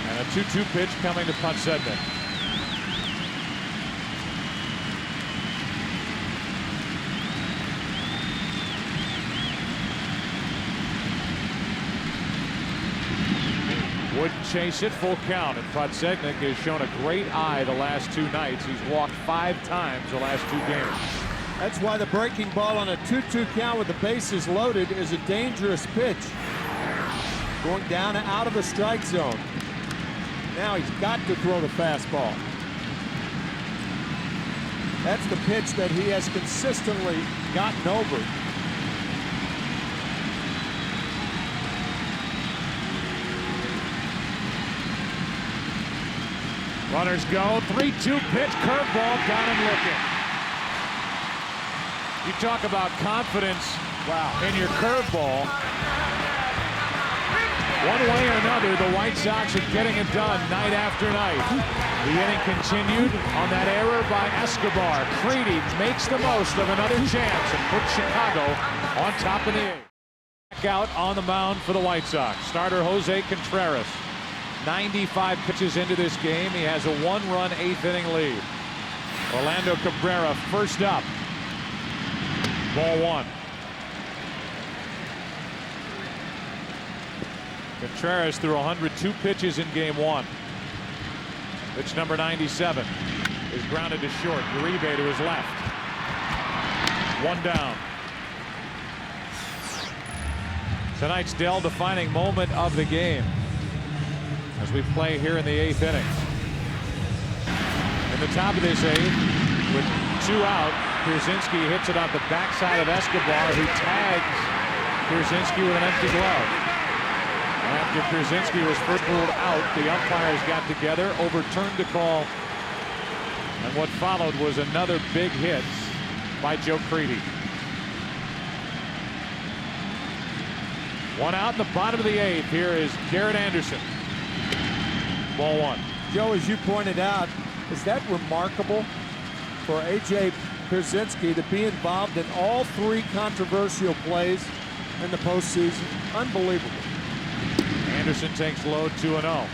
And a 2-2 pitch coming to Podsednik. Wouldn't chase it, full count, and Podsednik has shown a great eye the last 2 nights. He's walked 5 times the last 2 games. That's why the breaking ball on a 2-2 count with the bases loaded is a dangerous pitch. Going down and out of the strike zone. Now he's got to throw the fastball. That's the pitch that he has consistently gotten over. Runners go. 3-2 pitch. Curveball. Got him looking. You talk about confidence in your curveball. One way or another, the White Sox are getting it done night after night. The inning continued on that error by Escobar. Creedy makes the most of another chance and puts Chicago on top of the eighth. Back out on the mound for the White Sox. Starter Jose Contreras. 95 pitches into this game. He has a one-run eighth-inning lead. Orlando Cabrera first up. Ball one. Contreras threw 102 pitches in game one. Pitch number 97 is grounded to short. Uribe to his left. One down. Tonight's Dell-defining moment of the game as we play here in the eighth inning. In the top of this eighth, with two out, Pierzynski hits it off the backside of Escobar, who tags Pierzynski with an empty glove. After Pierzynski was first ruled out, the umpires got together, overturned the call, and what followed was another big hit by Joe Creedy. One out in the bottom of the eighth. Here is Garrett Anderson. Ball one. Joe, as you pointed out, is that remarkable for A.J. Pierzynski to be involved in all three controversial plays in the postseason? Unbelievable. Anderson takes load 2-0.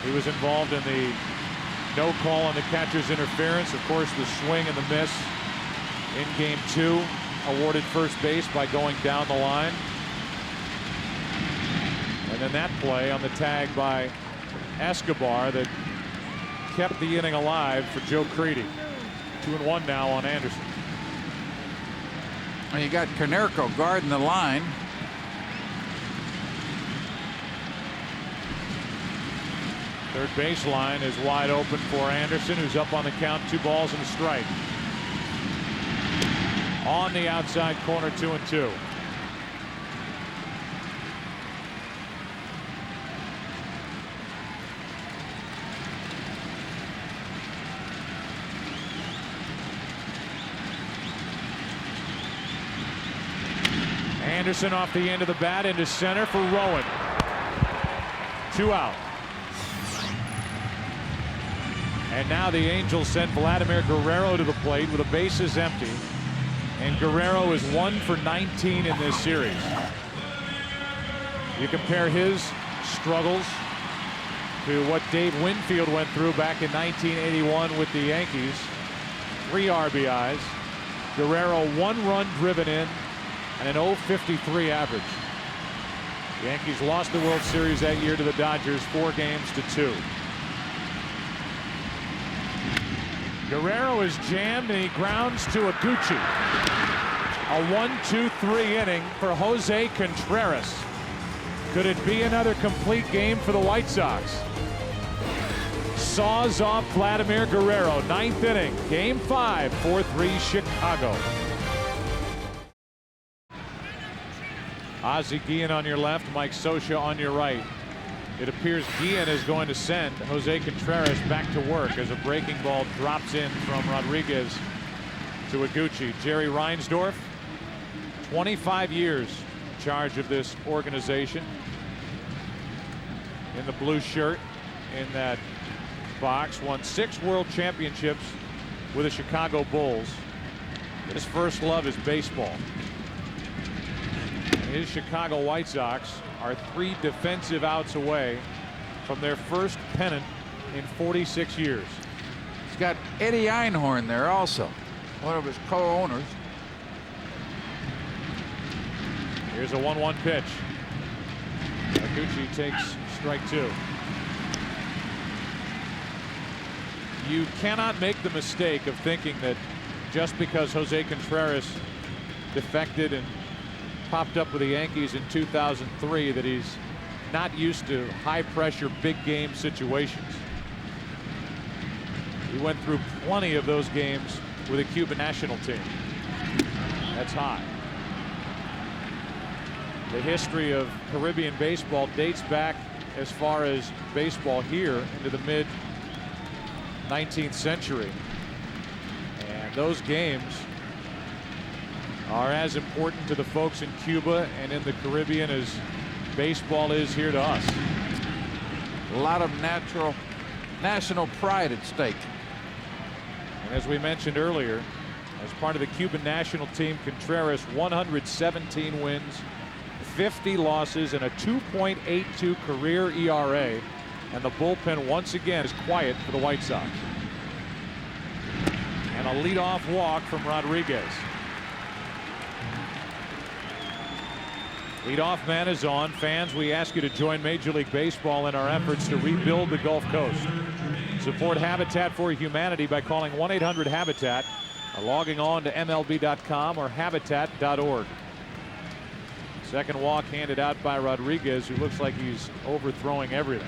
He was involved in the no call on the catcher's interference. Of course, the swing and the miss in game two, awarded first base by going down the line. And then that play on the tag by Escobar that kept the inning alive for Joe Creedy. 2-1 now on Anderson. And you got Konerko guarding the line. Third baseline is wide open for Anderson, who's up on the count, 2 balls and a strike. On the outside corner, 2-2. Anderson off the end of the bat into center for Rowan. 2 out. And now the Angels send Vladimir Guerrero to the plate with the bases empty. And Guerrero is 1 for 19 in this series. You compare his struggles to what Dave Winfield went through back in 1981 with the Yankees. 3 RBIs. Guerrero 1 run driven in and an .053 average. The Yankees lost the World Series that year to the Dodgers 4-2. Guerrero is jammed and he grounds to Iguchi. A 1-2-3 inning for Jose Contreras. Could it be another complete game for the White Sox? Saws off Vladimir Guerrero. 9th inning, game 5, 4-3 Chicago. Ozzie Guillen on your left, Mike Scioscia on your right. It appears Guillen is going to send Jose Contreras back to work as a breaking ball drops in from Rodriguez to Iguchi. Jerry Reinsdorf, 25 years in charge of this organization. In the blue shirt in that box, won 6 world championships with the Chicago Bulls. His first love is baseball. And his Chicago White Sox are 3 defensive outs away from their first pennant in 46 years. He's got Eddie Einhorn there also, one of his co-owners. Here's a 1-1 pitch. Iguchi takes strike 2. You cannot make the mistake of thinking that just because Jose Contreras defected and popped up with the Yankees in 2003 that he's not used to high pressure big game situations. He went through plenty of those games with the Cuban national team. That's high. The history of Caribbean baseball dates back as far as baseball here into the mid 19th century. And those games are as important to the folks in Cuba and in the Caribbean as baseball is here to us. A lot of national pride at stake. And as we mentioned earlier, as part of the Cuban national team, Contreras 117 wins, 50 losses, and a 2.82 career ERA. And the bullpen once again is quiet for the White Sox. And a leadoff walk from Rodriguez. Leadoff man is on. Fans, we ask you to join Major League Baseball in our efforts to rebuild the Gulf Coast. Support Habitat for Humanity by calling 1-800-HABITAT or logging on to MLB.com or Habitat.org. Second walk handed out by Rodriguez, who looks like he's overthrowing everything.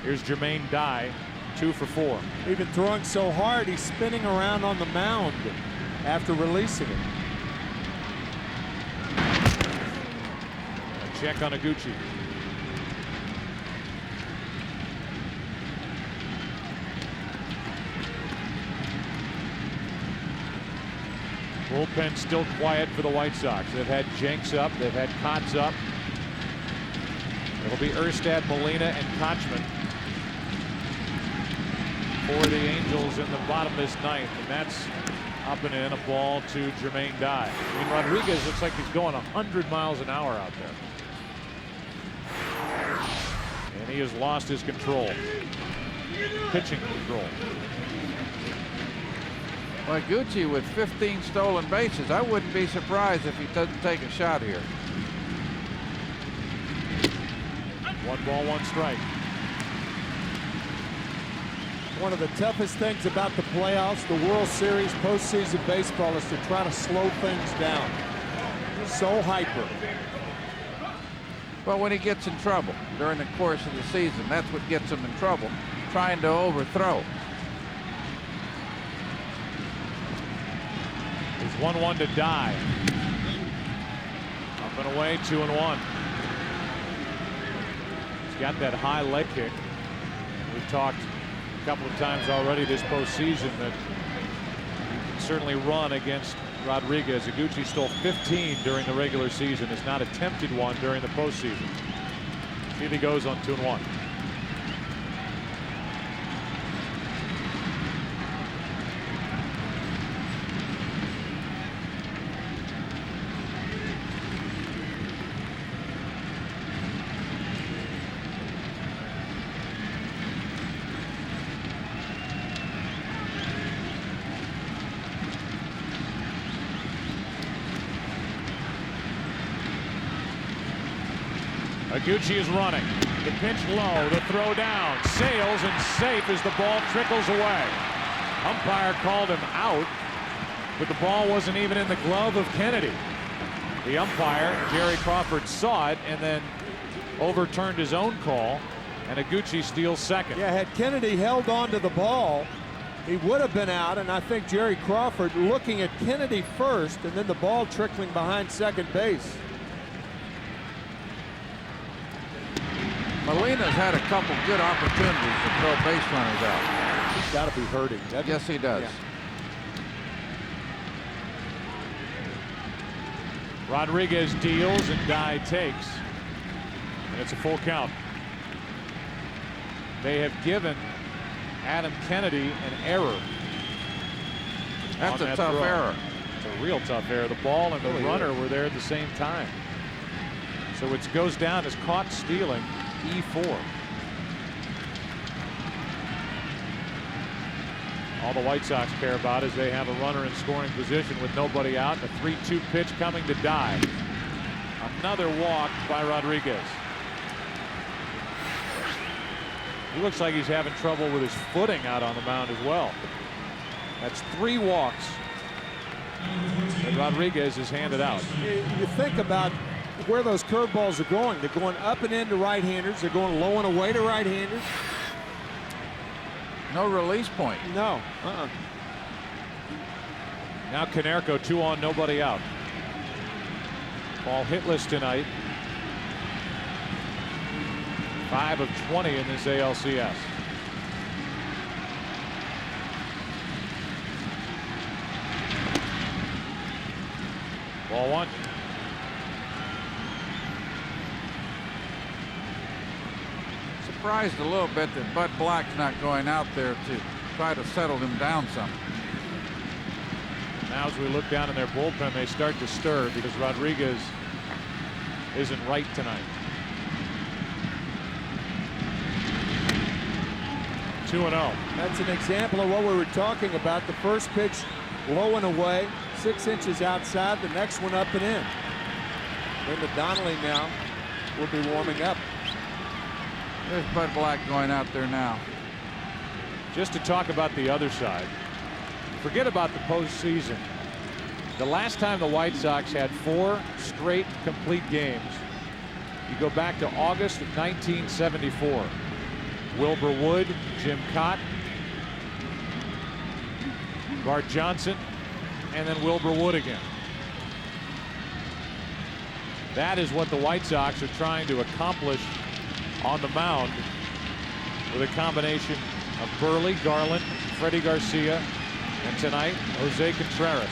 Here's Jermaine Dye, 2 for 4. He's been throwing so hard, he's spinning around on the mound after releasing it. A check on Iguchi. Bullpen still quiet for the White Sox. They've had Jenks up. They've had Kotz up. It'll be Erstad, Molina, and Kochman for the Angels in the bottom of this ninth. And that's up and in, a ball to Jermaine Dye. I mean, Rodriguez looks like he's going 100 miles an hour out there. And he has lost his control. Pitching control. Well, Gucci with 15 stolen bases, I wouldn't be surprised if he doesn't take a shot here. 1 ball, 1 strike. One of the toughest things about the playoffs, the World Series, postseason baseball, is to try to slow things down. So hyper. Well, when he gets in trouble during the course of the season, that's what gets him in trouble, trying to overthrow. It's 1-1 to Dye. Up and away, 2-1. He's got that high leg kick. We've talked a couple of times already this postseason that he can certainly run against Rodriguez. Iguchi stole 15 during the regular season, has not attempted one during the postseason. See if he goes on 2-1. Iguchi is running. The pitch low, the throw down, sails and safe as the ball trickles away. Umpire called him out, but the ball wasn't even in the glove of Kennedy. The umpire, Jerry Crawford, saw it and then overturned his own call, and Iguchi steals second. Yeah, had Kennedy held on to the ball, he would have been out, and I think Jerry Crawford looking at Kennedy first and then the ball trickling behind second base. Molina's had a couple good opportunities to throw base runners out. He's got to be hurting. Yes, he does. Yeah. Rodriguez deals and Dye takes. And it's a full count. They have given Adam Kennedy an error. That's a tough throw. error. It's a real tough error. The ball and the runner were there at the same time. So it goes down as caught stealing, E4. All the White Sox care about is they have a runner in scoring position with nobody out. The 3-2 pitch coming to Dye. Another walk by Rodriguez. He looks like he's having trouble with his footing out on the mound as well. That's 3 walks that Rodriguez has handed out. You think about where those curveballs are going. They're going up and in to right-handers. They're going low and away to right-handers. No release point. No. Now Konerko 2 on, nobody out. Ball hitless tonight. 5 of 20 in this ALCS. Ball 1. Surprised a little bit that Bud Black's not going out there to try to settle him down some. Now as we look down in their bullpen, they start to stir because Rodriguez isn't right tonight. 2-0. That's an example of what we were talking about. The first pitch low and away, 6 inches outside, the next one up and in. Linda Donnelly now will be warming up. There's Bud Black going out there now. Just to talk about the other side, forget about the postseason. The last time the White Sox had 4 straight complete games, you go back to August of 1974. Wilbur Wood, Jim Cott, Bart Johnson, and then Wilbur Wood again. That is what the White Sox are trying to accomplish on the mound with a combination of Burley, Garland, Freddie Garcia, and tonight, Jose Contreras.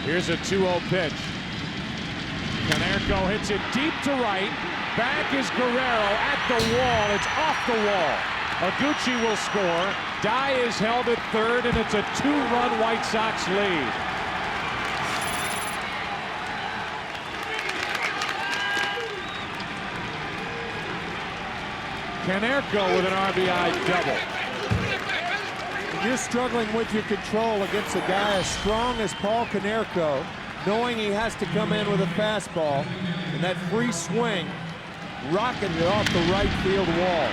Here's a 2-0 pitch. Konerko hits it deep to right. Back is Guerrero at the wall. It's off the wall. Aguchi will score. Dye is held at third, and it's a 2-run White Sox lead. Konerko with an RBI double. You're struggling with your control against a guy as strong as Paul Konerko, knowing he has to come in with a fastball, and that free swing rocking it off the right field wall.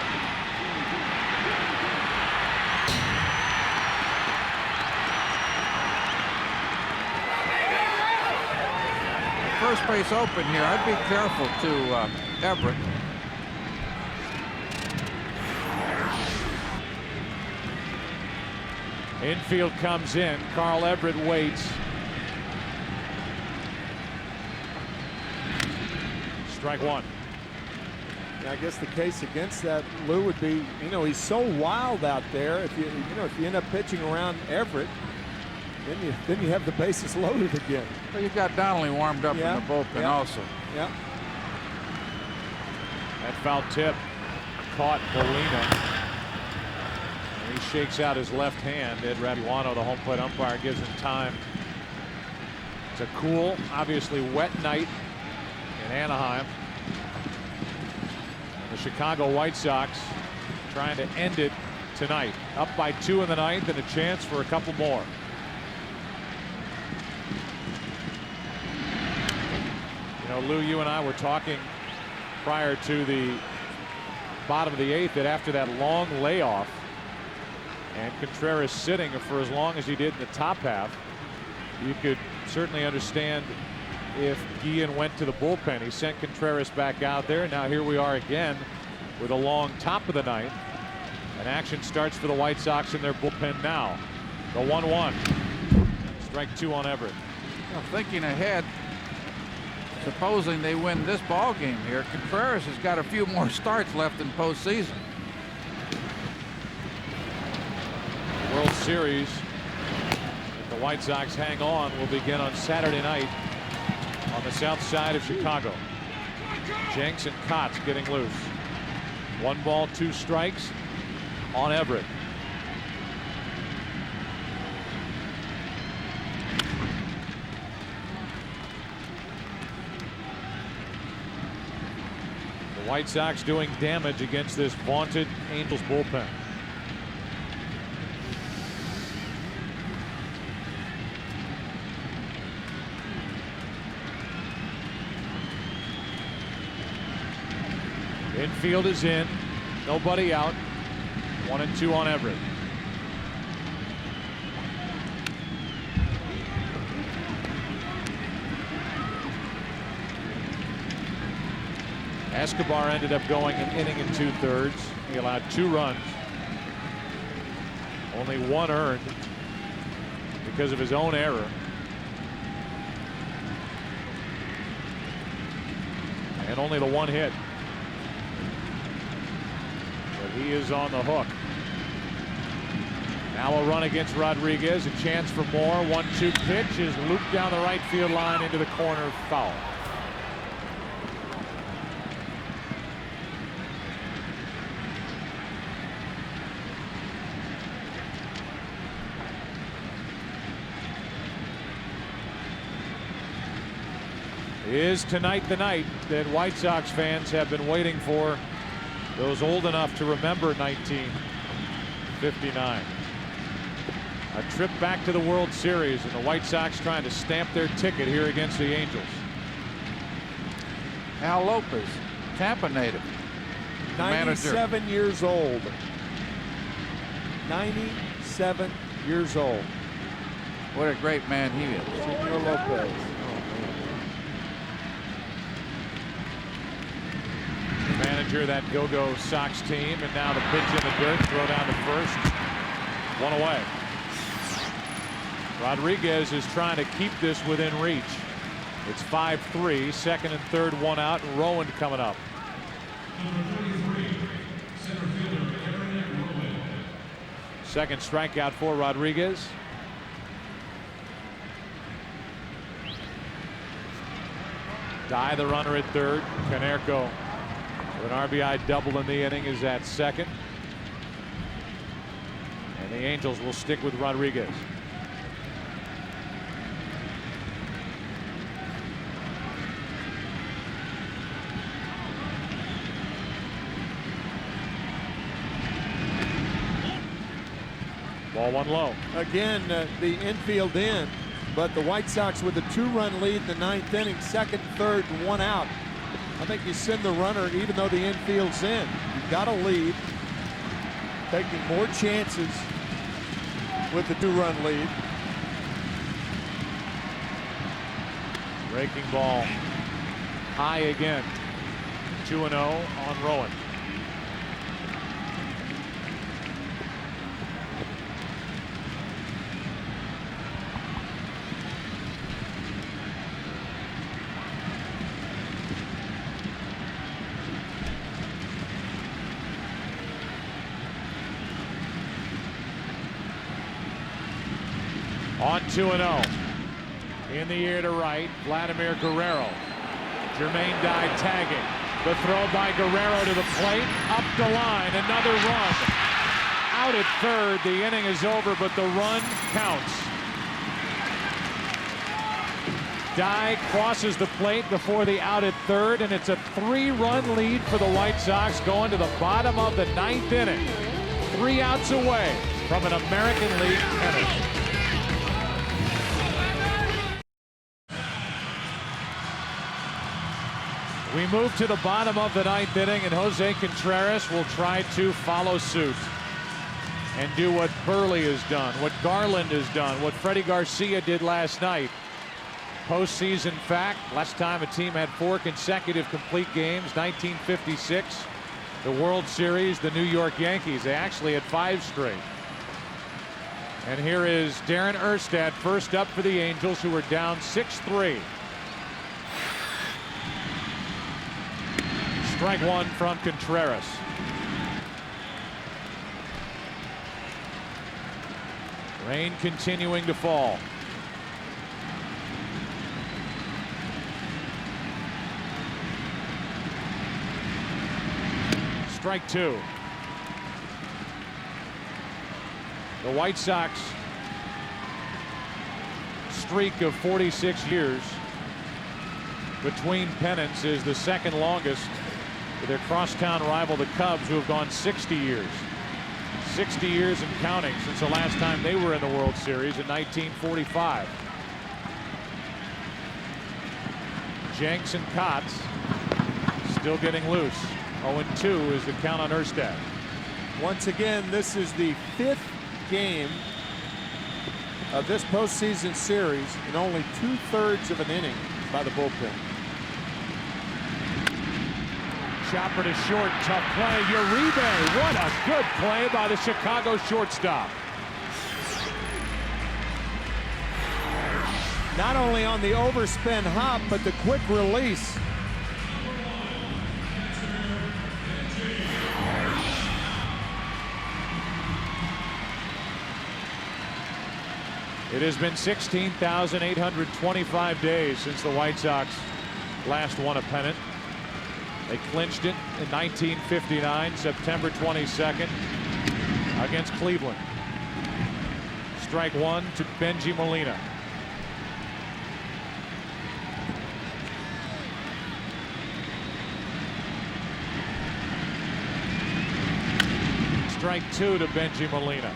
First base open here. I'd be careful to Everett. Infield comes in. Carl Everett waits. Strike 1. Yeah, I guess the case against that, Lou, would be, he's so wild out there. If you end up pitching around Everett, then you have the bases loaded again. Well, you've got Donnelly warmed up in the bullpen also. Yeah. That foul tip caught Molina. And he shakes out his left hand. Ed Raduano, the home plate umpire, gives him time. It's a cool, obviously wet night in Anaheim. The Chicago White Sox trying to end it tonight. Up by 2 in the ninth and a chance for a couple more. Lou, you and I were talking prior to the bottom of the 8th that after that long layoff and Contreras sitting for as long as he did in the top half, you could certainly understand if Guillen went to the bullpen. He sent Contreras back out there. Now here we are again with a long top of the 9th. And action starts for the White Sox in their bullpen now. The 1-1. Strike 2 on Everett. Well, thinking ahead, supposing they win this ball game here, Contreras has got a few more starts left in postseason. World Series, if the White Sox hang on, will begin on Saturday night on the south side of Chicago. Jenks and Kotz getting loose. 1 ball, 2 strikes on Everett. The White Sox doing damage against this vaunted Angels bullpen. Infield is in. Nobody out. 1-2 on Everett. Escobar ended up going an inning and 2/3. He allowed 2 runs. Only 1 earned because of his own error. And only the 1 hit. But he is on the hook. Now a run against Rodriguez. A chance for more. 1-2 pitch is looped down the right field line into the corner, foul. Is tonight the night that White Sox fans have been waiting for? Those old enough to remember 1959. A trip back to the World Series, and the White Sox trying to stamp their ticket here against the Angels. Al Lopez, Tampa native. 97 years old. 97 years old. What a great man he is. Senor Lopez. Manager of that go-go Sox team, and now the pitch in the dirt, throw down to first. 1 away. Rodriguez is trying to keep this within reach. It's 5-3, second and third, 1 out, and Rowan coming up. Second strikeout for Rodriguez. Dye the runner at third. Canerco with an RBI double in the inning is at second. And the Angels will stick with Rodriguez. Ball 1 low. Again, the infield in, but the White Sox with a 2-run lead in the 9th inning, second, third, 1 out. I think you send the runner even though the infield's in. You've got a lead. Taking more chances with the 2-run lead. Breaking ball high again. 2-0 on Rowan. On 2-0. In the air to right, Vladimir Guerrero. Jermaine Dye tagging. The throw by Guerrero to the plate. Up the line. Another run. Out at third. The inning is over, but the run counts. Dye crosses the plate before the out at third, and it's a 3-run lead for the White Sox going to the bottom of the 9th inning. 3 outs away from an American League pennant. We move to the bottom of the 9th inning, and Jose Contreras will try to follow suit and do what Burley has done, what Garland has done, what Freddie Garcia did last night. Postseason fact, last time a team had 4 consecutive complete games, 1956. The World Series, the New York Yankees, they actually had 5 straight. And here is Darren Erstad first up for the Angels, who are down 6-3. Strike 1 from Contreras. Rain continuing to fall. Strike 2. The White Sox streak of 46 years between pennants is the second longest for their crosstown rival, the Cubs, who have gone 60 years. 60 years and counting since the last time they were in the World Series in 1945. Jenks and Kotz still getting loose. 0-2 is the count on Erstad. Once again, this is the 5th game of this postseason series in only 2/3 of an inning by the bullpen. Chopper to short, tough play. Uribe, what a good play by the Chicago shortstop. Not only on the overspin hop, but the quick release. It has been 16,825 days since the White Sox last won a pennant. They clinched it in 1959, September 22nd, against Cleveland. Strike one to Benji Molina. Strike two to Benji Molina.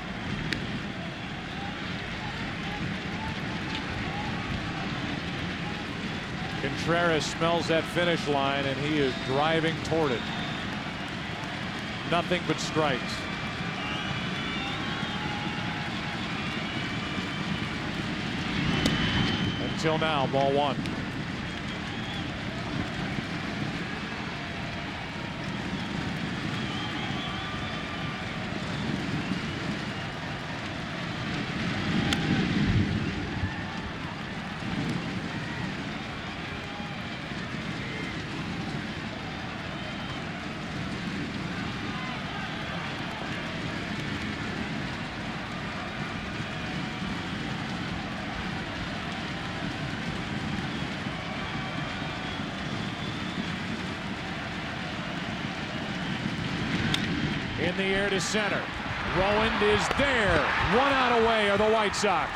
Contreras smells that finish line, and he is driving toward it. Nothing but strikes. Until now, ball one. In the air to center. Rowand is there. One out away are the White Sox.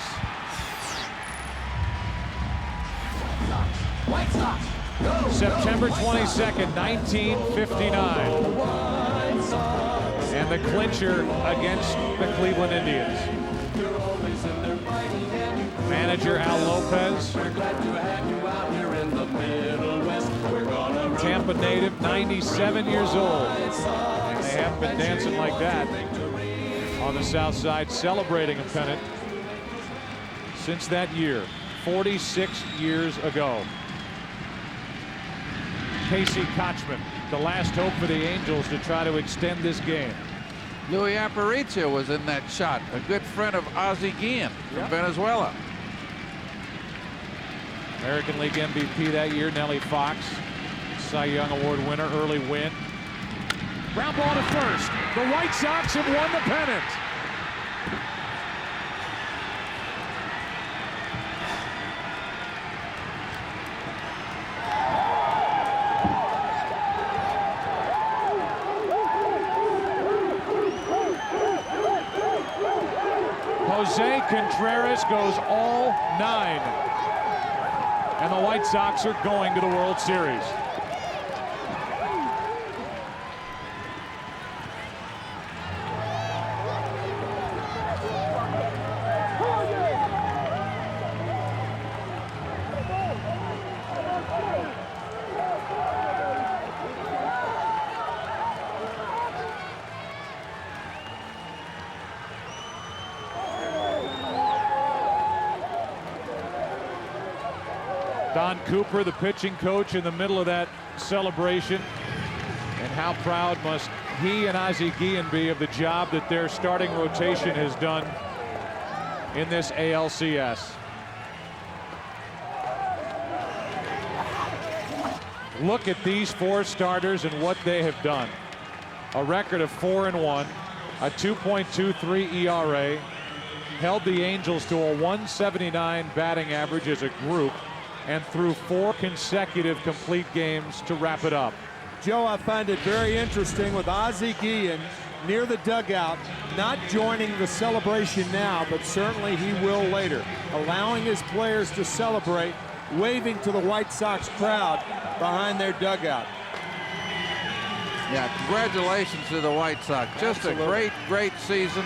White Sox, go! September 22nd, 1959. White Sox. And the clincher against the Cleveland Indians. You're always in there fighting and you Manager Al Lopez. We're glad to have you out here in the Middle West. We're gonna Tampa native, 97 years old. They haven't been dancing like that on the South Side, celebrating a pennant since that year, 46 years ago. Casey Kochman, the last hope for the Angels to try to extend this game. Louis Aparicio was in that shot, a good friend of Ozzie Guillen from Venezuela. American League MVP that year, Nellie Fox, Cy Young Award winner, early win. Ground ball to first. The White Sox have won the pennant. Jose Contreras goes all 9. And the White Sox are going to the World Series. Don Cooper, the pitching coach, in the middle of that celebration. And how proud must he and Ozzie Guillen be of the job that their starting rotation has done in this ALCS. Look at these 4 starters and what they have done. A record of 4-1, a 2.23 ERA, held the Angels to a 179 batting average as a group, and threw 4 consecutive complete games to wrap it up. Joe, I find it very interesting with Ozzie Guillen near the dugout, not joining the celebration now, but certainly he will later, allowing his players to celebrate, waving to the White Sox crowd behind their dugout. Yeah, congratulations to the White Sox. Just Absolutely. a great season,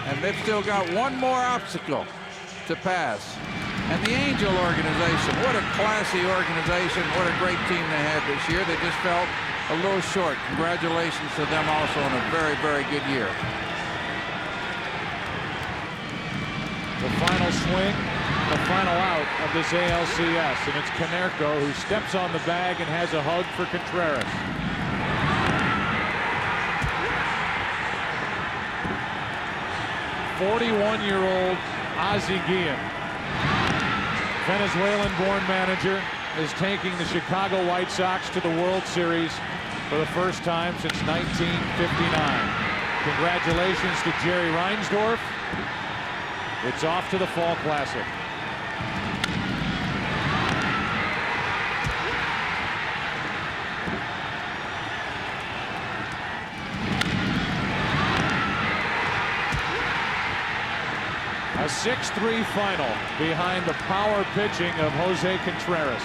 and they've still got one more obstacle to pass. And the Angel organization, what a classy organization, what a great team they had this year. They just fell a little short. Congratulations to them also on a very good year. The final swing, the final out of this ALCS, and it's Canerco who steps on the bag and has a hug for Contreras. 41-year-old Ozzie Guillen. Venezuelan-born manager is taking the Chicago White Sox to the World Series for the first time since 1959. Congratulations to Jerry Reinsdorf. It's off to the Fall Classic. A 6-3 final behind the power pitching of Jose Contreras.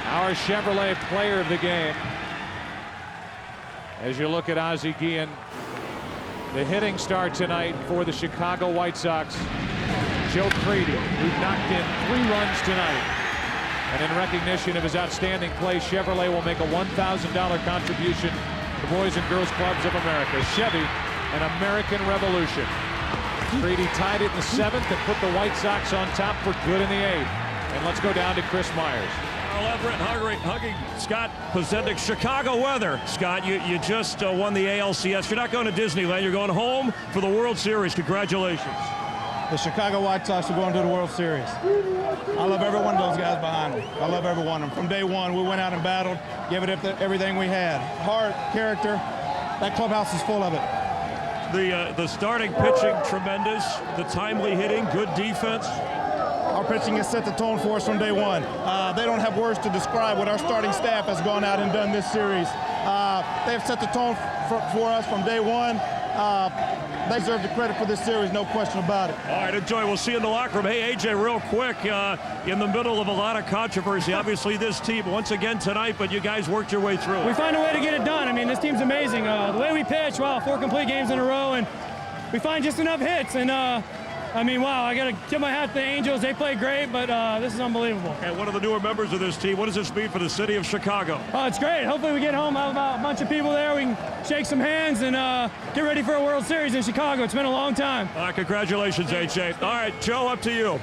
Our Chevrolet player of the game. As you look at Ozzie Guillen, the hitting star tonight for the Chicago White Sox, Joe Crede, who knocked in 3 runs tonight. And in recognition of his outstanding play, Chevrolet will make a $1,000 contribution to Boys and Girls Clubs of America. Chevy, an American revolution. Crede tied it in the 7th and put the White Sox on top for good in the 8th. And let's go down to Chris Myers. Carl Everett hugging Scott Posendik. Chicago weather. Scott, you just won the ALCS. You're not going to Disneyland. You're going home for the World Series. Congratulations. The Chicago White Sox are going to the World Series. I love every one of those guys behind me. I love every one of them. From day one, we went out and battled, gave it up to everything we had. Heart, character, that clubhouse is full of it. The starting pitching, tremendous. The timely hitting, good defense. Our pitching has set the tone for us from day one. They don't have words to describe what our starting staff has gone out and done this series. They have set the tone for us from day one. They deserve the credit for this series, no question about it. All right, enjoy. We'll see you in the locker room. Hey, AJ, real quick, in the middle of a lot of controversy, obviously this team, once again tonight, but you guys worked your way through it. We find a way to get it done. I mean, this team's amazing. The way we pitch, wow, 4 complete games in a row, and we find just enough hits. And, I mean, wow, I got to tip my hat to the Angels. They play great, but this is unbelievable. And one of the newer members of this team, what does this mean for the city of Chicago? Oh, it's great. Hopefully we get home, have a bunch of people there. We can shake some hands and get ready for a World Series in Chicago. It's been a long time. All right, congratulations, AJ. All right, Joe, up to you.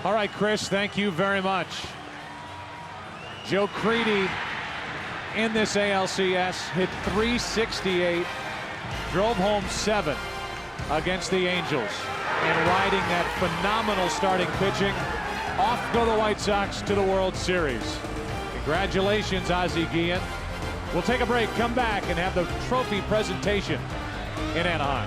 All right, Chris, thank you very much. Joe Crede in this ALCS hit .368, drove home 7 against the Angels. And riding that phenomenal starting pitching, off go the White Sox to the World Series. Congratulations, Ozzie Guillen. We'll take a break, come back, and have the trophy presentation in Anaheim.